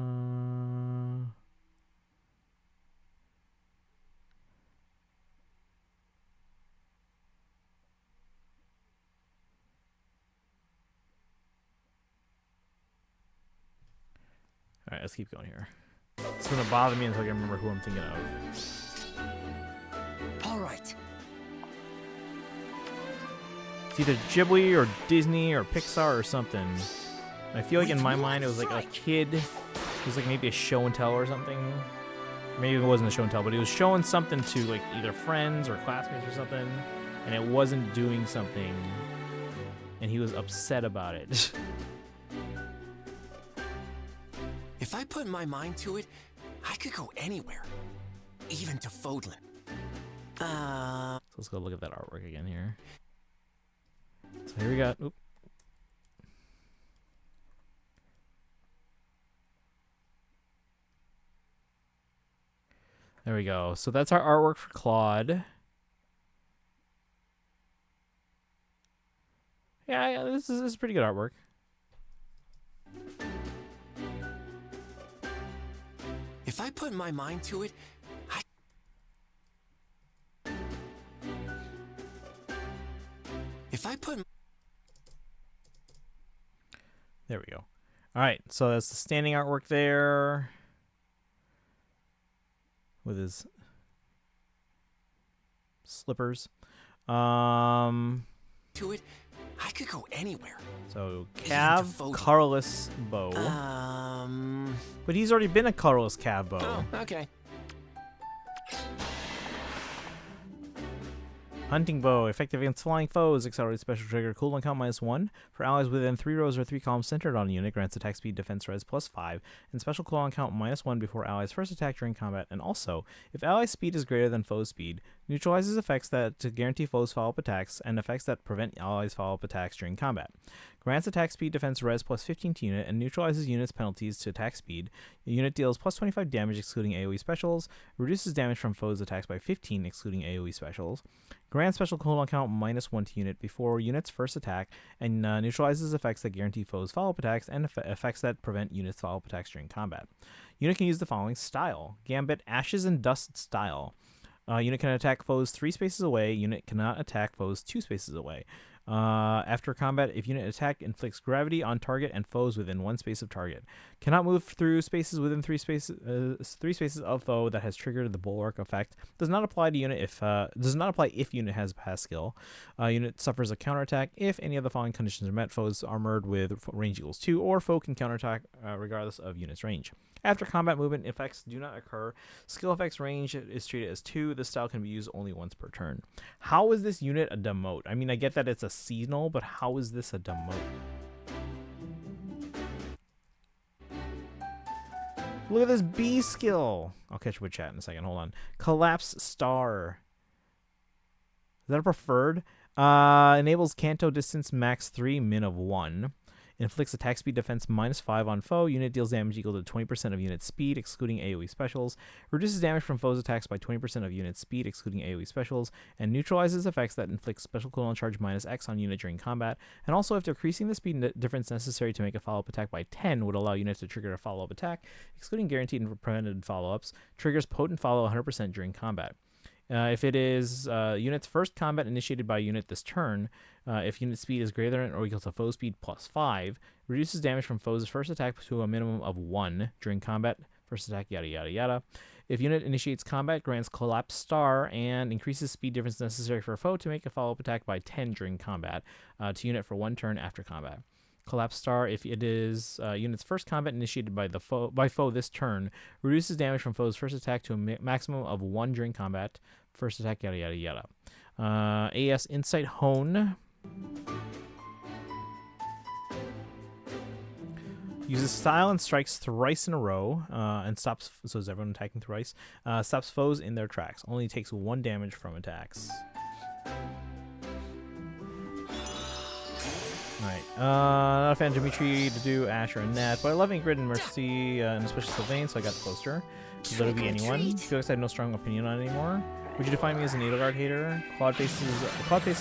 All right, let's keep going here. It's gonna bother me until I can remember who I'm thinking of. All right. It's either Ghibli or Disney or Pixar or something. I feel like in my mind it was like a kid. It was like maybe a show and tell or something. Maybe it wasn't a show and tell, but he was showing something to like either friends or classmates or something, and it wasn't doing something, and he was upset about it. If I put my mind to it, I could go anywhere, even to Fodlan. So let's go look at that artwork again here. So here we got. Oop. There we go. So that's our artwork for Claude. Yeah, this is pretty good artwork. If I put my mind to it, There we go. All right, so that's the standing artwork there with his slippers. To it, I could go anywhere. So Cav, colorless bow. But he's already been a colorless Cav bow. Oh, okay. Hunting bow, effective against flying foes, accelerated special trigger, cooldown count -1. For allies within 3 rows or 3 columns centered on a unit, grants attack speed, defense res +5, and special cooldown count -1 before allies first attack during combat. And also, if allies' speed is greater than foes' speed, neutralizes effects that to guarantee foes follow-up attacks and effects that prevent allies follow-up attacks during combat. Grants attack speed, defense res +15 to unit, and neutralizes units' penalties to attack speed. The unit deals +25 damage excluding AoE specials, reduces damage from foes' attacks by 15 excluding AoE specials, grants special cooldown count -1 to unit before unit's first attack, and neutralizes effects that guarantee foes follow-up attacks and effects that prevent units follow-up attacks during combat. Unit can use the following style: Gambit, Ashes and Dust style. Unit can attack foes 3 spaces away. Unit cannot attack foes 2 spaces away. After combat, if unit attack inflicts gravity on target and foes within 1 space of target. Cannot move through spaces within 3 spaces of foe that has triggered the bulwark effect. Does not apply to unit if unit has pass skill. Unit suffers a counterattack if any of the following conditions are met: foes armored with range equals 2, or foe can counterattack regardless of unit's range. After combat, movement effects do not occur. Skill effects range is treated as 2. This style can be used only once per turn. How is this unit a demote? I mean, I get that it's a seasonal, but how is this a demote? Look at this B skill. I'll catch you with chat in a second. Hold on. Collapse Star. Is that a preferred? Enables Canto distance max 3, min of 1. Inflicts attack speed defense -5 on foe. Unit deals damage equal to 20% of unit speed, excluding AoE specials. Reduces damage from foes' attacks by 20% of unit speed, excluding AoE specials. And neutralizes effects that inflict special cooldown charge -X on unit during combat. And also, if decreasing the speed difference necessary to make a follow-up attack by 10 would allow unit to trigger a follow-up attack, excluding guaranteed and prevented follow-ups, triggers potent follow 100% during combat. If it is unit's first combat initiated by a unit this turn, if unit speed is greater than or equal to foe speed +5, reduces damage from foe's first attack to a minimum of 1 during combat, first attack, yada yada yada. If unit initiates combat, grants Collapse Star and increases speed difference necessary for a foe to make a follow-up attack by 10 during combat to unit for 1 turn after combat. Collapse Star, if it is unit's first combat initiated by the foe this turn, reduces damage from foe's first attack to a maximum of 1 during combat. First attack, yada yada yada. AS Insight Hone. Uses style and strikes thrice in a row, and stops. So is everyone attacking thrice? Stops foes in their tracks. Only takes 1 damage from attacks. Alright, not a fan of Dimitri to do Ash or Annette, but I love Ingrid and Mercy, and especially Sylvain, so I got the poster. Could literally be anyone. Felix, I have no strong opinion on it anymore. Would you define me as a Needleguard hater? Claude face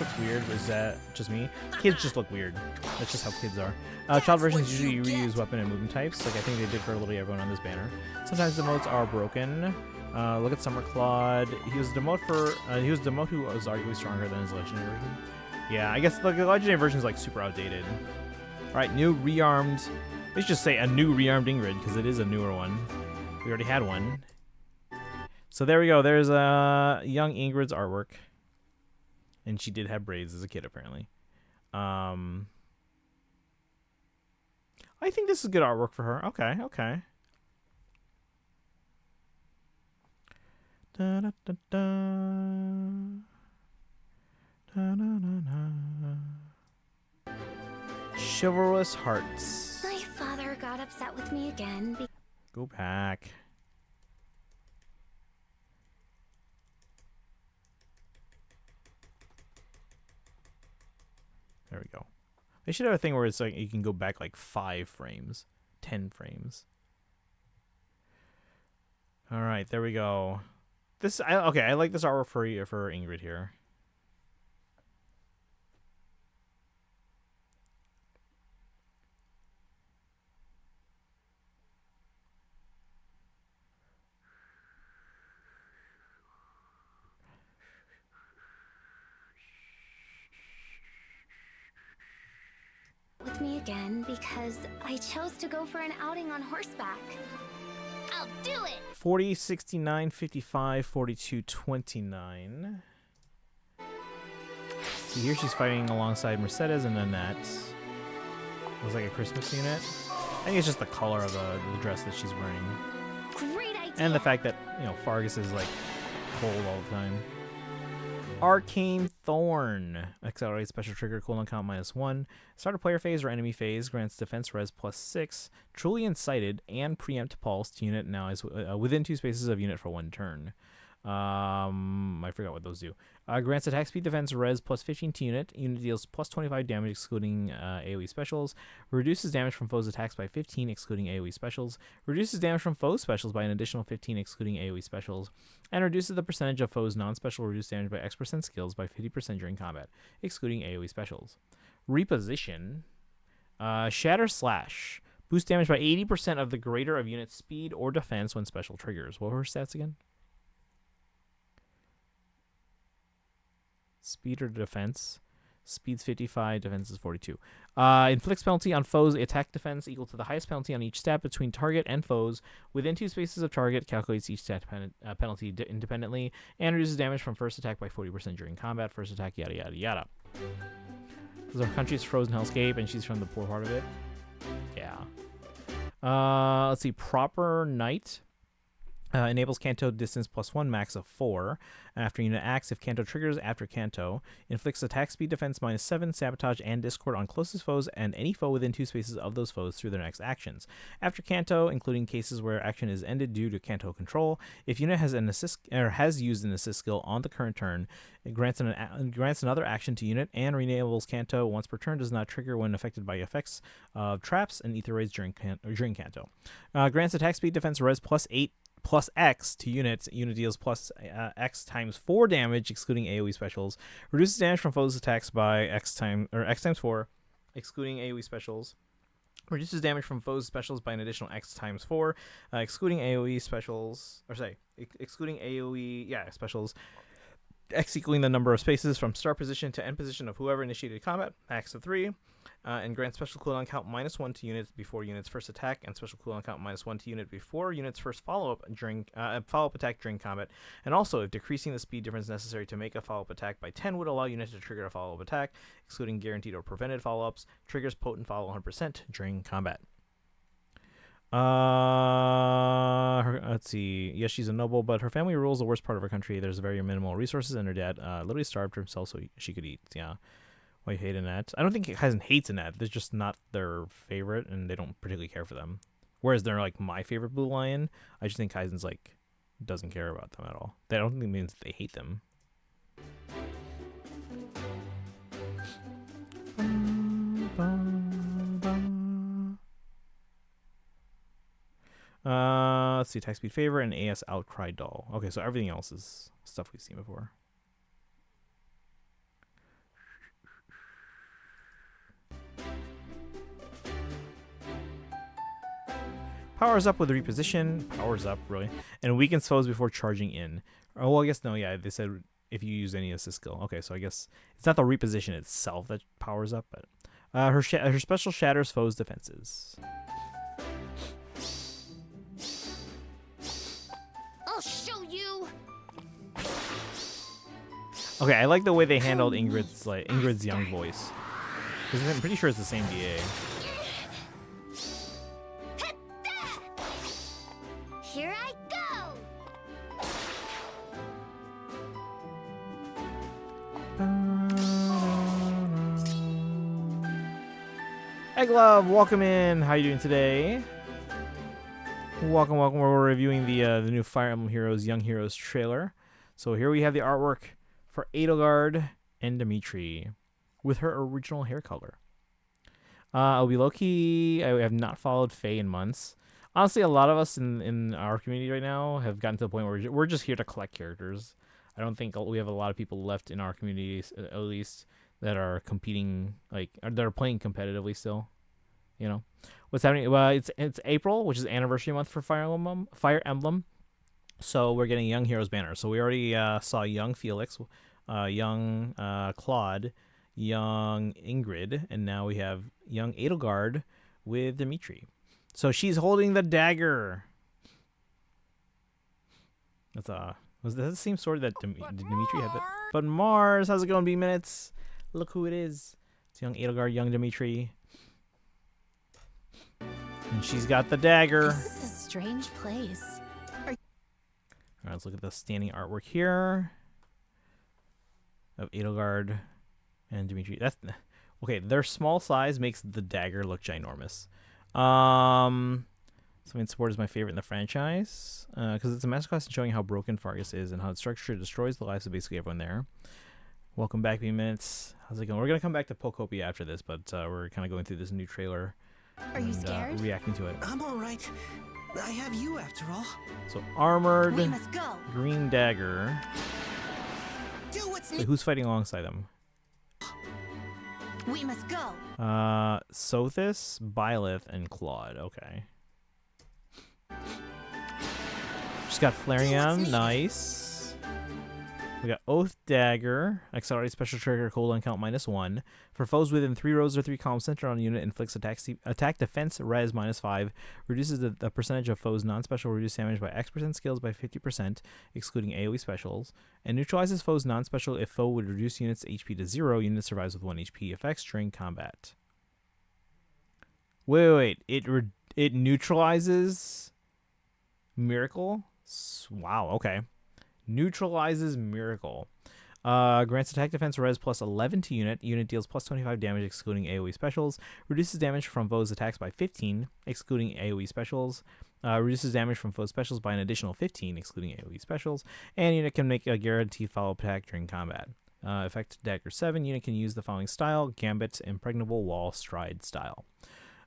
looks weird, but is that just me? Kids just look weird. That's just how kids are. Child versions usually reuse weapon and movement types, like I think they did for literally everyone on this banner. Sometimes the modes are broken. Look at Summer Claude. He was demote who was arguably stronger than his legendary version. Yeah, I guess the legendary version is like super outdated. Alright, new rearmed. Let's just say a new rearmed Ingrid, because it is a newer one. We already had one. So there we go. There's young Ingrid's artwork. And she did have braids as a kid, apparently. I think this is good artwork for her. Okay, okay. Da, da, da, da. Chivalrous Hearts. My father got upset with me again. Go back. There we go. They should have a thing where it's like you can go back like 5 frames, 10 frames. All right, there we go. Okay, I like this artwork for Ingrid here. With me again because I chose to go for an outing on horseback. I'll do it. 40, 69, 55, 42, 29. See, here she's fighting alongside Mercedes and Annette. Looks like a Christmas unit. I think it's just the color of the dress that she's wearing. Great idea. And the fact that, you know, Fargus is like cold all the time. Arcane Thorn. Accelerates special trigger, cooldown count -1. Start a player phase or enemy phase. Grants defense res +6. Truly incited and preempt pulse to unit now is within 2 spaces of unit for 1 turn. I forgot what those do. Grants attack speed defense res +15 to unit. Unit deals +25 damage excluding AoE specials. Reduces damage from foes attacks by 15 excluding AoE specials. Reduces damage from foes specials by an additional 15 excluding AoE specials. And reduces the percentage of foes non-special reduced damage by X% skills by 50% during combat, excluding AoE specials. Reposition. Shatter Slash. Boost damage by 80% of the greater of unit speed or defense when special triggers. What were her stats again? Speed or defense. Speed's 55, defense is 42. Inflicts penalty on foes attack defense equal to the highest penalty on each stat between target and foes within 2 spaces of target. Calculates each stat penalty independently and reduces damage from first attack by 40% during combat. First attack, yada yada yada. Because our country's frozen hellscape and she's from the poor part of it. Yeah. Let's see. Proper Knight. Enables Canto distance +1, max of 4. After unit acts, if Canto triggers after Canto, inflicts attack speed defense -7, sabotage, and discord on closest foes and any foe within 2 spaces of those foes through their next actions. After Canto, including cases where action is ended due to Canto control, if unit has an assist or has used an assist skill on the current turn, it grants another action to unit and re-enables Canto once per turn. Does not trigger when affected by effects of traps and ether raids during Canto. Grants attack speed defense res +8. +X to units. Unit deals +X times 4 damage, excluding AoE specials. Reduces damage from foes' attacks by X times 4, excluding AoE specials. Reduces damage from foes' specials by an additional X times 4, excluding AoE specials. Excluding AoE, specials. X equaling the number of spaces from start position to end position of whoever initiated combat, max of 3, and grant special cooldown count -1 to units before units first attack, and special cooldown count -1 to unit before units first follow-up attack during combat. And also, if decreasing the speed difference necessary to make a follow-up attack by 10 would allow units to trigger a follow-up attack, excluding guaranteed or prevented follow-ups, triggers potent follow 100% during combat. Let's see. Yes, she's a noble, but her family rules the worst part of her country. There's very minimal resources, and her dad literally starved himself so she could eat. Yeah. Why you hate Annette? I don't think Kaizen hates Annette. They're just not their favorite, and they don't particularly care for them. Whereas they're like my favorite Blue Lion. I just think Kaizen's like doesn't care about them at all. That I don't think it means they hate them. Let's see, attack speed favor and AS outcry dull. Okay, so everything else is stuff we've seen before. Powers up with reposition. Powers up, really. And weakens foes before charging in. Oh, well, I guess no, yeah, they said if you use any assist skill. Okay, so I guess it's not the reposition itself that powers up, but her special shatters foes' defenses. I'll show you. Okay, I like the way they handled Ingrid's young voice. Because I'm pretty sure it's the same DA. Here I go. Egglove, welcome in. How you doing today? Welcome. We're reviewing the new Fire Emblem Heroes Young Heroes trailer. So here we have the artwork for Edelgard and Dimitri with her original hair color. I'll be low-key. I have not followed Faye in months. Honestly, a lot of us in our community right now have gotten to the point where we're just here to collect characters. I don't think we have a lot of people left in our community, at least, that are competing, like, that are playing competitively still. You know? What's happening? Well, it's April, which is anniversary month for Fire Emblem. So we're getting Young Heroes banner. So we already saw Young Felix, Young Claude, Young Ingrid, and now we have Young Edelgard with Dimitri. So she's holding the dagger. Was that the same sword that Dimitri had? But Mars, how's it going, B-Minutes? Look who it is. It's Young Edelgard, Young Dimitri. And she's got the dagger. This is a strange place. All right, let's look at the standing artwork here of Edelgard and Dimitri. That's okay. Their small size makes the dagger look ginormous. Something Support is my favorite in the franchise because it's a masterclass in showing how broken Fargus is and how its structure destroys the lives of basically everyone there. Welcome back, B-Minutes. How's it going? We're gonna come back to Pokopia after this, but we're kind of going through this new trailer. Are you scared? Reacting to it. I'm all right. I have you after all. So armored, We must go. green dagger. Do what's Wait, who's fighting alongside them? We must go. Sothis, Byleth, and Claude. Okay. She's got Flareon. Nice. We got Oath Dagger. Accelerated special trigger cooldown count -1. For foes within 3 rows or 3 columns centered on a unit, inflicts attack defense res -5. Reduces the percentage of foes non-special reduced damage by X% skills by 50%, excluding AoE specials. And neutralizes foes non-special if foe would reduce units HP to 0. Unit survives with 1 HP effects during combat. Wait. It neutralizes Miracle? Wow, okay. Neutralizes Miracle. Grants attack defense res +11 to unit. Unit deals +25 damage excluding AoE specials. Reduces damage from foes attacks by 15 excluding AoE specials. Reduces damage from foes specials by an additional 15 excluding AoE specials. And unit can make a guaranteed follow-up attack during combat. Effect Dagger 7. Unit can use the following style: Gambit, Impregnable, Wall, Stride style.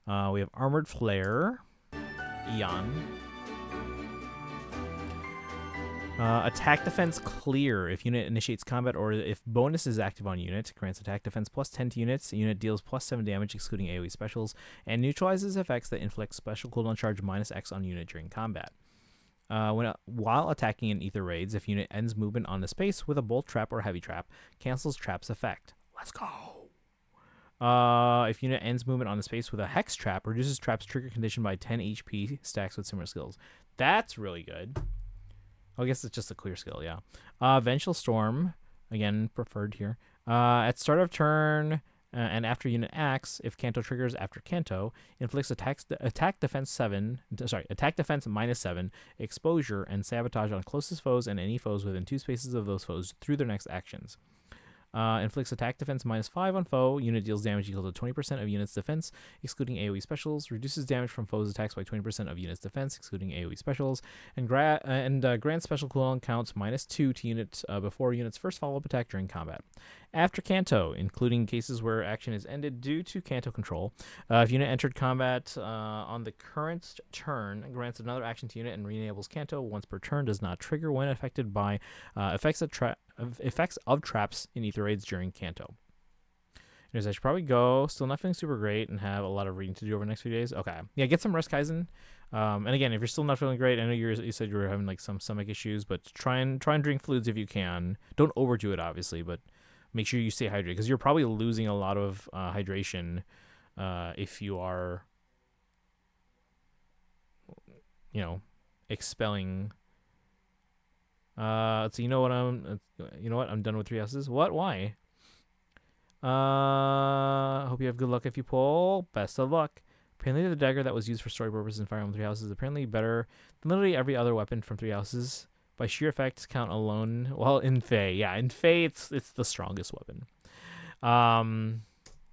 We have Armored Flare. Eon. Attack defense clear. If unit initiates combat or if bonus is active on unit, grants attack defense +10 to units. Unit deals +7 damage excluding AoE specials and neutralizes effects that inflict special cooldown charge -X on unit during combat. While attacking in ether raids, if unit ends movement on the space with a bolt trap or heavy trap, cancels trap's effect. Let's go. If unit ends movement on the space with a hex trap, reduces trap's trigger condition by 10 HP, stacks with similar skills. That's really good. I guess it's just a clear skill, yeah. Vengeful Storm, again, preferred here. At start of turn and after unit acts, if Kanto triggers after Kanto, inflicts attack defense -7, exposure, and sabotage on closest foes and any foes within 2 spaces of those foes through their next actions. Inflicts attack defense -5 on foe. Unit deals damage equal to 20% of unit's defense, excluding AoE specials. Reduces damage from foes' attacks by 20% of unit's defense, excluding AoE specials. And grants special cooldown counts -2 to units before unit's first follow-up attack during combat. After Kanto, including cases where action is ended due to Kanto control, if unit entered combat on the current turn, grants another action to unit and re-enables Kanto once per turn. Does not trigger when affected by effects of traps in ether raids during Kanto. Anyways, I should probably go. Still not feeling super great and have a lot of reading to do over the next few days. Okay. Yeah, get some rest, Kaizen. And again, if you're still not feeling great, I know you said you were having like some stomach issues, but try and drink fluids if you can. Don't overdo it, obviously, but make sure you stay hydrated because you're probably losing a lot of hydration if you are, expelling. So you know what I'm done with 3 houses. What? Why? Hope you have good luck if you pull. Best of luck. Apparently the dagger that was used for story purposes in Fire Emblem 3 Houses is apparently better than literally every other weapon from 3 Houses. By sheer effect count alone. Well, in FEH. Yeah, in FEH it's the strongest weapon.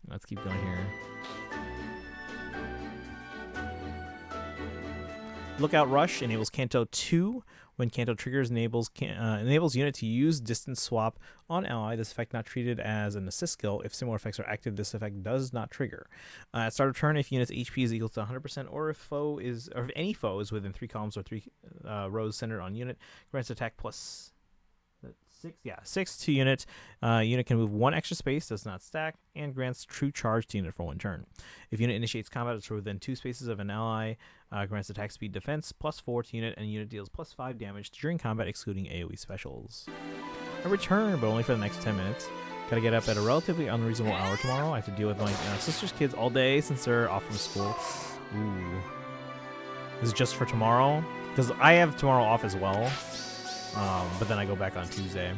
Let's keep going here. Lookout Rush enables Kanto 2. When Kanto triggers, enables unit to use distance swap on ally. This effect not treated as an assist skill. If similar effects are active, this effect does not trigger. At start of turn, if unit's HP is equal to 100%, or if any foe is within 3 columns or 3 rows centered on unit, grants attack plus 6 to unit. Unit can move 1 extra space, does not stack, and grants true charge to unit for 1 turn. If unit initiates combat, it's within 2 spaces of an ally, grants attack speed defense +4 to unit, and unit deals +5 damage during combat, excluding AoE specials. I return, but only for the next 10 minutes. Gotta get up at a relatively unreasonable hour tomorrow. I have to deal with my sister's kids all day since they're off from school. Ooh. This is just for tomorrow? Because I have tomorrow off as well. But then I go back on Tuesday.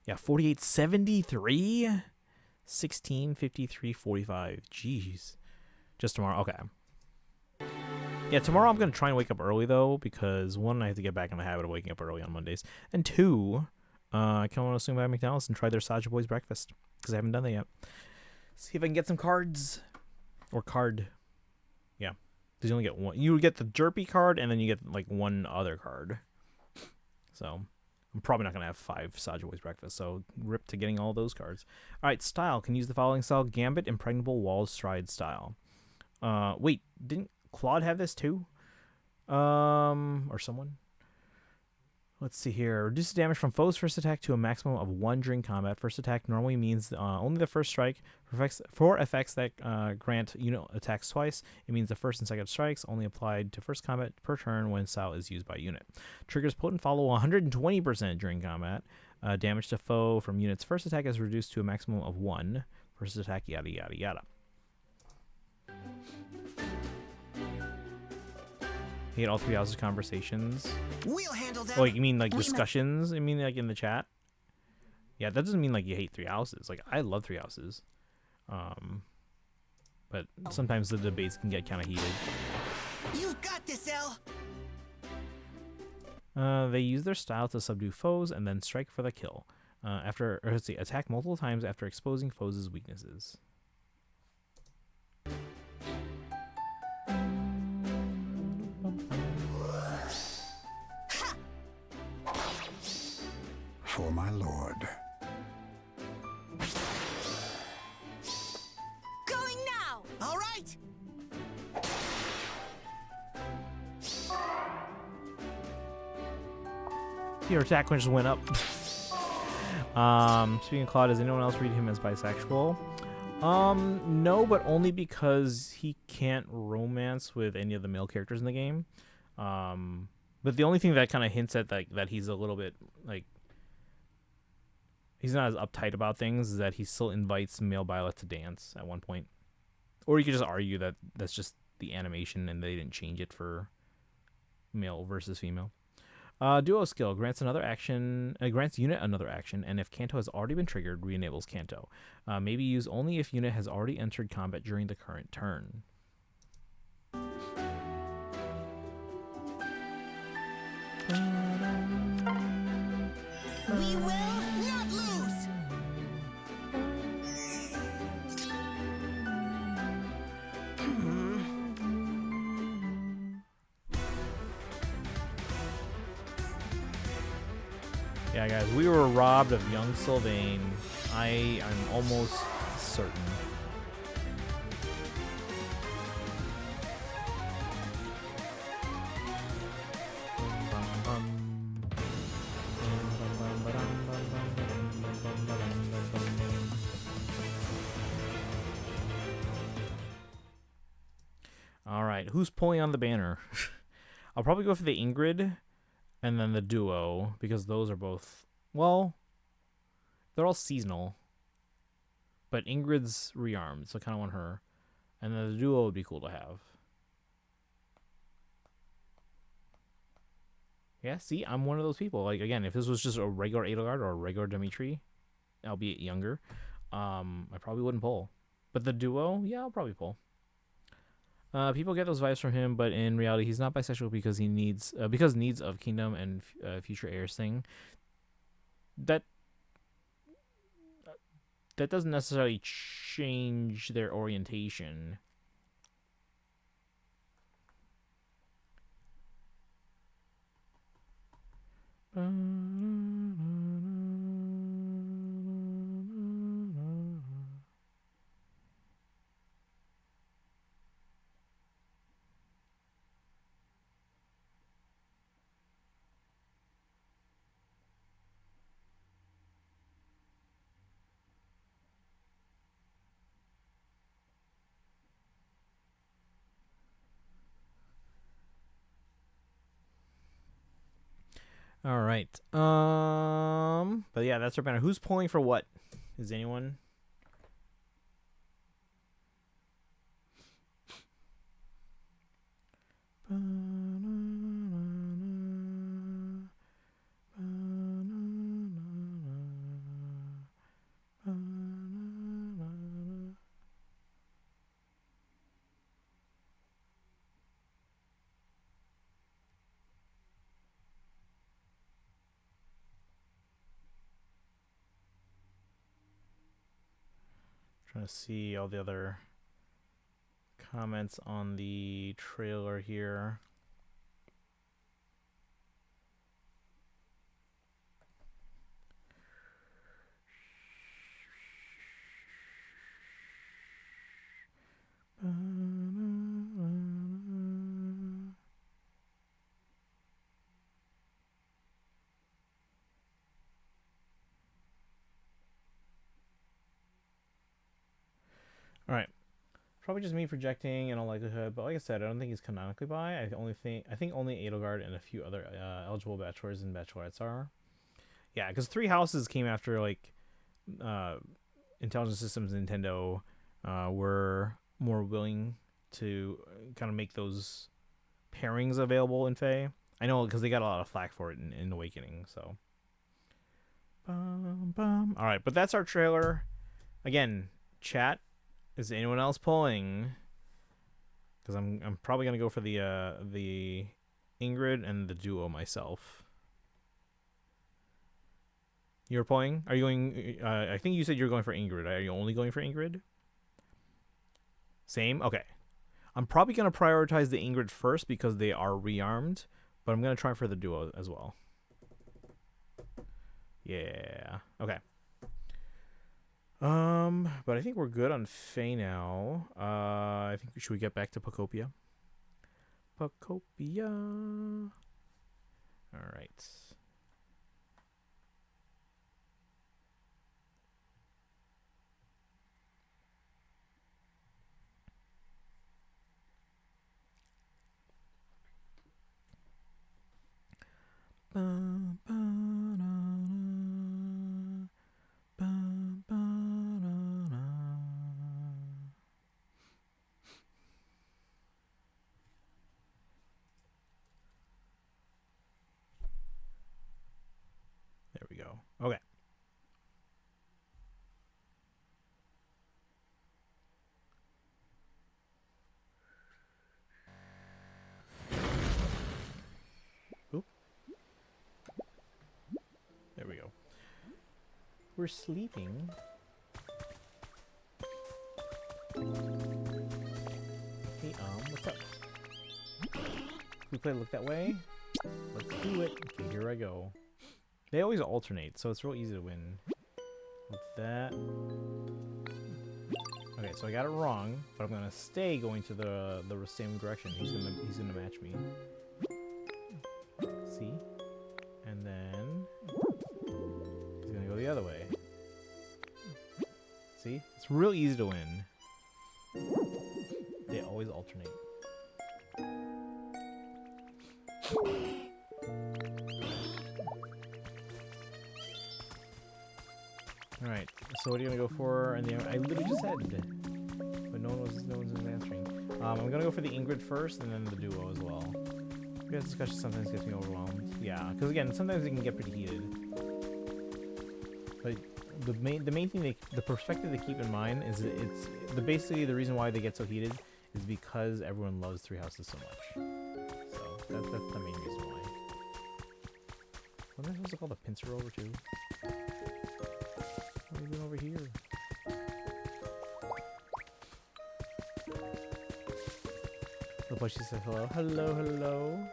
Yeah, 48.73, 16.53.45. Jeez, just tomorrow. Okay. Yeah, tomorrow I'm gonna try and wake up early though, because 1, I have to get back in the habit of waking up early on Mondays, and 2, I kind of want to swing by McDonald's and try their Saja Boys breakfast because I haven't done that yet. See if I can get some cards or card. Yeah, because you only get 1. You get the Jerpy card, and then you get like 1 other card. So I'm probably not going to have 5 Saja Boys breakfast, so rip to getting all those cards. All right, style. Can use the following style. Gambit, Impregnable, Walled Stride style. Wait, didn't Claude have this too? Or someone? Let's see here. Reduces damage from foes' first attack to a maximum of 1 during combat. First attack normally means only the first strike. For effects that grant unit attacks twice, it means the first and second strikes only applied to first combat per turn when style is used by unit. Triggers potent follow 120% during combat. Damage to foe from unit's first attack is reduced to a maximum of 1. First attack, yada yada yada. Hate all 3 houses conversations. We'll handle that. Oh, you mean like discussions? I mean like in the chat? Yeah, that doesn't mean like you hate 3 houses. Like I love 3 houses. But sometimes the debates can get kind of heated. You've got this, Elle. They use their style to subdue foes and then strike for the kill. Attack multiple times after exposing foes' weaknesses. For my lord. Going now. All right. Your attack just went up. Speaking of Claude, does anyone else read him as bisexual? No, but only because he can't romance with any of the male characters in the game. But the only thing that kind of hints at that he's a little bit like he's not as uptight about things is that he still invites male Violet to dance at one point. Or you could just argue that that's just the animation and they didn't change it for male versus female. Duo skill grants another action. Grants unit another action, and if Kanto has already been triggered, re-enables Kanto. Maybe use only if unit has already entered combat during the current turn. We will not lose! Yeah, guys, we were robbed of young Sylvain. I'm almost certain. All right, who's pulling on the banner? I'll probably go for the Ingrid and then the duo because those are both, well, they're all seasonal. But Ingrid's rearmed, so I kind of want her. And then the duo would be cool to have. Yeah, see, I'm one of those people. Like, again, if this was just a regular Edelgard or a regular Dimitri, albeit younger, I probably wouldn't pull. But the duo, yeah, I'll probably pull. People get those vibes from him, but in reality, he's not bisexual because he needs needs of Kingdom and future heirs thing. That doesn't necessarily change their orientation. All right. But yeah, that's our banner. Who's pulling for what? Is anyone? Trying to see all the other comments on the trailer here. All right. Probably just me projecting in all likelihood, but like I said, I don't think he's canonically bi. I think only Edelgard and a few other eligible bachelors and bachelorettes are. Yeah, because 3 Houses came after like Intelligent Systems Nintendo were more willing to kind of make those pairings available in Fae. I know because they got a lot of flack for it in Awakening. So, all right, but that's our trailer. Again, chat. Is anyone else pulling? Because I'm probably gonna go for the Ingrid and the duo myself. You're pulling? Are you going? I think you said you're going for Ingrid. Are you only going for Ingrid? Same. Okay. I'm probably gonna prioritize the Ingrid first because they are rearmed, but I'm gonna try for the duo as well. Yeah. Okay. But I think we're good on Faye now. I think should we get back to Pokopia? Pokopia. All right. Bum, ba-da-da. Bum, ba-da-da. There we go. Okay. Oop. There we go. We're sleeping. Hey, what's up? We play Look That Way? Let's do it. Okay, here I go. They always alternate, so it's real easy to win. With that. Okay, so I got it wrong, but I'm gonna stay going to the same direction. He's gonna match me. See? And then he's gonna go the other way. See? It's real easy to win. They always alternate. Alright, so what are you gonna go for? And I literally just said, but no one's answering. I'm gonna go for the Ingrid first, and then the duo as well. This discussion sometimes gets me overwhelmed. Yeah, because again, sometimes it can get pretty heated. But the main thing, the perspective to keep in mind is that basically the reason why they get so heated is because everyone loves Three Houses so much. So that's the main reason why. What am I supposed to call the pincer over to? What are you doing over here? The Bushy said hello. Hello, hello.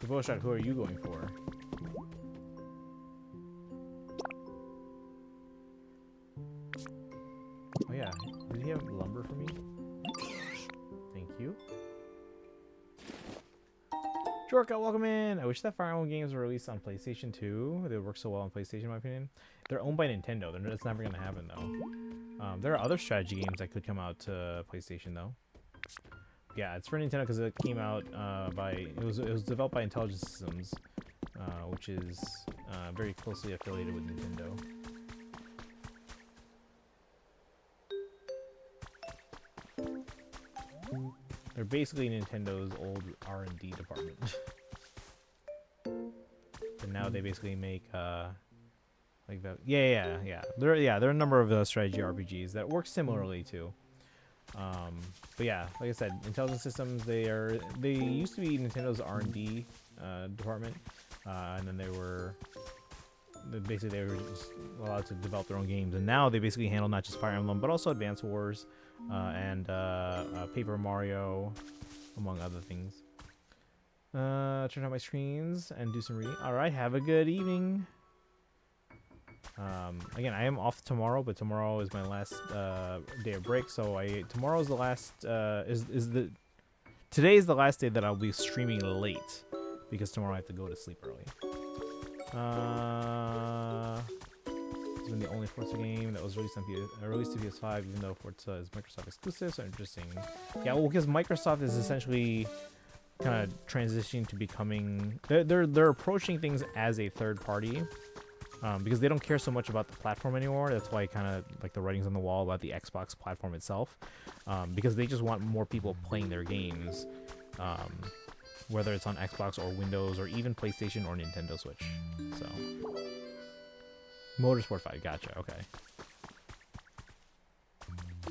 So Boshak, who are you going for? Oh yeah, did he have lumber for me? Thank you. Jorka, welcome in! I wish that Fire Emblem games were released on PlayStation 2. They would work so well on PlayStation, in my opinion. They're owned by Nintendo. That's never going to happen, though. There are other strategy games that could come out to PlayStation, though. Yeah, it's for Nintendo because it came out it was developed by Intelligent Systems, which is very closely affiliated with Nintendo. They're basically Nintendo's old R&D department. And now they basically make like that. Yeah. There are a number of strategy RPGs that work similarly too. But yeah, like I said, Intelligent Systems, they used to be Nintendo's R&D department, and then they were just allowed to develop their own games, and now they basically handle not just Fire Emblem but also Advance Wars and Paper Mario, among other things. Turn out my screens and do some reading. All right, have a good evening. Again, I am off tomorrow, but tomorrow is my last day of break, so tomorrow is the last today is the last day that I'll be streaming late because tomorrow I have to go to sleep early. It's been the only Forza game that was released to PS5, even though Forza is Microsoft exclusive. So interesting. Yeah, well, because Microsoft is essentially kind of transitioning to becoming they're approaching things as a third party. Because they don't care so much about the platform anymore. That's why kind of like the writing's on the wall about the Xbox platform itself. Because they just want more people playing their games, whether it's on Xbox or Windows or even PlayStation or Nintendo Switch. So, Motorsport 5, gotcha. Okay.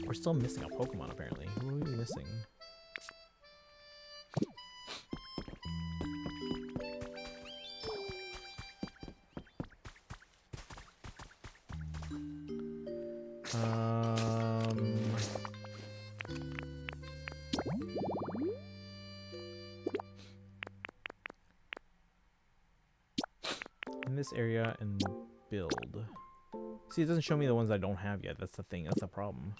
We're still missing a Pokemon apparently. Who are we missing? In this area and build. See, it doesn't show me the ones I don't have yet. That's the thing. That's the problem.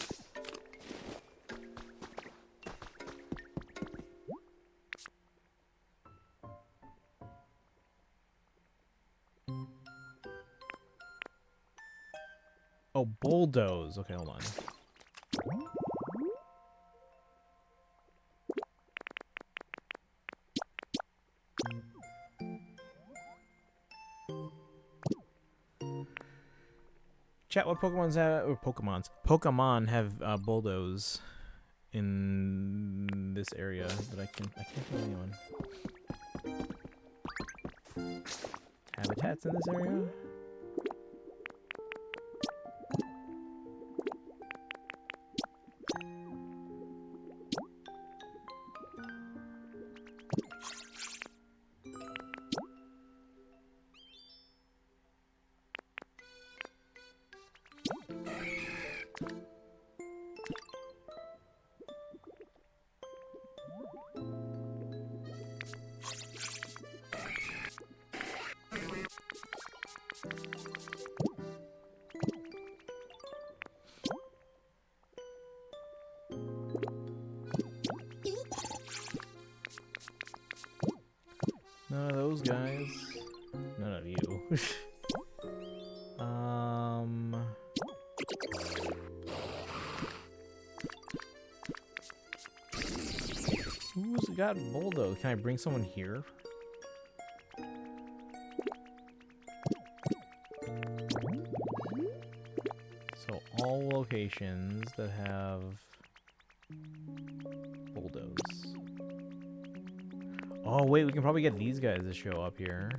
Oh, bulldoze. Okay, hold on. Chat, what Pokemon have bulldoze in this area, but I can't think of anyone. Habitats in this area? None of those guys. None of you. Who's got bulldoze? Can I bring someone here? So all locations that have bulldoze. Oh wait, we can probably get these guys to show up here.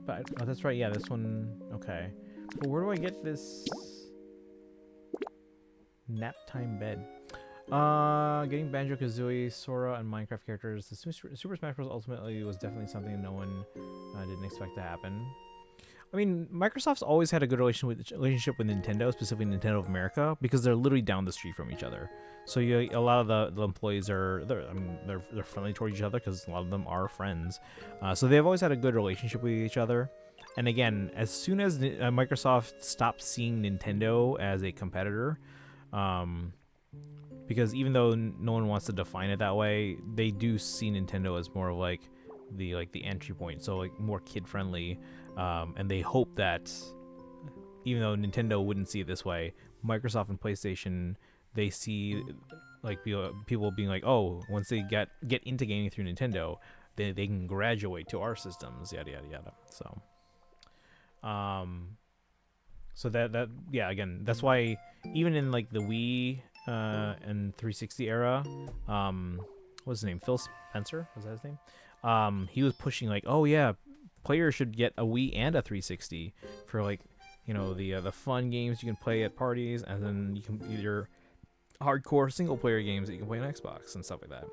But oh, that's right. Yeah, this one. Okay. But where do I get this nap time bed? Getting Banjo-Kazooie, Sora, and Minecraft characters. The Super Smash Bros. Ultimately was definitely something no one didn't expect to happen. I mean, Microsoft's always had a good relationship with Nintendo, specifically Nintendo of America, because they're literally down the street from each other. So a lot of the employees are they're friendly toward each other because a lot of them are friends. So they've always had a good relationship with each other. And again, as soon as Microsoft stopped seeing Nintendo as a competitor, because even though no one wants to define it that way, they do see Nintendo as more of like the entry point, so like more kid friendly. And they hope that even though Nintendo wouldn't see it this way, Microsoft and PlayStation, they see like people being like, oh, once they get into gaming through Nintendo, they can graduate to our systems, yada yada yada. So that yeah, again, that's why even in like the Wii and 360 era, what's his name? Phil Spencer, was that his name? He was pushing like, oh yeah, players should get a Wii and a 360 for like, you know, the fun games you can play at parties, and then you can either hardcore single player games that you can play on Xbox and stuff like that.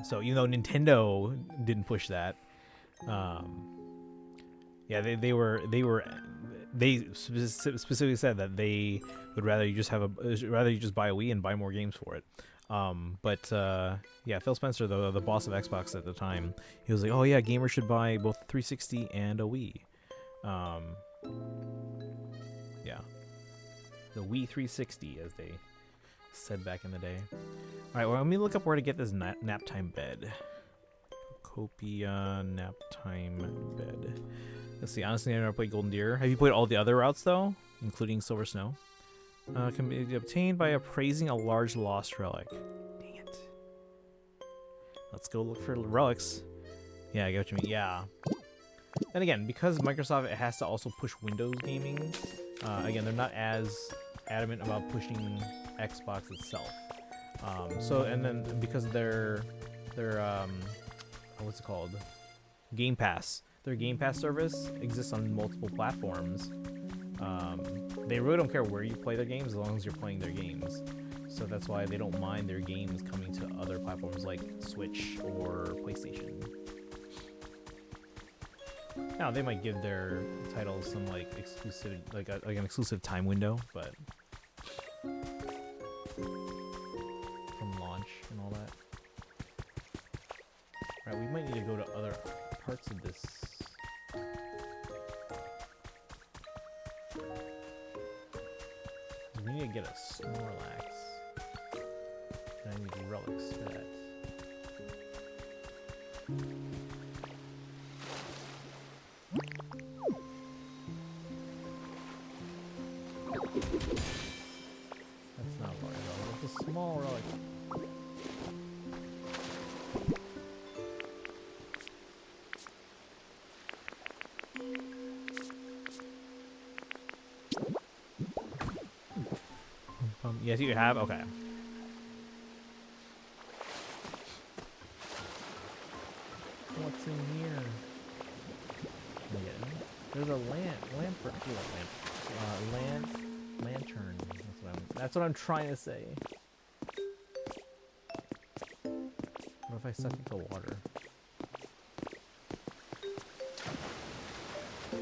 So even though Nintendo didn't push that, yeah, they specifically said that they would rather you just buy a Wii and buy more games for it. Yeah, Phil Spencer, the boss of Xbox at the time, he was like, oh yeah, gamers should buy both 360 and a Wii. Yeah, the Wii 360, as they said back in the day. All right, well, let me look up where to get this nap time bed. Pokopia nap time bed. Let's see. Honestly, I never played Golden Deer. Have you played all the other routes though, including Silver Snow? Can be obtained by appraising a large lost relic. Dang it. Let's go look for relics. Yeah, I get what you mean. Yeah. And again, because Microsoft has to also push Windows gaming, again, they're not as adamant about pushing Xbox itself. So, and then because their what's it called? Game Pass. Their Game Pass service exists on multiple platforms. They really don't care where you play their games as long as you're playing their games. So that's why they don't mind their games coming to other platforms like Switch or PlayStation. Now they might give their titles some like exclusive, like an exclusive time window, but from launch and all that. All right, we might need to go to other parts of this. We need to get a Snorlax. And I need relics for that. That's not a large relic. It's a small relic. Yes, you have? Okay. What's in here? There's a lantern. That's what I'm trying to say. What if I suck into water? Oh,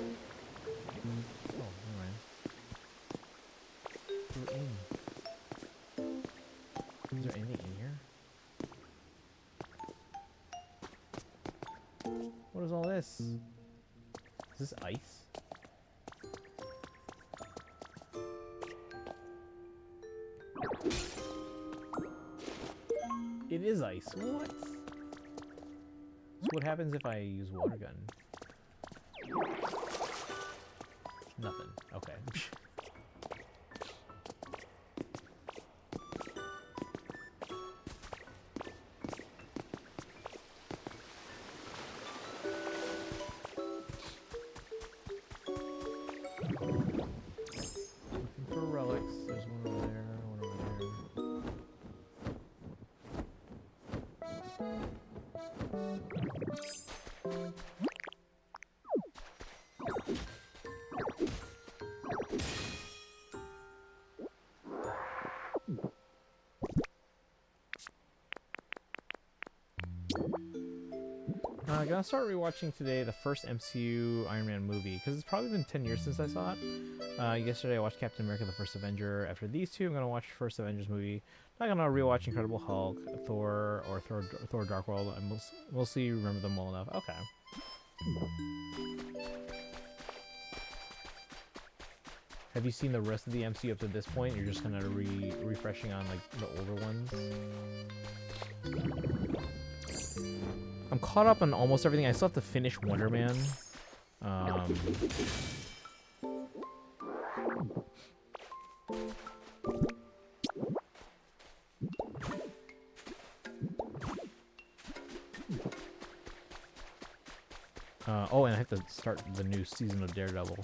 never mind. We're in. Is there anything in here? What is all this? Is this ice? It is ice. What? So what happens if I use water gun? Nothing. Okay. Looking for relics. There's one over there, one over there. I'm gonna start rewatching today the first MCU Iron Man movie because it's probably been 10 years since I saw it. Yesterday I watched Captain America: The First Avenger. After these two, I'm gonna watch the first Avengers movie. I'm not gonna rewatch Incredible Hulk, Thor, or Thor: Dark World. I mostly remember them well enough. Okay. Have you seen the rest of the MCU up to this point? You're just kind of refreshing on like the older ones. I'm caught up on almost everything. I still have to finish Wonder Man. Oh, and I have to start the new season of Daredevil.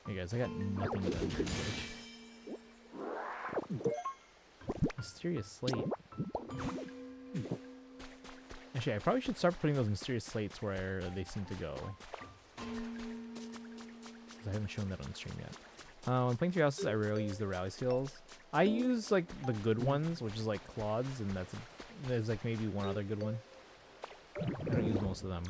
Hey guys, I got nothing but under Mysterious slate. Actually, I probably should start putting those mysterious slates where they seem to go. Because I haven't shown that on stream yet. When playing 3 houses, I rarely use the rally skills. I use like the good ones, which is like Claude's, and there's like maybe one other good one. I don't use most of them.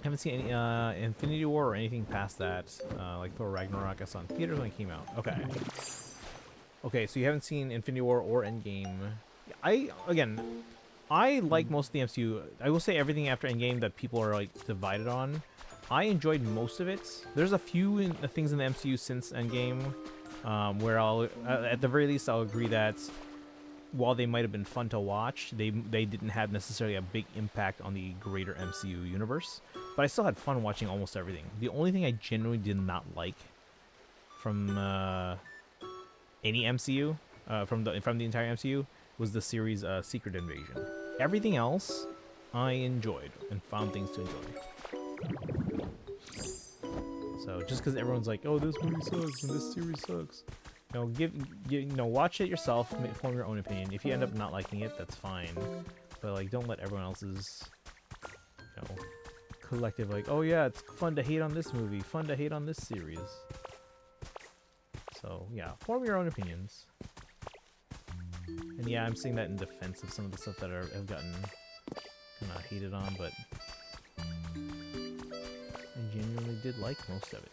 Haven't seen any Infinity War or anything past that. Like Thor Ragnarok, I saw in theaters when it came out. Okay. Okay, so you haven't seen Infinity War or Endgame. I like most of the MCU. I will say everything after Endgame that people are like divided on. I enjoyed most of it. There's a few things in the MCU since Endgame where I'll, at the very least, I'll agree that while they might have been fun to watch, they didn't have necessarily a big impact on the greater MCU universe. But I still had fun watching almost everything. The only thing I genuinely did not like from any MCU, from the entire MCU, was the series Secret Invasion. Everything else I enjoyed and found things to enjoy. So just because everyone's like, "Oh, this movie sucks and this series sucks," watch it yourself, form your own opinion. If you end up not liking it, that's fine. But like, don't let everyone else's, collective like, "Oh yeah, it's fun to hate on this movie, fun to hate on this series." So yeah, form your own opinions. And yeah, I'm saying that in defense of some of the stuff that have gotten kind of hated on, but I genuinely did like most of it.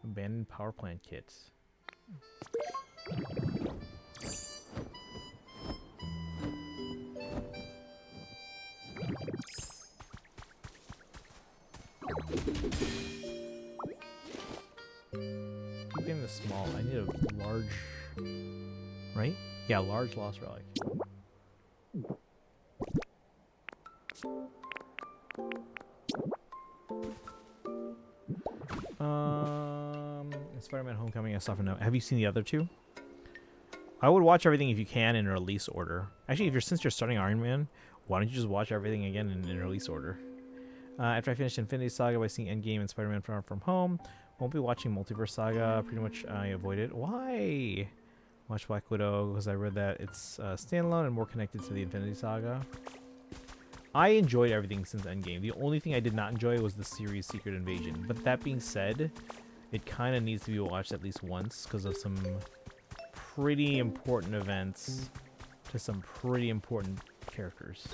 Abandoned power plant kits. I'm getting the small. I need a large. Right? Yeah, large lost relic. Spider-Man Homecoming, I saw for no. Have you seen the other two? I would watch everything if you can in release order. Actually, since you're starting Iron Man, why don't you just watch everything again in release order? After I finished Infinity Saga by seeing Endgame and Spider-Man Far From Home, won't be watching Multiverse Saga. Pretty much I avoid it. Why? Watch Black Widow because I read that it's standalone and more connected to the Infinity Saga. I enjoyed everything since Endgame. The only thing I did not enjoy was the series Secret Invasion. But that being said, it kind of needs to be watched at least once because of some pretty important events to some pretty important characters.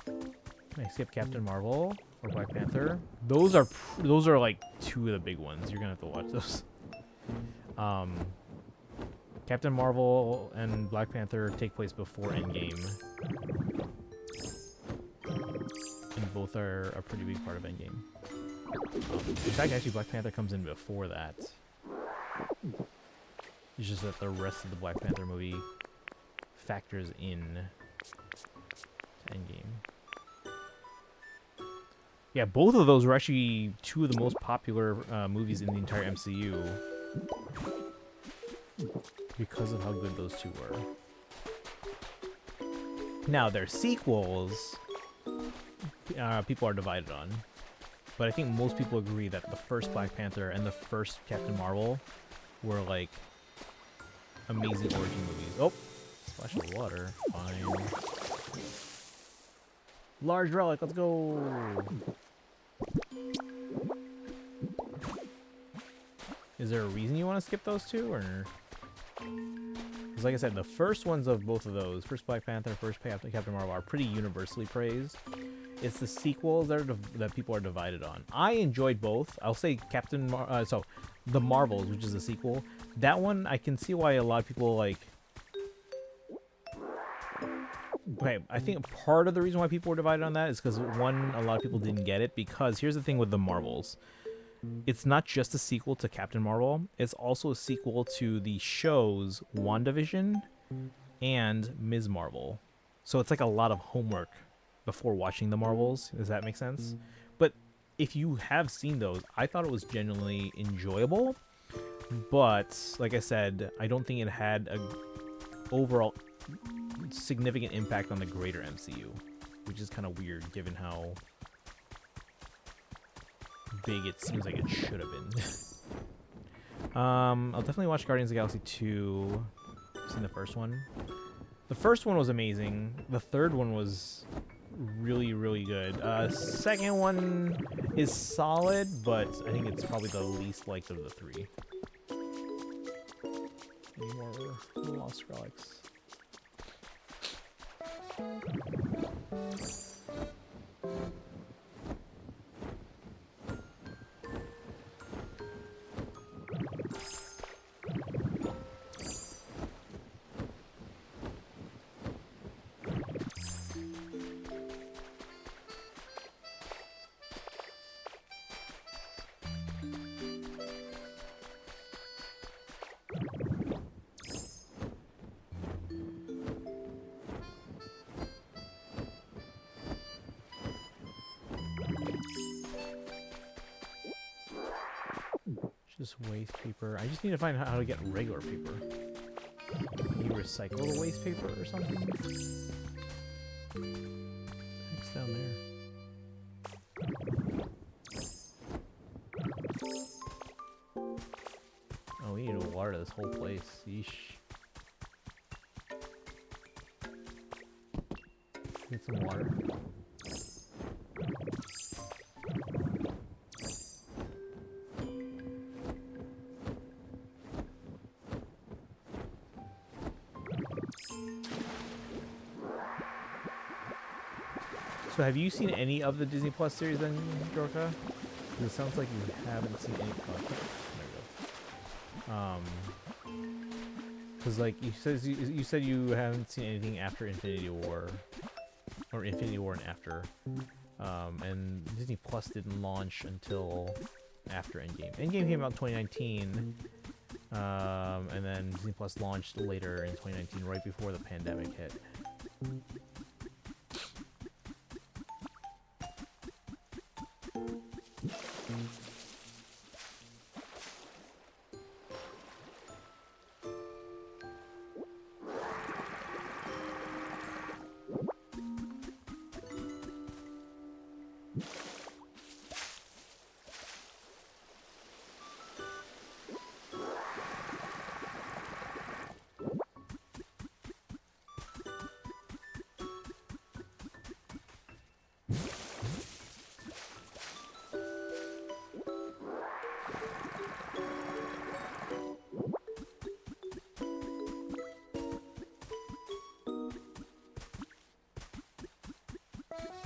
Can I skip Captain Marvel or Black Panther? Those are like two of the big ones. You're gonna have to watch those. Captain Marvel and Black Panther take place before Endgame, and both are a pretty big part of Endgame. In fact, actually, Black Panther comes in before that. It's just that the rest of the Black Panther movie factors in to Endgame. Yeah, both of those were actually two of the most popular movies in the entire MCU because of how good those two were. Now, their sequels, people are divided on. But I think most people agree that the first Black Panther and the first Captain Marvel were, like, amazing origin movies. Oh! Splash of water. Fine. Large relic, let's go! Is there a reason you want to skip those two, or...? Because like I said, the first ones of both of those, first Black Panther, first Captain Marvel, are pretty universally praised. It's the sequels that people are divided on. I enjoyed both. I'll say The Marvels, which is a sequel. That one, I can see why a lot of people like... Okay, I think part of the reason why people were divided on that is because, one, a lot of people didn't get it. Because here's the thing with The Marvels. It's not just a sequel to Captain Marvel. It's also a sequel to the shows WandaVision and Ms. Marvel. So it's like a lot of homework before watching The Marvels. Does that make sense? But if you have seen those, I thought it was genuinely enjoyable. But, like I said, I don't think it had a overall significant impact on the greater MCU. Which is kind of weird, given how big it seems like it should have been. I'll definitely watch Guardians of the Galaxy 2. I've seen the first one. The first one was amazing. The third one was really, really good. Second one is solid, but I think it's probably the least liked of the three. Any more Lost Relics? Just waste paper. I just need to find out how to get regular paper. Can you recycle the waste paper or something? What's down there? Oh, we need to water this whole place. Yeesh. Get some water. So have you seen any of the Disney Plus series then, Jorka? It sounds like you haven't seen any. Oh, there we go. Because like you said you haven't seen anything after Infinity War, or Infinity War and after, and Disney Plus didn't launch until after Endgame. Endgame came out in 2019, and then Disney Plus launched later in 2019, right before the pandemic hit.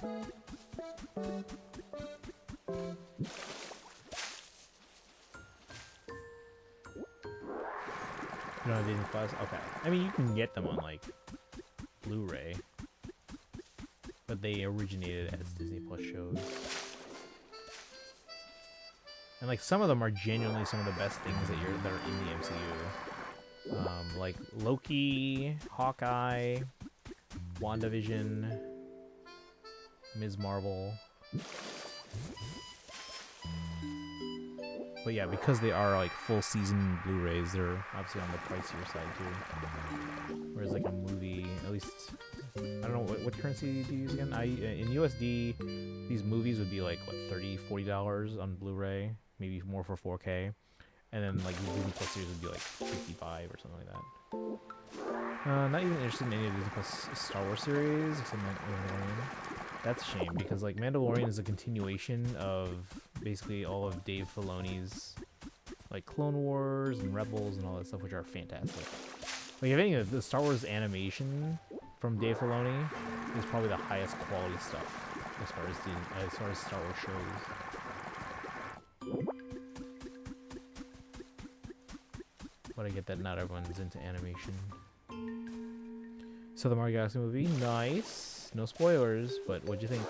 You don't have Disney Plus? Okay. I mean, you can get them on like Blu-ray, but they originated as Disney Plus shows. And like some of them are genuinely some of the best things that are in the MCU. Like Loki, Hawkeye, WandaVision, Ms. Marvel. But yeah, because they are like full season Blu-rays, they're obviously on the pricier side too. Whereas like a movie, at least I don't know what currency do you use again? In USD, these movies would be like what $30, $40 on Blu-ray, maybe more for 4K, and then like the Disney Plus series would be like 55 or something like that. Not even interested in any of the Disney Plus Star Wars series except Mandalorian. That's a shame because like Mandalorian is a continuation of basically all of Dave Filoni's like Clone Wars and Rebels and all that stuff, which are fantastic. Like if anything, the Star Wars animation from Dave Filoni is probably the highest quality stuff as far as Star Wars shows. But I get that not everyone's into animation. So the Mario Galaxy movie, nice. No spoilers, but what'd you think?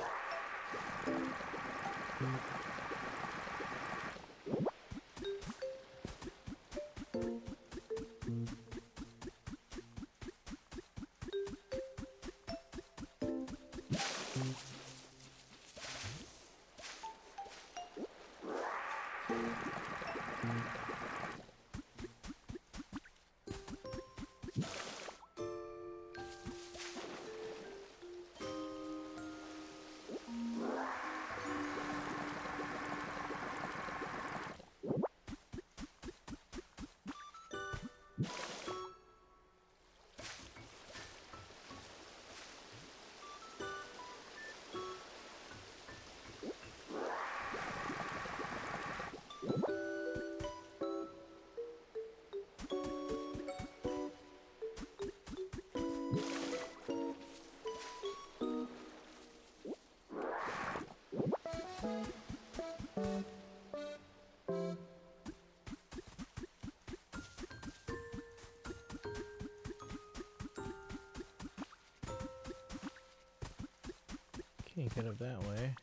Can't get up that way.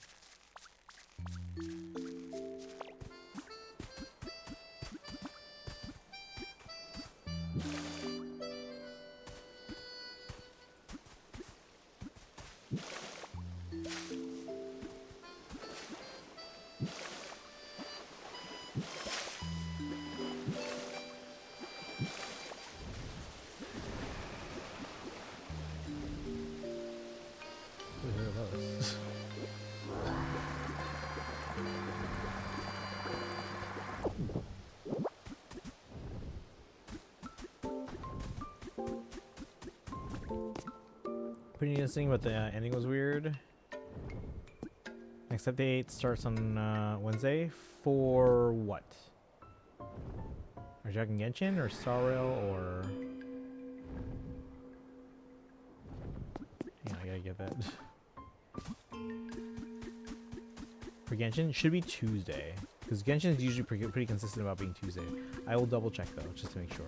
Pretty interesting, but the ending was weird. Next update starts on Wednesday. For what? Are Jack and Genshin or Star Rail or... Hang on, I gotta get that. For Genshin, should be Tuesday. Because Genshin is usually pretty consistent about being Tuesday. I will double check though, just to make sure.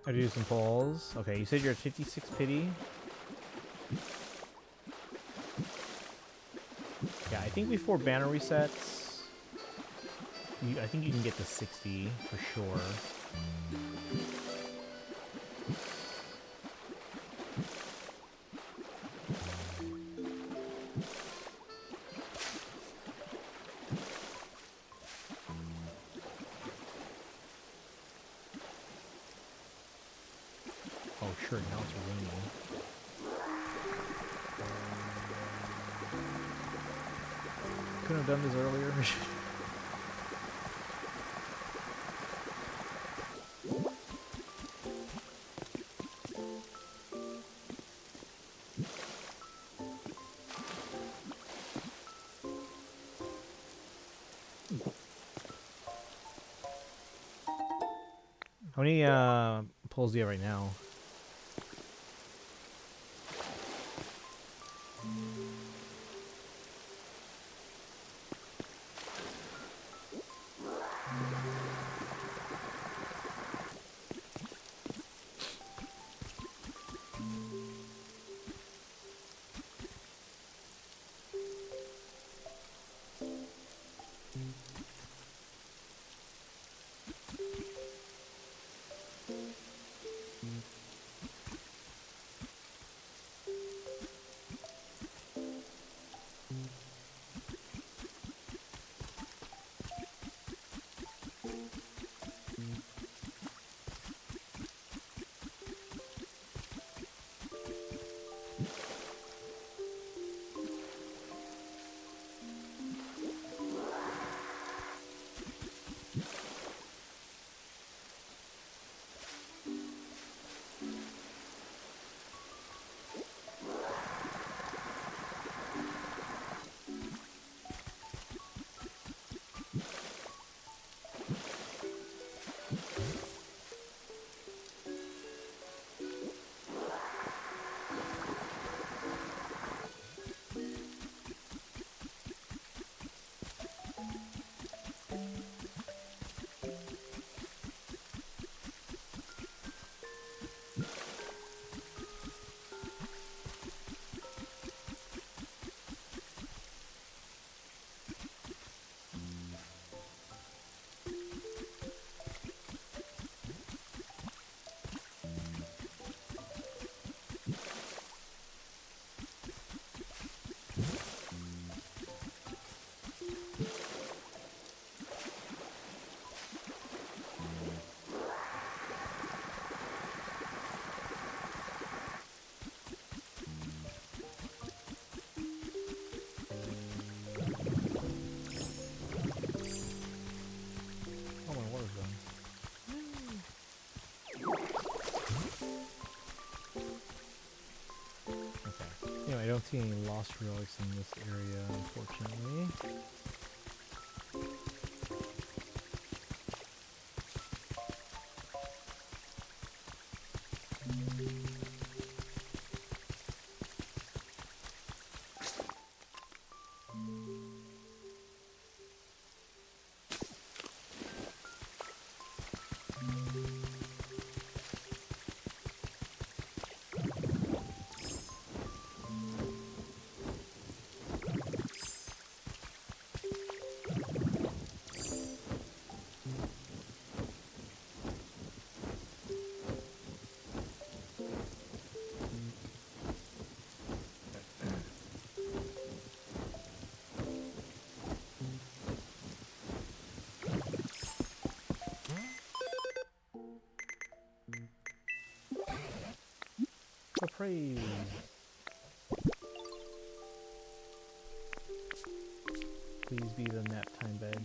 I do some polls. Okay, you said you're at 56 pity. Yeah, I think before banner resets, I think you can get to 60 for sure. Oh, sure, now it's raining. Couldn't have done this earlier. How many pulls do you have right now? Oh, my water's done. Okay. Anyway, I don't see any lost relics in this area, unfortunately. For praise. Please be the nap time bed.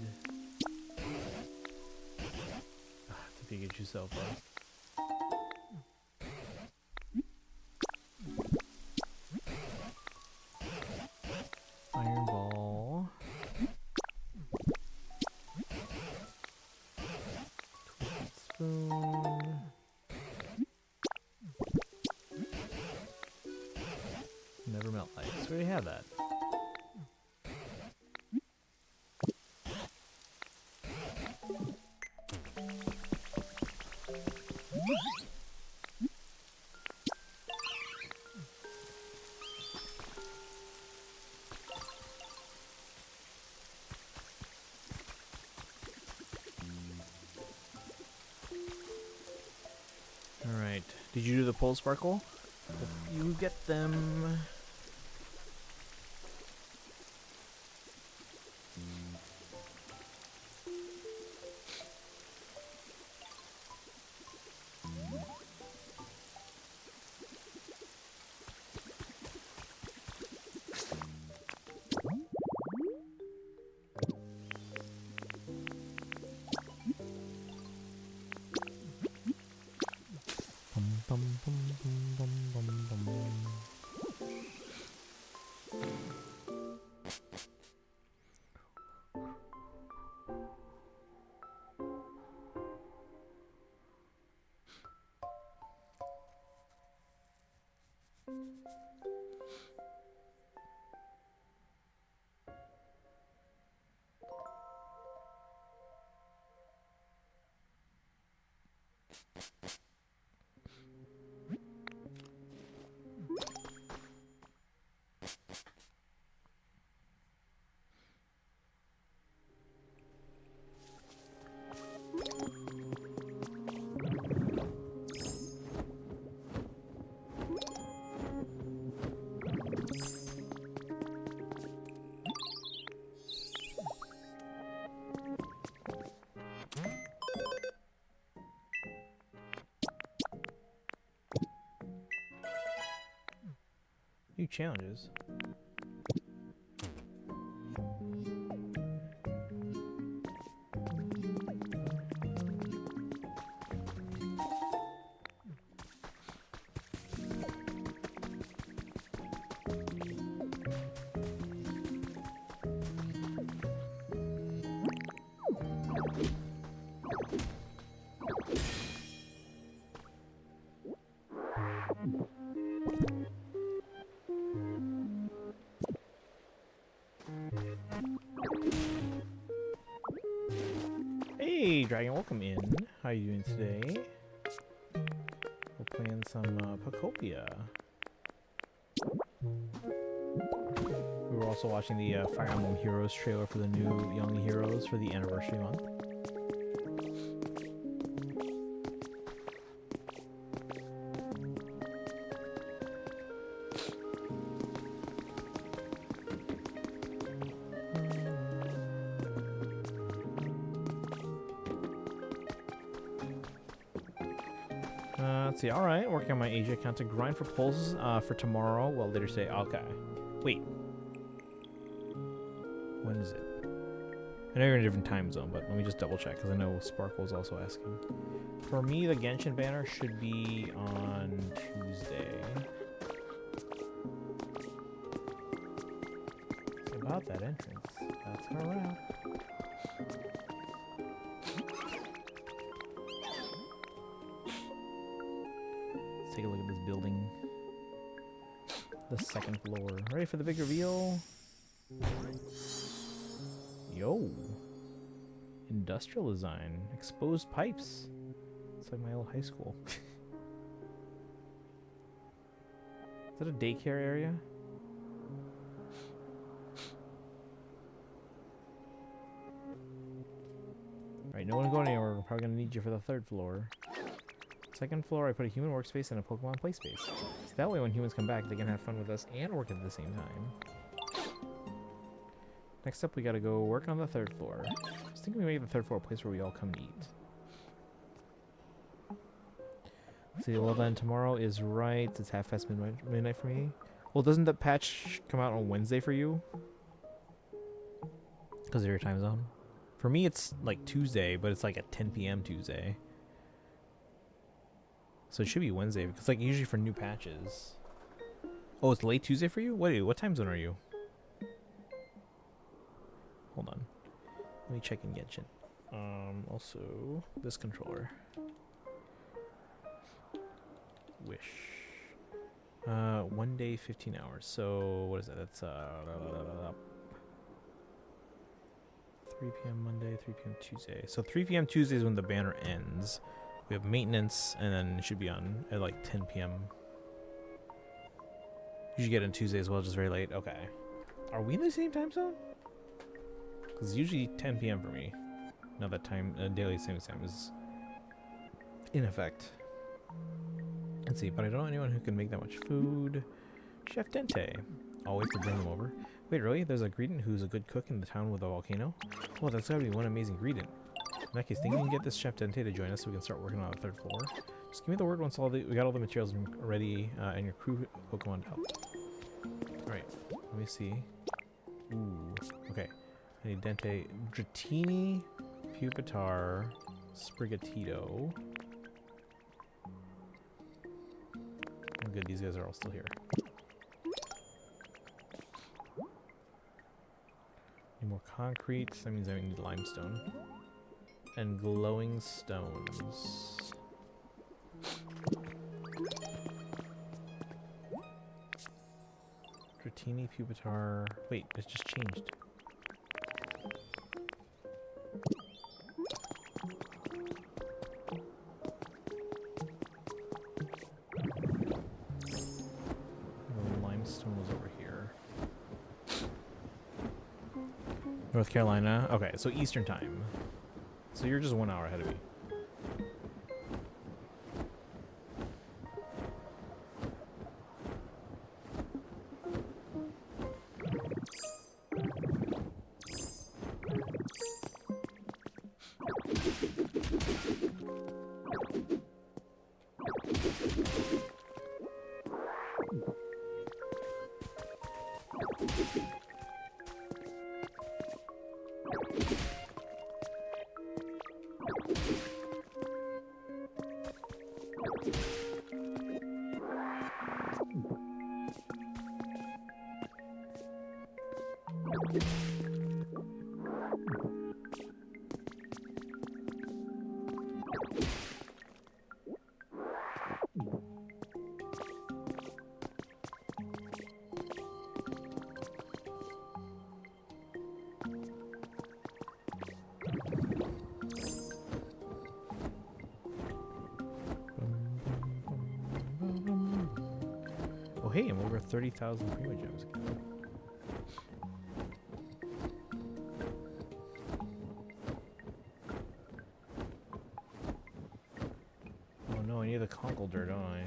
To get yourself up. Iron ball. Twisted spoon. Never melt ice. We already have that. Alright. Did you do the pull, Sparkle? Hope you get them. New challenges. Hey, Dragon, welcome in. How you doing today? We're playing some Pokopia. We were also watching the Fire Emblem Heroes trailer for the new Young Heroes for the anniversary month. Let's see. All right, working on my Asia account to grind for pulls for tomorrow. Well, later today. Okay. Wait. When is it? I know you're in a different time zone, but let me just double check because I know Sparkle's also asking. For me, the Genshin banner should be on Tuesday. It's about that entrance. That's our route. Take a look at this building. The second floor. Ready for the big reveal? Yo. Industrial design. Exposed pipes. It's like my old high school. Is that a daycare area? Alright, no one going anywhere. We're probably gonna need you for the third floor. Second floor, I put a human workspace and a Pokemon play space. So that way when humans come back, they can have fun with us and work at the same time. Next up, we gotta go work on the third floor. I was thinking we make the third floor a place where we all come to eat. See, well then, tomorrow is right. It's half past midnight for me. Well, doesn't the patch come out on Wednesday for you? Because of your time zone? For me, it's like Tuesday, but it's like at 10 p.m. Tuesday. So it should be Wednesday, because like usually for new patches. Oh, it's late Tuesday for you? Wait, what time zone are you? Hold on. Let me check in Genshin. Also, this controller. Wish. 1 day, 15 hours. So, what is that? That's 3 p.m. Monday, 3 p.m. Tuesday. So 3 p.m. Tuesday is when the banner ends. We have maintenance, and then it should be on at like 10 p.m. You should get in Tuesday as well, just very late. Okay. Are we in the same time zone? Because it's usually 10 p.m. for me. Now that time, daily savings time is in effect. Let's see, but I don't know anyone who can make that much food. Chef Dente. I'll wait to bring them over. Wait, really? There's a Greedent who's a good cook in the town with a volcano? Well, that's gotta be one amazing Greedent. In that case, think you can get this Chef Dente to join us so we can start working on the 3rd floor? Just give me the word once we got all the materials ready and your crew Pokemon to help. Alright, let me see. Ooh, okay. I need Dente, Dratini, Pupitar, Sprigatito. Oh, good, these guys are all still here. Need more concrete. That means I need limestone. And glowing stones. Dratini, Pupitar. Wait, it just changed. The limestone was over here. North Carolina. Okay, so Eastern time. So you're just 1 hour ahead of me. Oh hey, I'm over 30,000 Primo Gems. Oh no, I need the conkle dirt, don't I?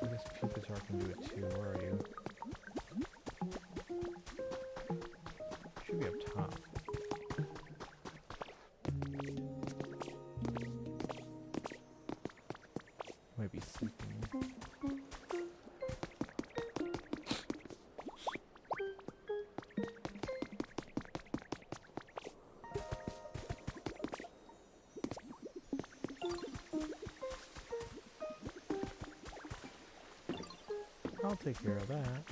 I guess Pupitar can do it too. Where are you? Should be up top. Might be sleeping. I'll take care of that.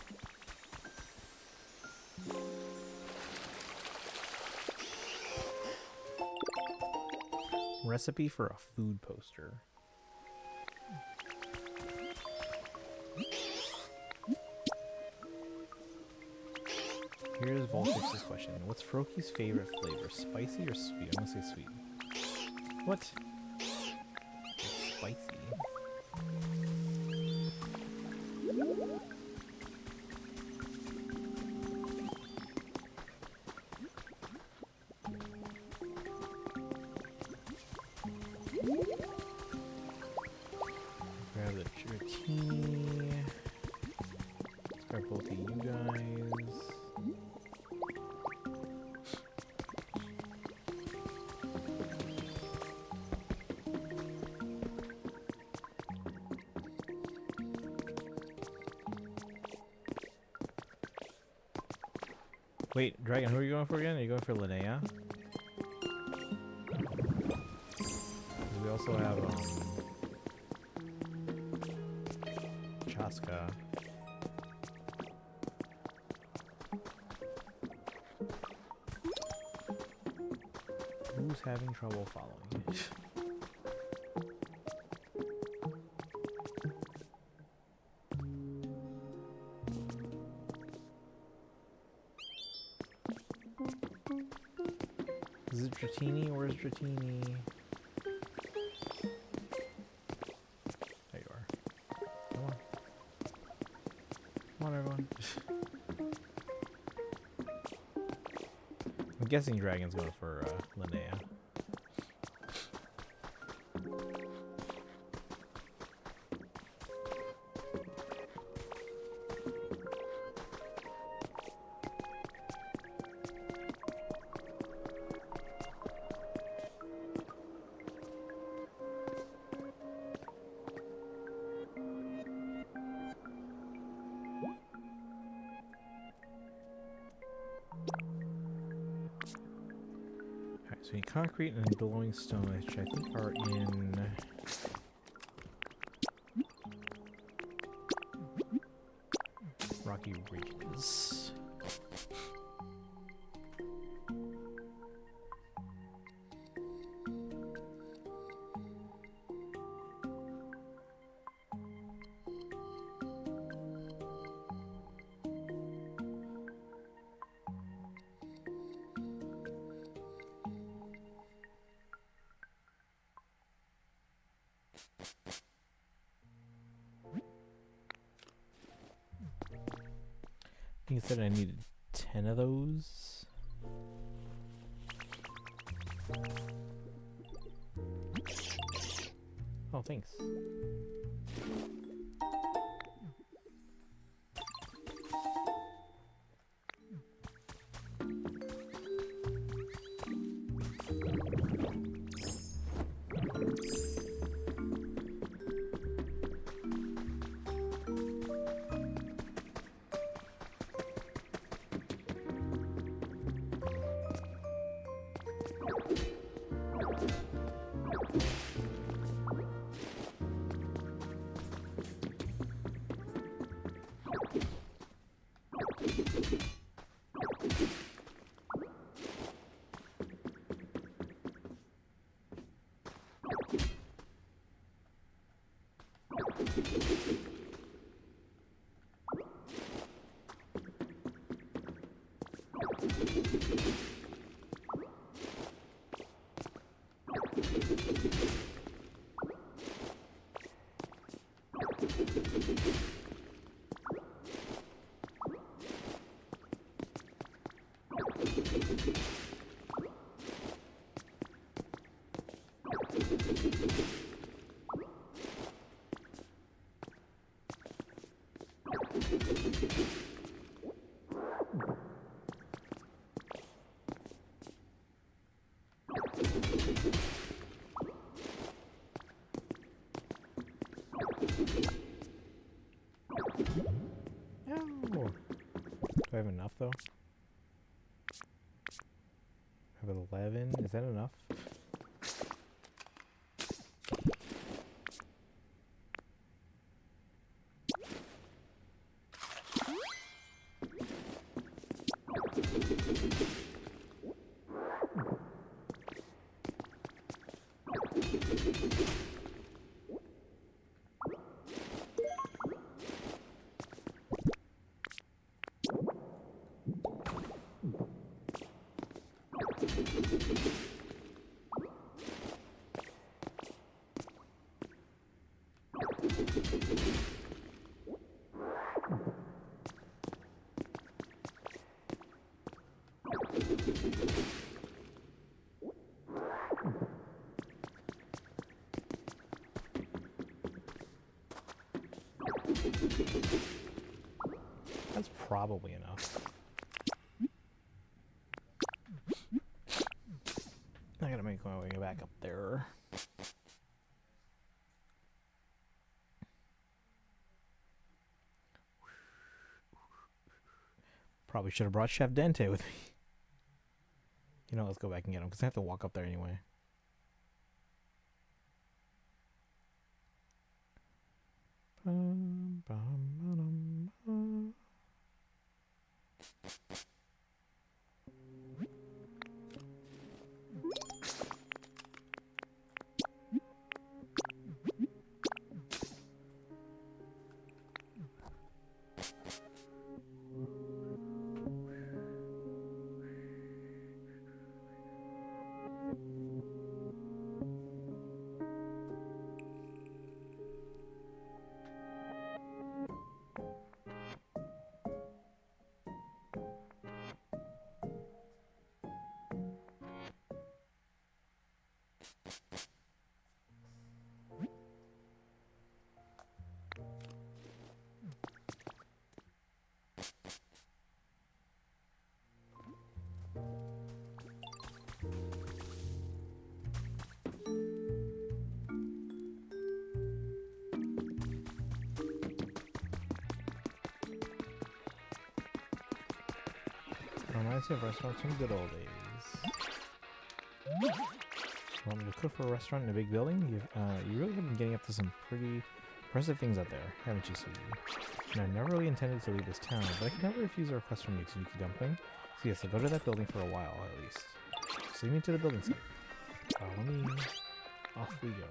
Recipe for a food poster. Here's Voltix's question. What's Froakies' favorite flavor? Spicy or sweet? I'm gonna say sweet. What? It's spicy. Grab the Dratini. Let's grab both of you guys. Wait, Dragon, who are you going for again? Are you going for Linnea? We also have, Chaska. Who's having trouble following? Is it Dratini? Where's Dratini? There you are. Come on. on, everyone. I'm guessing Dragon's going for Linnea. So we need concrete and glowing stone, which I think are in rocky ridges. I think it said I needed 10 of those. Oh, thanks. Oh. Do I have enough though? I have 11. Is that enough? That's probably enough. I gotta make my way back up there. Probably should have brought Chef Dente with me. You know, let's go back and get him because I have to walk up there anyway. Reminds me of restaurants from the good old days. Want me to cook for a restaurant in a big building? You really have been getting up to some pretty impressive things out there, haven't you, sweetie? And I've never really intended to leave this town, but I could never refuse a request from you, Tanuki Dumpling. So yes, I'll go to that building for a while, at least. Just lead me to the building site. Follow me. Off we go.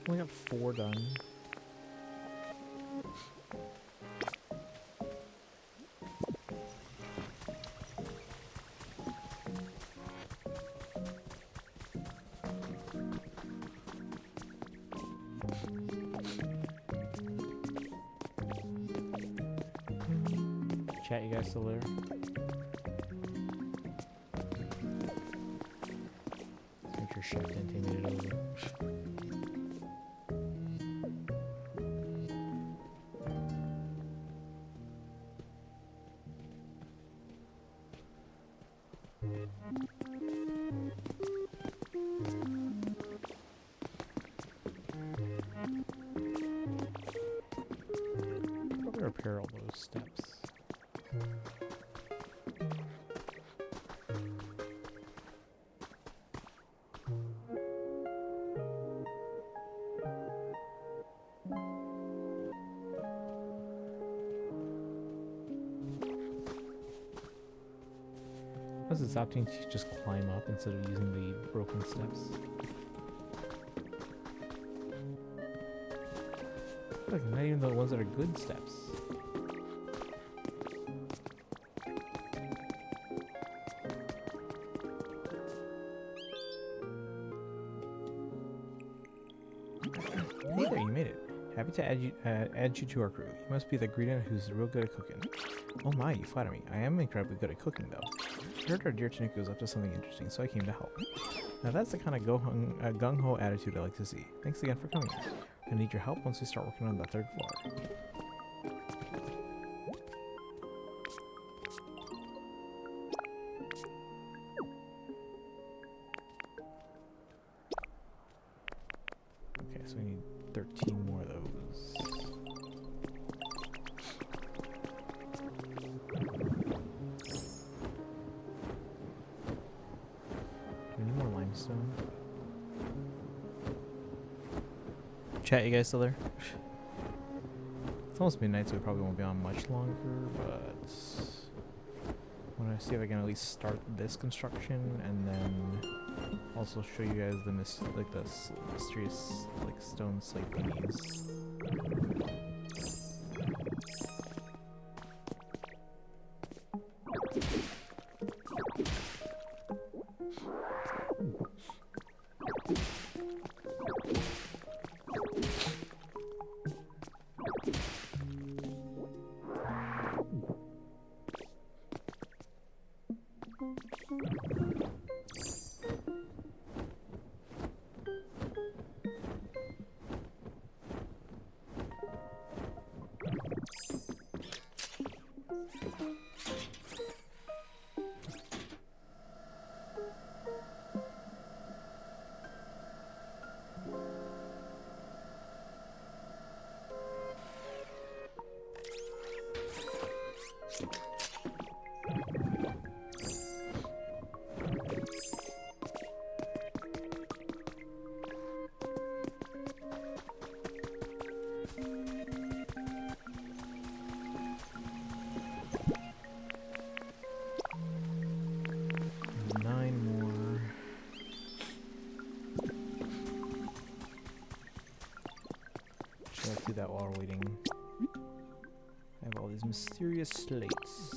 Only got 4 done. Chat, you guys still there? Make sure Chef didn't take it over. Probably repair all those steps. Because it's opting to just climb up instead of using the broken steps. Look, not even the ones that are good steps. Hey there, you made it. Happy to add you to our crew. You must be the ingredient who's real good at cooking. Oh my, you flatter me. I am incredibly good at cooking, though. I heard our dear Tanuki was up to something interesting, so I came to help. Now that's the kind of gung-ho attitude I like to see. Thanks again for coming. I need your help once we start working on the 3rd floor. Okay, so we need 13 more of those. We need more limestone. Chat, you guys still there? It's almost midnight, so we probably won't be on much longer, but I want to see if I can at least start this construction and then also show you guys the mysterious stone slate thingies. do that while we're waiting. I have all these mysterious slates.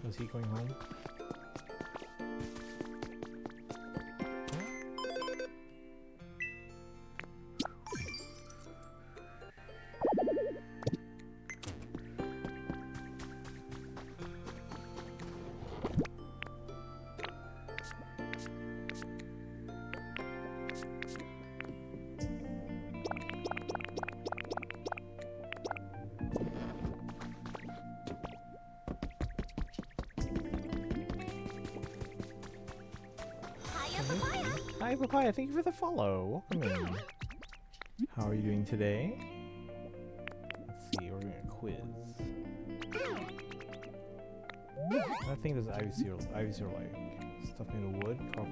Is he going home? Hi, Papaya. Thank you for the follow. Welcome in. How are you doing today? Let's see. We're doing a quiz. What thing does Ivysaur like? Stuff made of wood? Cobble?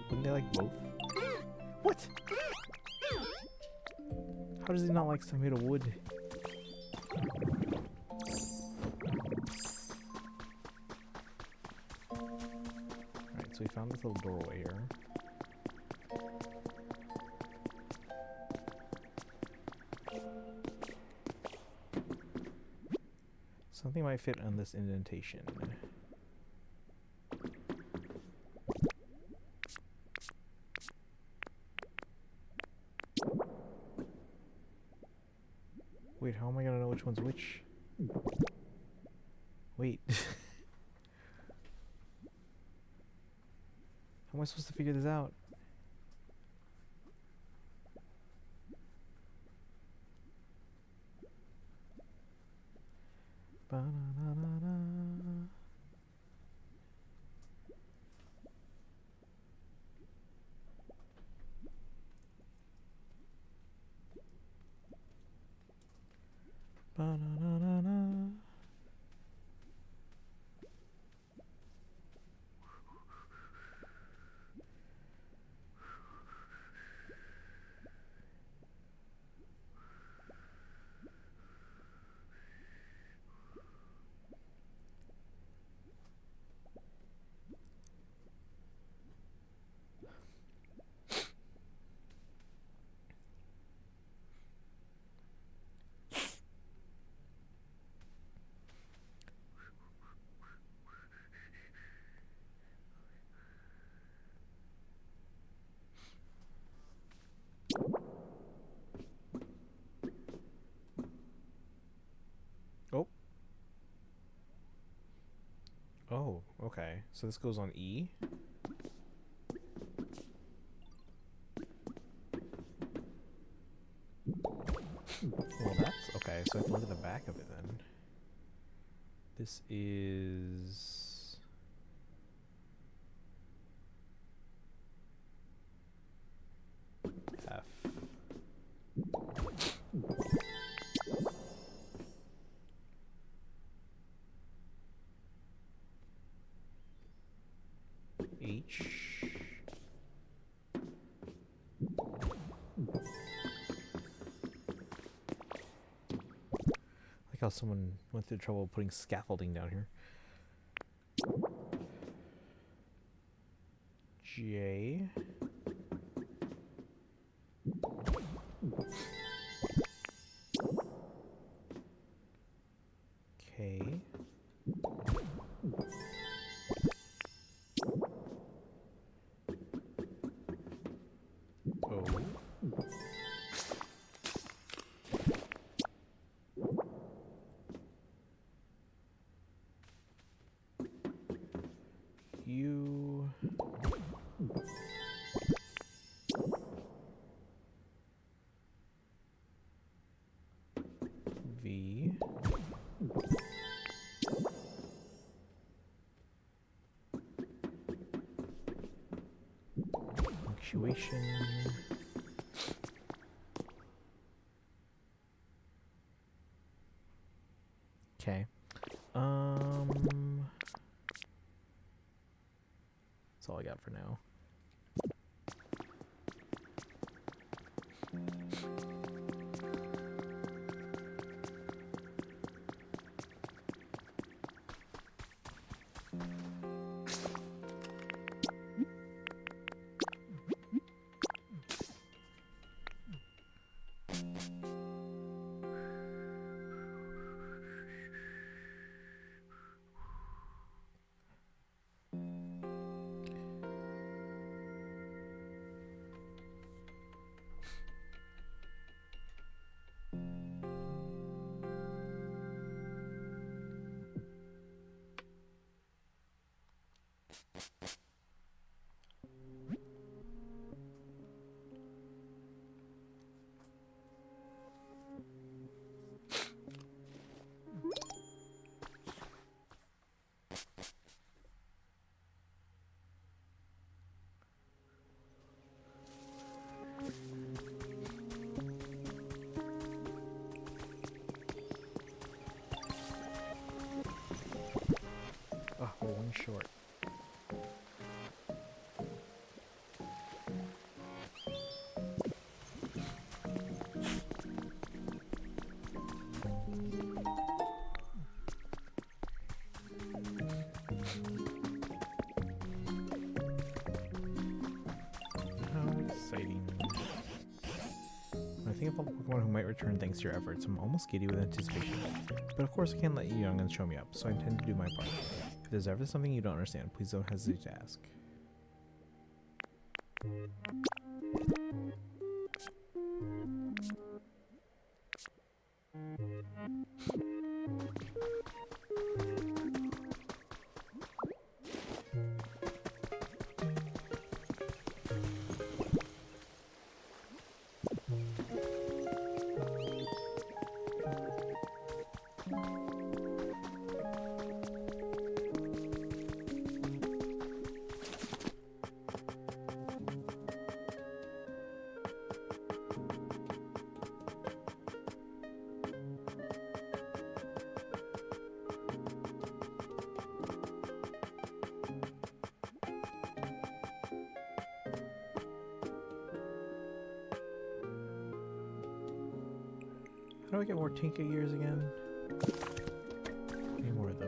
Wouldn't they like both? What? How does he not like stuff made of wood? So we found this little doorway here. Something might fit on this indentation. Wait, how am I gonna know which one's which? Wait. How am I supposed to figure this out? Ba-na-na-na-na. Ba-na-na-na-na. Oh. Oh, okay. So this goes on E. Well, that's okay. So I have to look at the back of it then. This is F. H. Like how someone went through trouble putting scaffolding down here. J. K. O. U. situation. Okay. That's all I got for now. Oh, we're one short. How exciting. When I think of all the Pokemon who might return thanks to your efforts, I'm almost giddy with anticipation. But of course I can't let you young and show me up, so I intend to do my part. If there's ever something you don't understand, please don't hesitate to ask. How do I get more Tinka gears again? Need more of those.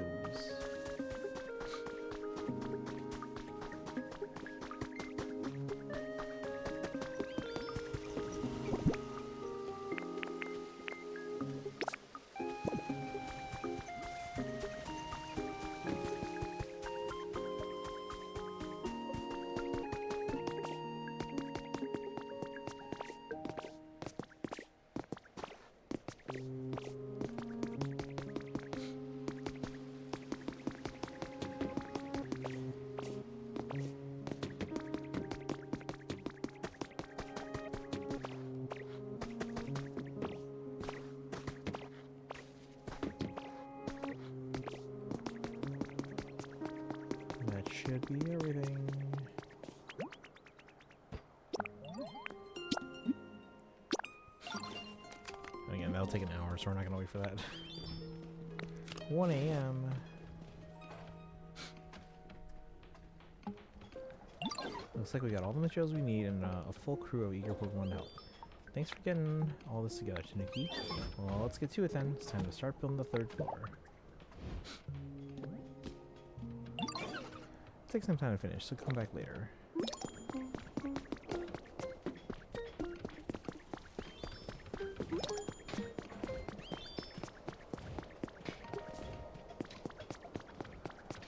That should be everything. And again, that'll take an hour, so we're not gonna wait for that. 1 a.m. Looks like we got all the materials we need and a full crew of eager Pokemon to help. Thanks for getting all this together, Tanuki. Well, let's get to it then. It's time to start building the 3rd floor. Take some time to finish, so come back later.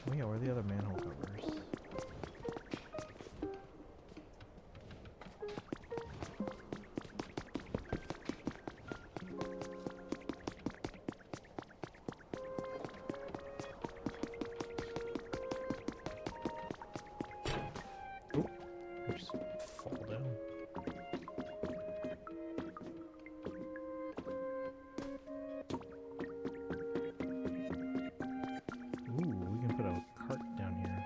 Oh yeah, where are the other manhole covers? Just fall down. Ooh, we can put a cart down here.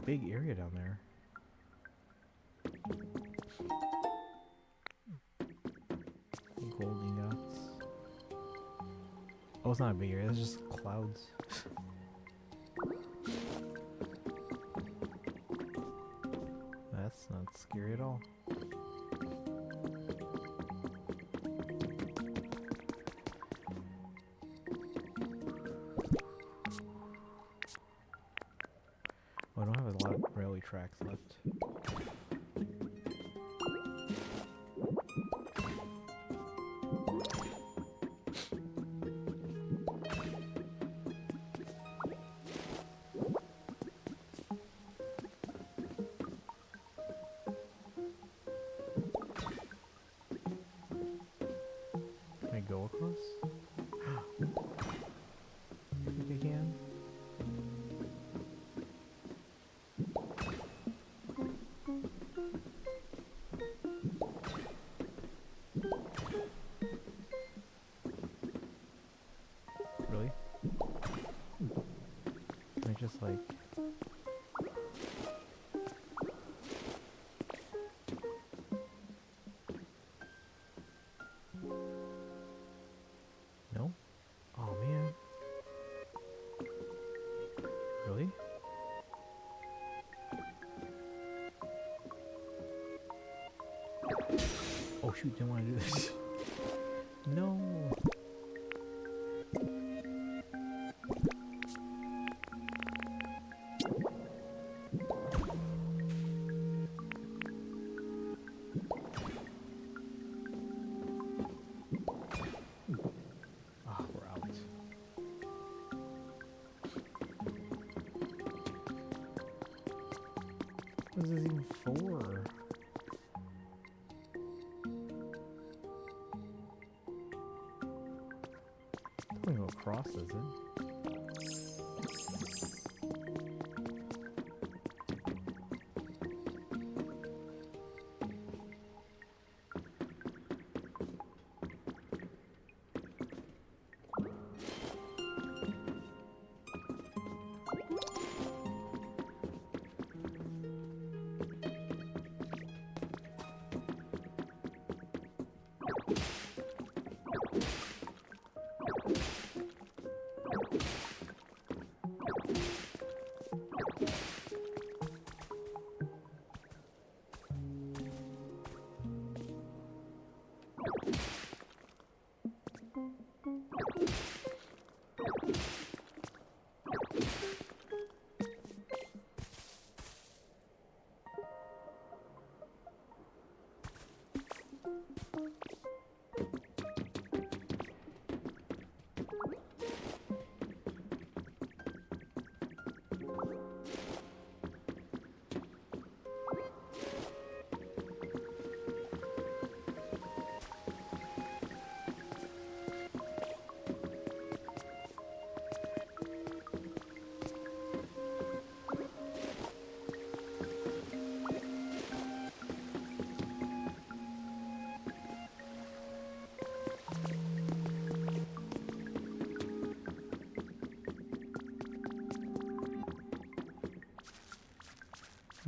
big area down there. Gold ingots. Oh, it's not a big area. It's just clouds. That's not scary at all. Oh, I don't have a lot of railway tracks left. Can I go across? I think I can. Really? Can I just like... No? Oh man. Really? Oh shoot, didn't want to do this. No. Ah, we're out. What is this even for? Doesn't go across, does it?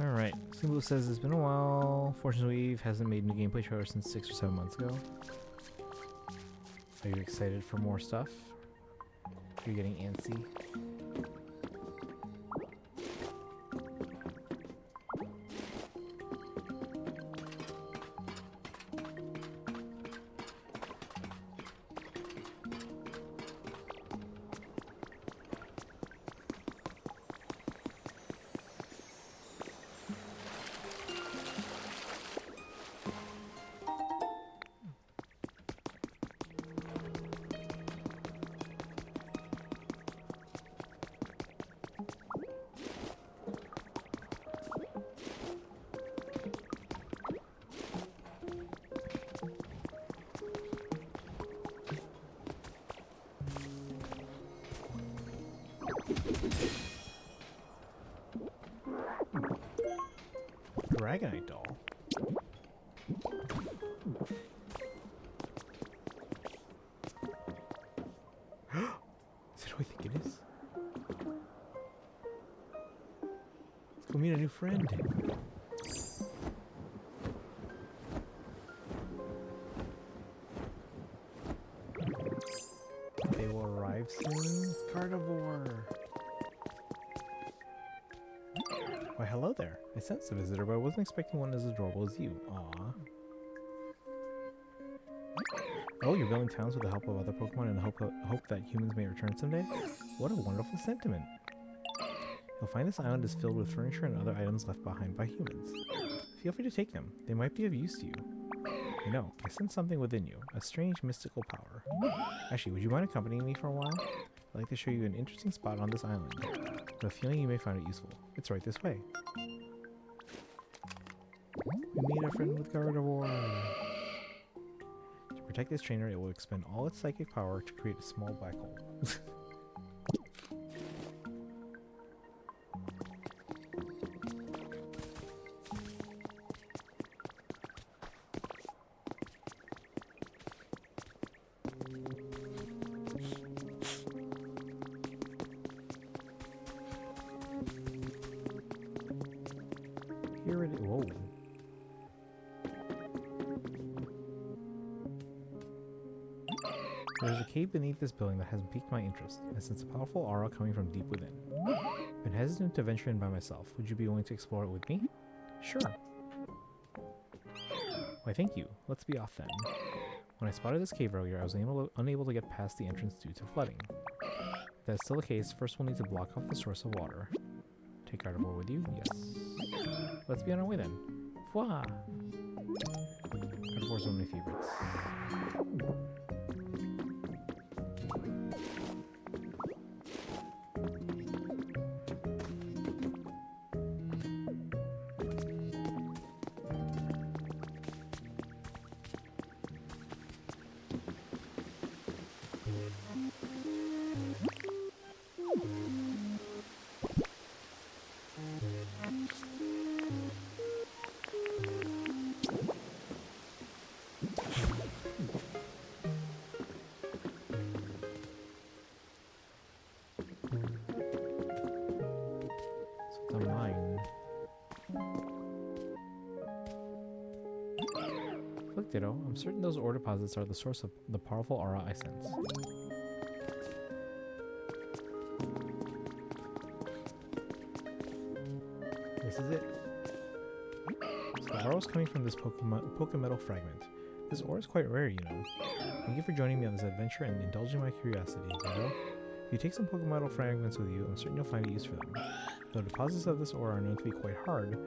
Alright, Simbu says it's been a while. Fortune's Weave hasn't made new gameplay trailer since 6 or 7 months ago. Are you excited for more stuff? You're getting antsy. Dragonite doll. Is that who I think it is? Let's go We'll meet a new friend. They will arrive soon. It's Carnivore. Why, hello there. I sensed a visitor, but I wasn't expecting one as adorable as you. Aww. Oh, you're building towns with the help of other Pokemon and hope that humans may return someday? What a wonderful sentiment. You'll find this island is filled with furniture and other items left behind by humans. Feel free to take them. They might be of use to you. I know, I sense something within you, a strange mystical power. Actually, would you mind accompanying me for a while? I'd like to show you an interesting spot on this island. I have a feeling you may find it useful. It's right this way. We meet a friend with Gardevoir. To protect this trainer, it will expend all its psychic power to create a small black hole. Here it is. Whoa. There is a cave beneath this building that has piqued my interest. I sense a powerful aura coming from deep within. I've been hesitant to venture in by myself. Would you be willing to explore it with me? Sure. Why, thank you. Let's be off then. When I spotted this cave earlier, I was unable to get past the entrance due to flooding. If that's still the case, first we'll need to block off the source of water. Take Gardevoir with you? Yes. Let's be on our way then. Voila! Gardevoir's one of my favorites. Look, Ditto, I'm certain those ore deposits are the source of the powerful aura I sense. This is it. So the aura is coming from this Pokemetal fragment. This ore is quite rare, you know. Thank you for joining me on this adventure and indulging my curiosity, Ditto. If you take some Pokemetal fragments with you, I'm certain you'll find a use for them. Though deposits of this ore are known to be quite hard,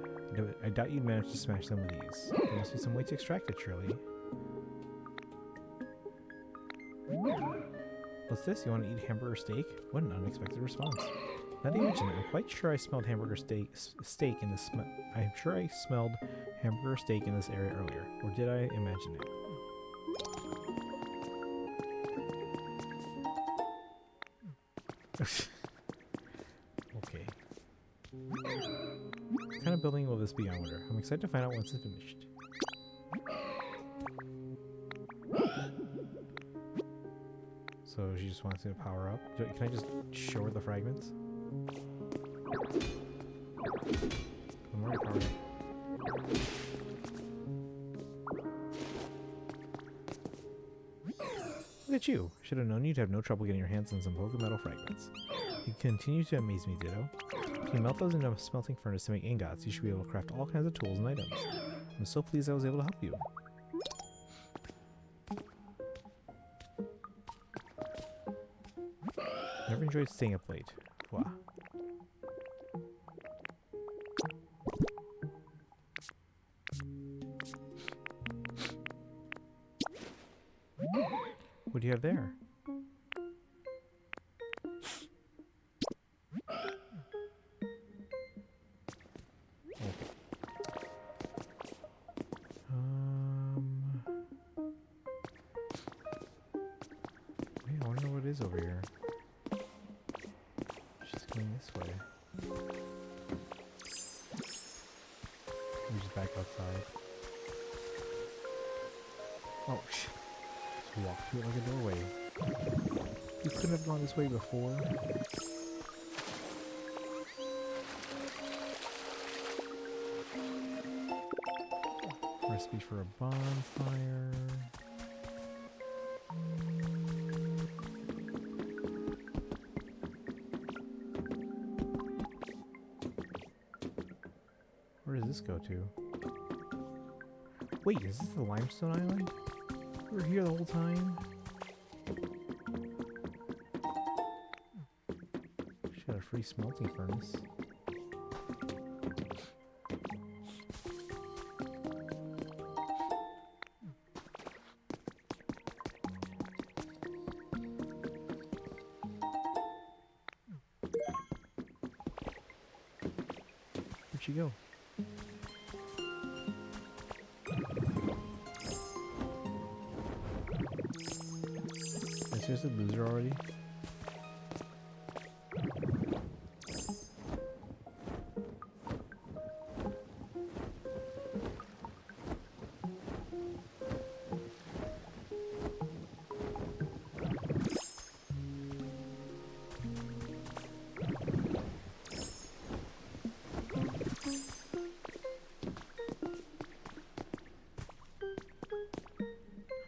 I doubt you'd manage to smash them with ease. There must be some way to extract it, surely. What's this? You want to eat hamburger steak? What an unexpected response. Now that you mention it, I'm quite sure I smelled hamburger steak in this. I'm sure I smelled hamburger steak in this area earlier, or did I imagine it? Okay. What kind of building will this be, I wonder? I'm excited to find out once it's finished. So she just wants to power up. Can I just show her the fragments? I'm already powered up. Look at you! Should have known you'd have no trouble getting your hands on some Pokemetal fragments. You continue to amaze me, Ditto. If you melt those into a smelting furnace to make ingots, you should be able to craft all kinds of tools and items. I'm so pleased I was able to help you. Never enjoyed staying up late. Wow. What do you have there? Wait, I wonder what it is over here. She's going this way. I'm just back outside. Oh, just walk through it like a doorway. You couldn't have gone this way before. Speed for a bonfire. Where does this go to? Wait, is this the limestone island? We were here the whole time? She got a free smelting furnace. Where'd she go? I seriously lose her already?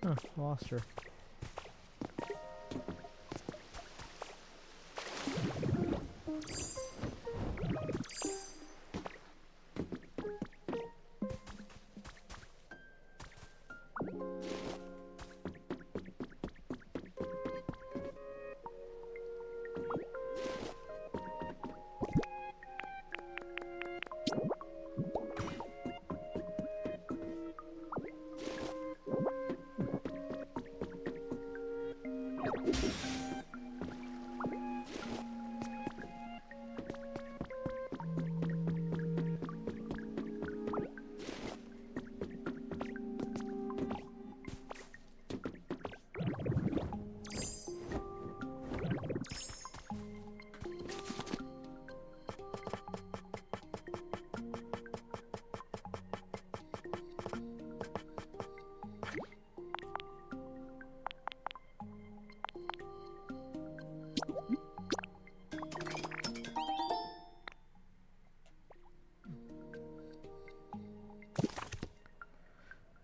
Huh, lost her.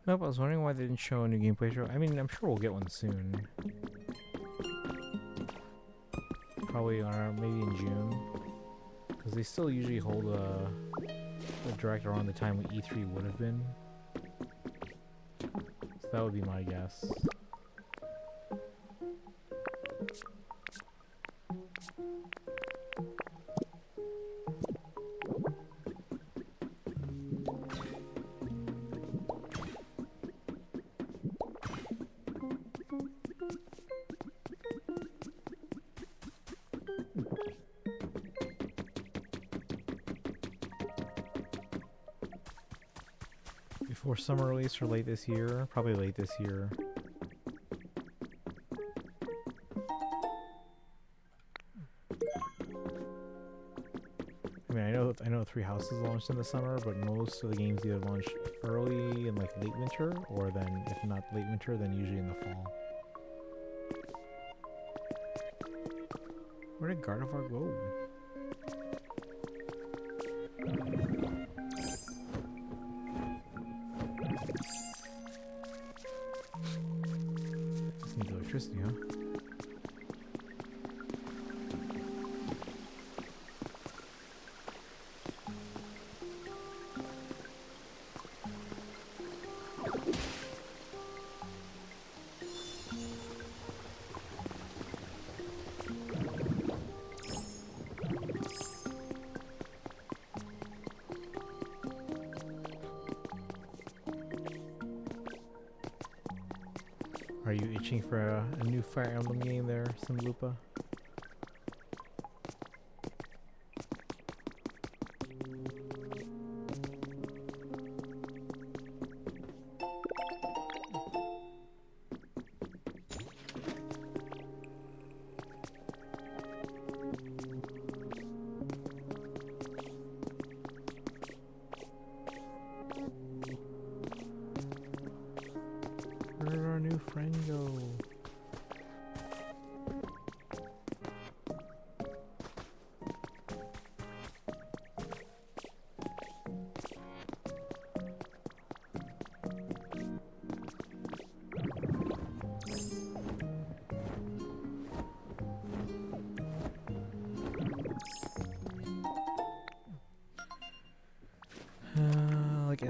Nope, I was wondering why they didn't show a new gameplay show. I mean, I'm sure we'll get one soon. Probably maybe in June. Because they still usually hold a direct around the time when E3 would have been. So that would be my guess. Before summer release or late this year? Probably late this year. I mean, I know Three Houses launched in the summer, but most of the games either launch early in like late winter, or then if not late winter, then usually in the fall. Where did Gardevoir go? This needs electricity, huh? Are you itching for a new Fire Emblem game there, Simlupa? Where did our new friend go?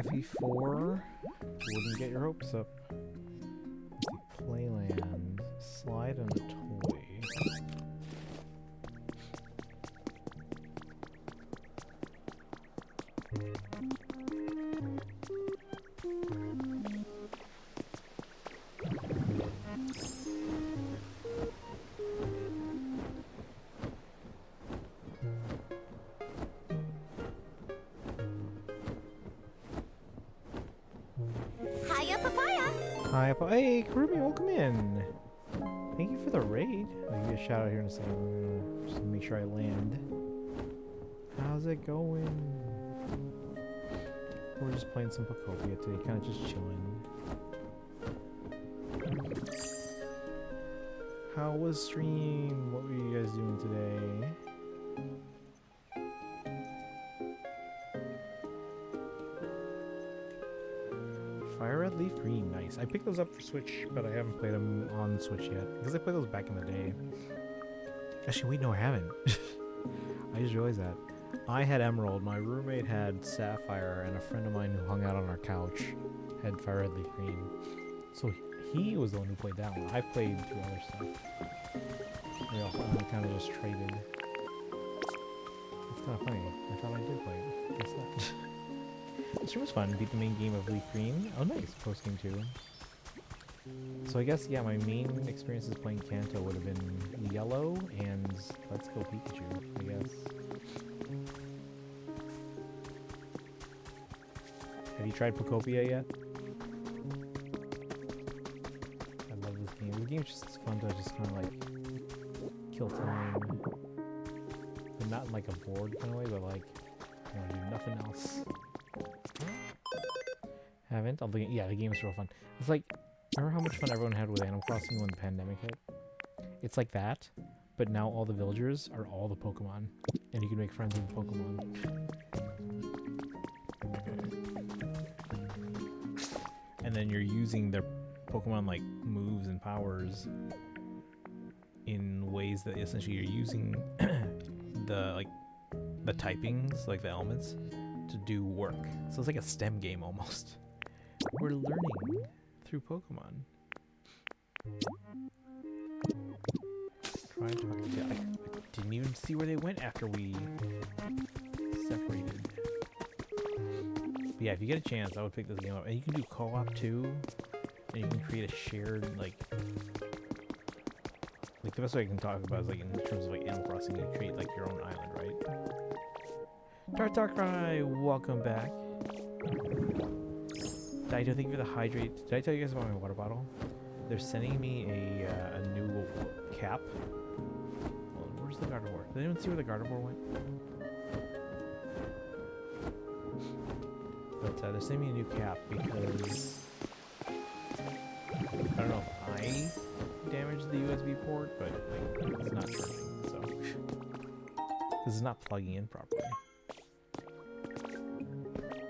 FE4 wouldn't get your hopes up. Playland. Slide on a toy. Hiya, papaya! Hi, hey, Kurumi, welcome in. Thank you for the raid. I'll give you a shout out here in a second. Just to make sure I land. How's it going? We're just playing some Pokopia today, kind of just chilling. How was stream? What were you guys doing today? Fire Red, Leaf Green, nice. I picked those up for Switch, but I haven't played them on Switch yet. Because I played those back in the day. Actually, wait, no, I haven't. I just realized that. I had Emerald, my roommate had Sapphire, and a friend of mine who hung out on our couch had Fire Red, Leaf Green. So he was the one who played that one. I played through other stuff. We all kind of just traded. It's kind of funny. I thought I did play it. Guess not. This was fun. Beat the main game of Leaf Green. Oh, nice. Post game too. So I guess, yeah, my main experiences playing Kanto would have been Yellow and Let's Go Pikachu, I guess. Have you tried Pokopia yet? I love this game. This game's just fun to just kind of like kill time. But not in like a bored kind of way, but like, I want to do nothing else. Haven't? Yeah, the game is real fun. It's like, remember how much fun everyone had with Animal Crossing when the pandemic hit? It's like that, but now all the villagers are all the Pokemon, and you can make friends with the Pokemon. And then you're using their Pokemon like moves and powers in ways that essentially you're using the typings, like the elements, to do work. So it's like a STEM game almost. We're learning through Pokemon. Trying to I didn't even see where they went after we separated. But yeah, if you get a chance, I would pick this game up. And you can do co-op too. And you can create a shared like the best way I can talk about is like in terms of like Animal Crossing, you create like your own island, right? Tartarcry, welcome back. Daito, thank you for the hydrate. Did I tell you guys about my water bottle? They're sending me a new cap. Well, where's the Gardevoir? Did anyone see where the Gardevoir went? But they're sending me a new cap because I don't know if I damaged the USB port, but like, it's not charging, so this is not plugging in properly.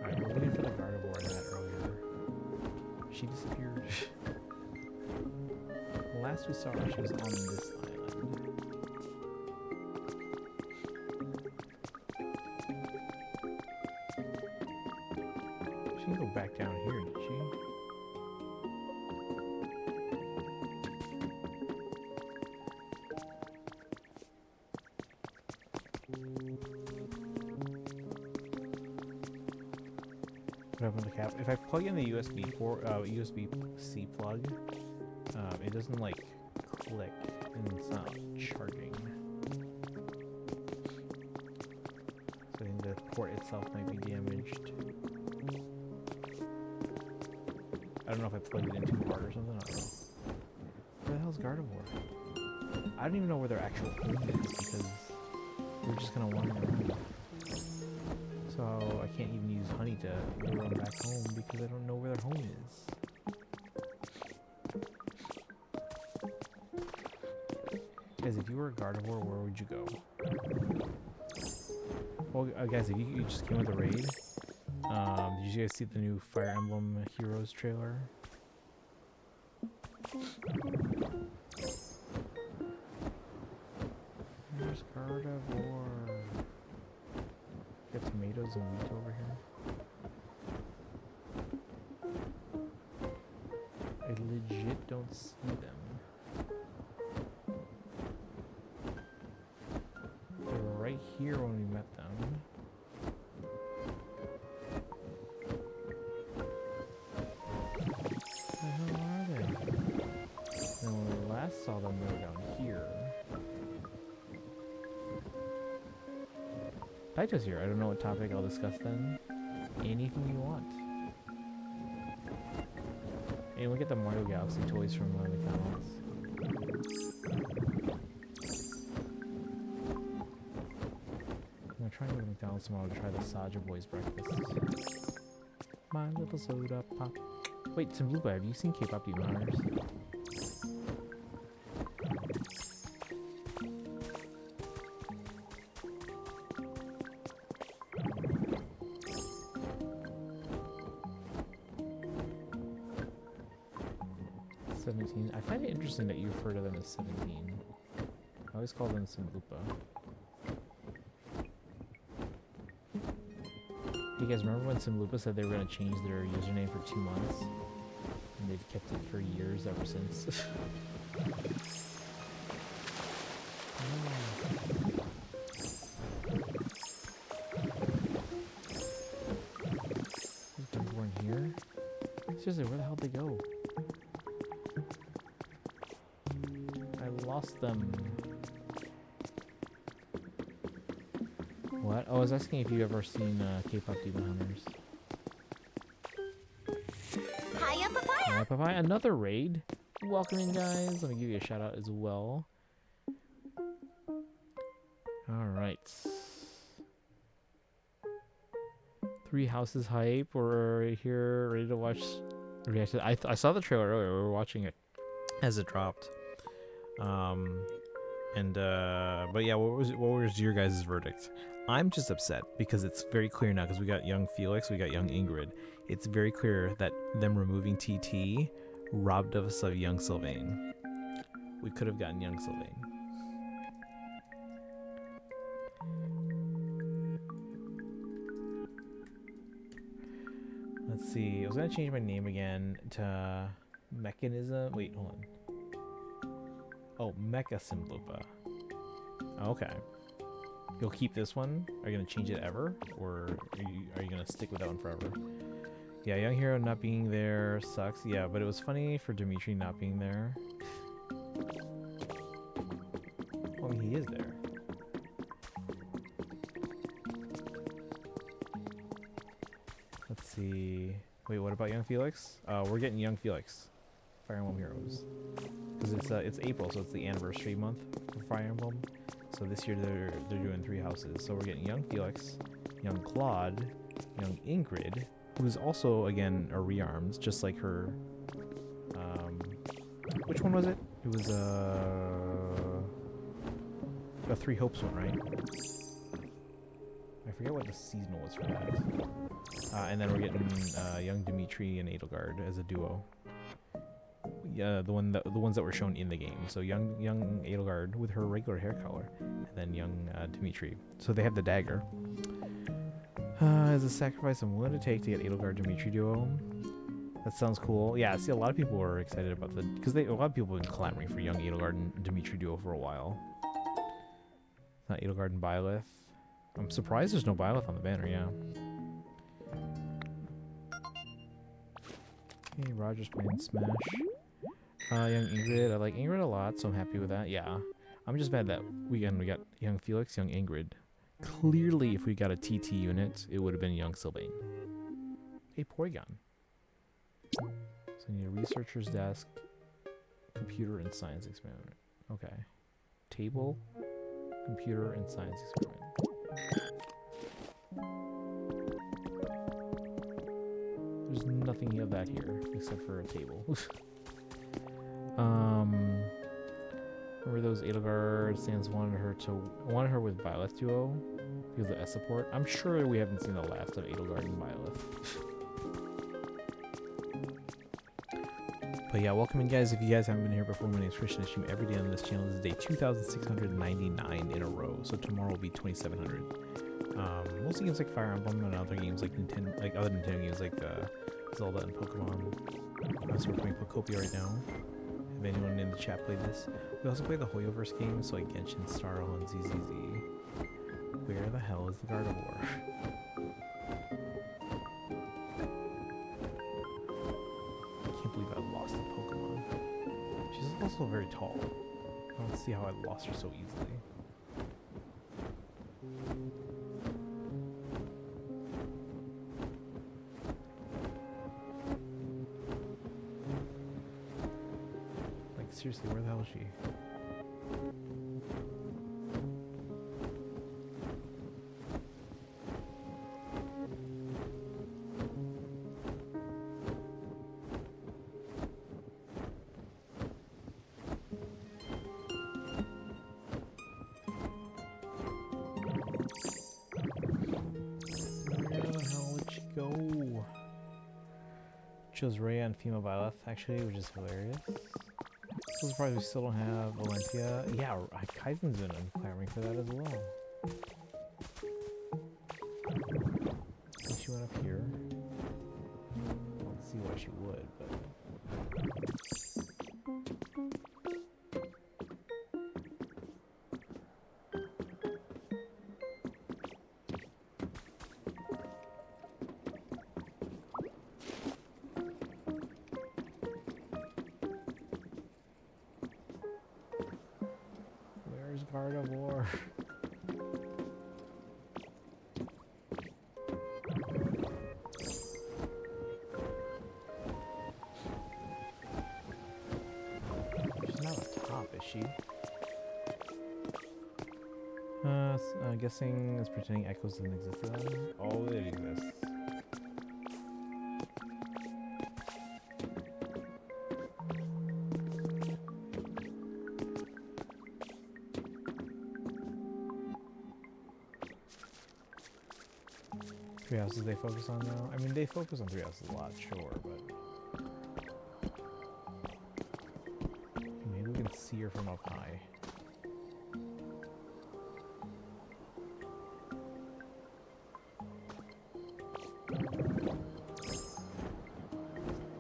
Alright, we're waiting for the Gardevoir I had earlier. She disappeared. Last we saw her, she was on this island. She can go back down here, did she? What happened to the cap? If I plug in the USB port, USB-C plug, it doesn't like click and it's not charging. So I think the port itself might be damaged. I don't know if I plugged it in too hard or something. I don't know. Where the hell's Gardevoir? I don't even know where their actual home is because we're just kind of wandering around. So I can't even use honey to lure them back home because I don't know where their home is. Guys, if you were a Gardevoir, where would you go? Well, guys, if you just came with the raid, did you guys see the new Fire Emblem Heroes trailer? There's Gardevoir. Got tomatoes and wheat over here. legit don't see them. They were right here when we met them. Where the hell are they? And when we last saw them, they were down here. Taito's here. I don't know what topic I'll discuss then. Anything you want. Hey, look at the Mario Galaxy toys from McDonald's. I'm gonna try and go to McDonald's tomorrow to try the Saja Boys breakfast. My little soda pop. Wait, Timlupa, have you seen K-pop Demon Hunters? I find it interesting that you refer to them as 17. I always call them Simlupa. You guys remember when Simlupa said they were going to change their username for 2 months? And they've kept it for years ever since. These people weren't here? Seriously, where the hell did they go? Lost them. What? Oh, I was asking if you've ever seen K-pop Demon Hunters. Hiya, Papaya! Hi, Papaya. Another raid. Welcome in, guys. Let me give you a shout out as well. Alright. 3 Houses hype. We're here ready to watch reaction. I saw the trailer earlier. We were watching it as it dropped. But yeah, what was your guys' verdict? I'm just upset because it's very clear now, because we got young Felix, we got young Ingrid. It's very clear that them removing TT robbed us of young Sylvain. We could have gotten young Sylvain. Let's see. I was gonna change my name again to Mechanism. Wait, hold on. Oh, Mecha Simlupa. Okay. You'll keep this one? Are you going to change it ever? Or are you going to stick with that one forever? Yeah, Young Hero not being there sucks. Yeah, but it was funny for Dimitri not being there. Well, I mean, he is there. Let's see. Wait, what about Young Felix? We're getting Young Felix. Fire Emblem Heroes. Because it's April, so it's the anniversary month for Fire Emblem. So this year they're doing 3 houses. So we're getting Young Felix, Young Claude, Young Ingrid, who's also again a rearmed, just like her. Which one was it? It was a 3 Hopes one, right? I forget what the seasonal was for that. And then we're getting Young Dimitri and Edelgard as a duo. Yeah, the ones that were shown in the game. So young Edelgard with her regular hair color, and then young Dimitri. So they have the dagger. As a sacrifice I'm willing to take to get Edelgard Dimitri duo. That sounds cool. Yeah, see, a lot of people were excited about the because a lot of people have been clamoring for young Edelgard and Dimitri duo for a while. It's not Edelgard and Byleth. I'm surprised there's no Byleth on the banner. Yeah. Okay, Roger's playing Smash. Young Ingrid, I like Ingrid a lot, so I'm happy with that. Yeah, I'm just mad that we got young Felix, young Ingrid. Clearly, if we got a TT unit, it would have been young Sylvain. Hey, Porygon. So I need a researcher's desk, computer, and science experiment. Okay. Table, computer, and science experiment. There's nothing of that here except for a table. Remember those Edelgard stands wanted her with Byleth duo because of S support. I'm sure we haven't seen the last of Edelgard and Byleth. But yeah, welcome in, guys. If you guys haven't been here before, my name is Christian. I stream every day on this channel. This is day 2,699 in a row, so tomorrow will be 2,700. Mostly games like Fire Emblem and other games like other Nintendo games like Zelda and Pokemon. So we're playing Pokopia right now. If anyone in the chat played this. We also play the Hoyoverse game, so like Genshin, Starro, and ZZZ. Where the hell is the Gardevoir? I can't believe I lost a Pokemon. She's also very tall. I don't see how I lost her so easily. Like, seriously, where the hell is she? Chose Rhea and Fima Byleth actually, which is hilarious. So surprised we still don't have Olympia. Yeah, Kaizen's been clamoring for that as well. I think she went up here. I don't see why she would, but. Gardevoir. She's not up top, is she? I'm guessing it's pretending Echoes doesn't exist then? Oh, it exists. Three houses they focus on now? I mean, they focus on three houses a lot, sure, but... maybe we can see her from up high.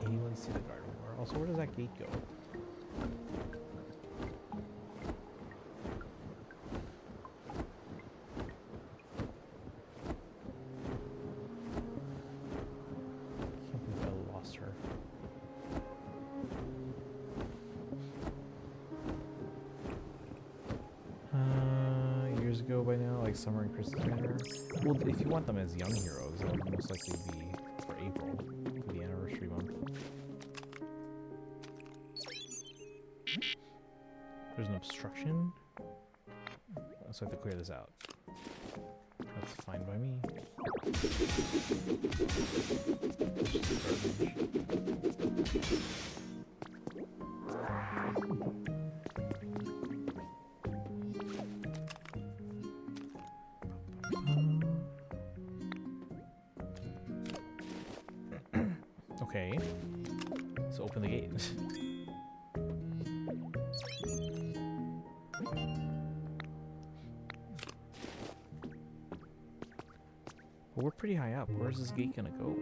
Anyone see the Gardevoir? Also, where does that gate go? By now, like Summer and Christmas Banner. Well, if you want them as young heroes, they'll most likely be for April, for the anniversary month. There's an obstruction, so I have to clear this out. That's fine by me. Okay, so open the gate. Well, we're pretty high up. Where's this gate gonna go?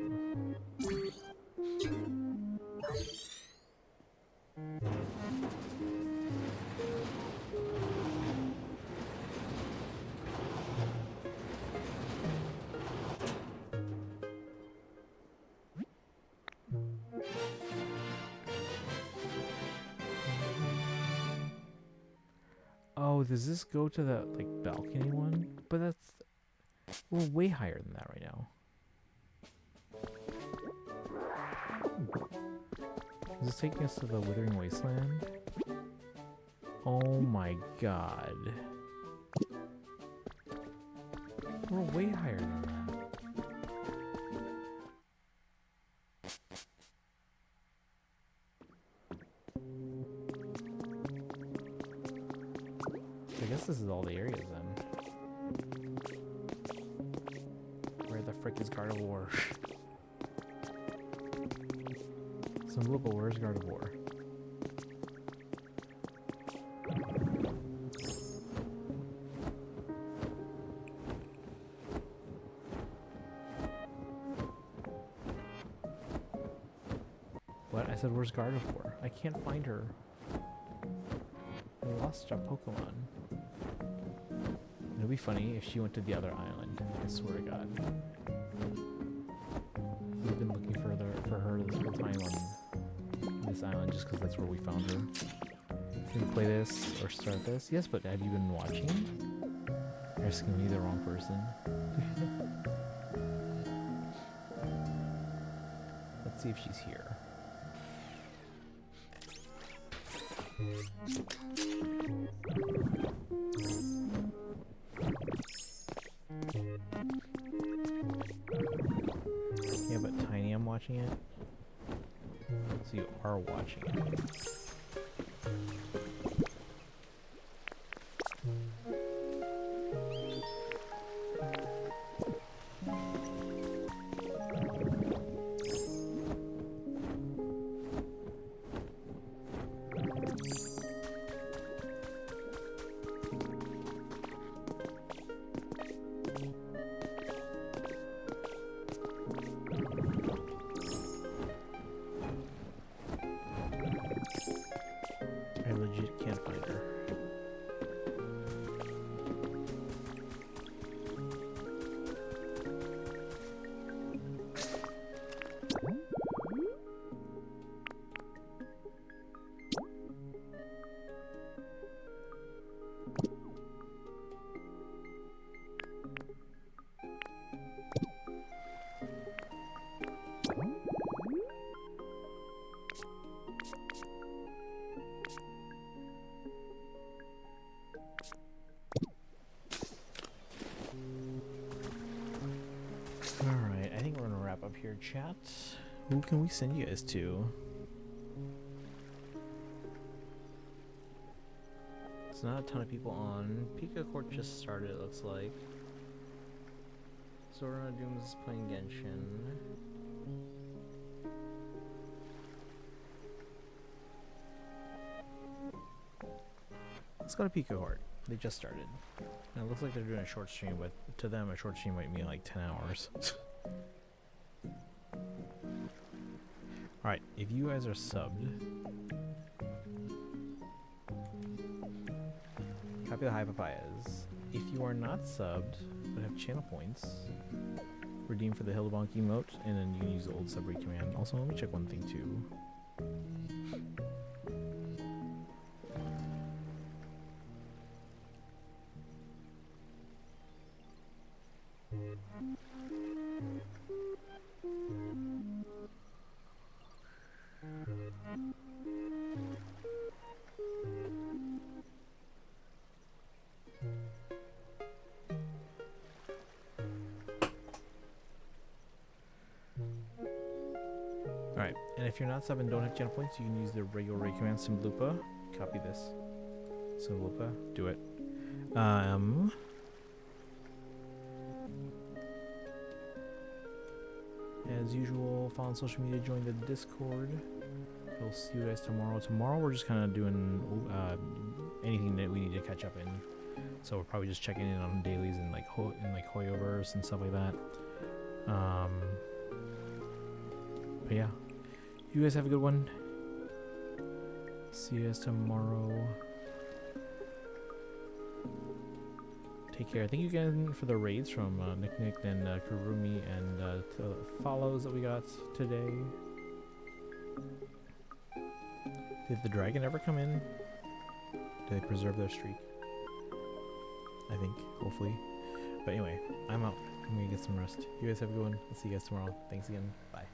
Oh, does this go to the like balcony one? But that's we're way higher than that right now. Is this taking us to the Withering Wasteland? Oh my god. We're way higher than that. I guess this is all the areas then. Where the frick is Gardevoir? Some local, where's Gardevoir? said, where's Gardevoir? I can't find her. We lost our Pokemon. It'd be funny if she went to the other island. I swear to God. We've been looking for her this whole time on this island just because that's where we found her. Can we play this or start this? Yes, but have you been watching? You're asking me the wrong person. Let's see if she's here. Yeah, but Tiny, I'm watching it. So you are watching it. I legit can't find her. Alright, I think we're gonna wrap up here, chat. Who can we send you guys to? There's not a ton of people on. Pika Court just started, it looks like. Zora Dooms is playing Genshin. Let's go to Pika Court. They just started. And it looks like they're doing a short stream, but to them a short stream might be like 10 hours. Alright, if you guys are subbed, copy the high papayas. If you are not subbed, but have channel points, redeem for the Hillbonk emote, and then you can use the old sub read command. Also, let me check one thing too. Alright, and if you're not sub and don't have channel points, you can use the regular raid command, Simlupa. Copy this. Simlupa, do it. As usual, follow on social media, join the Discord. We'll see you guys tomorrow. Tomorrow we're just kind of doing anything that we need to catch up in. So we're probably just checking in on dailies and like Hoyoverse and stuff like that. But yeah, you guys have a good one. See you guys tomorrow. Take care. Thank you again for the raids from Nick and Kurumi and the follows that we got today. Did the dragon ever come in? Did they preserve their streak? I think, hopefully. But anyway, I'm out. I'm gonna get some rest. You guys have a good one. I'll see you guys tomorrow. Thanks again. Bye.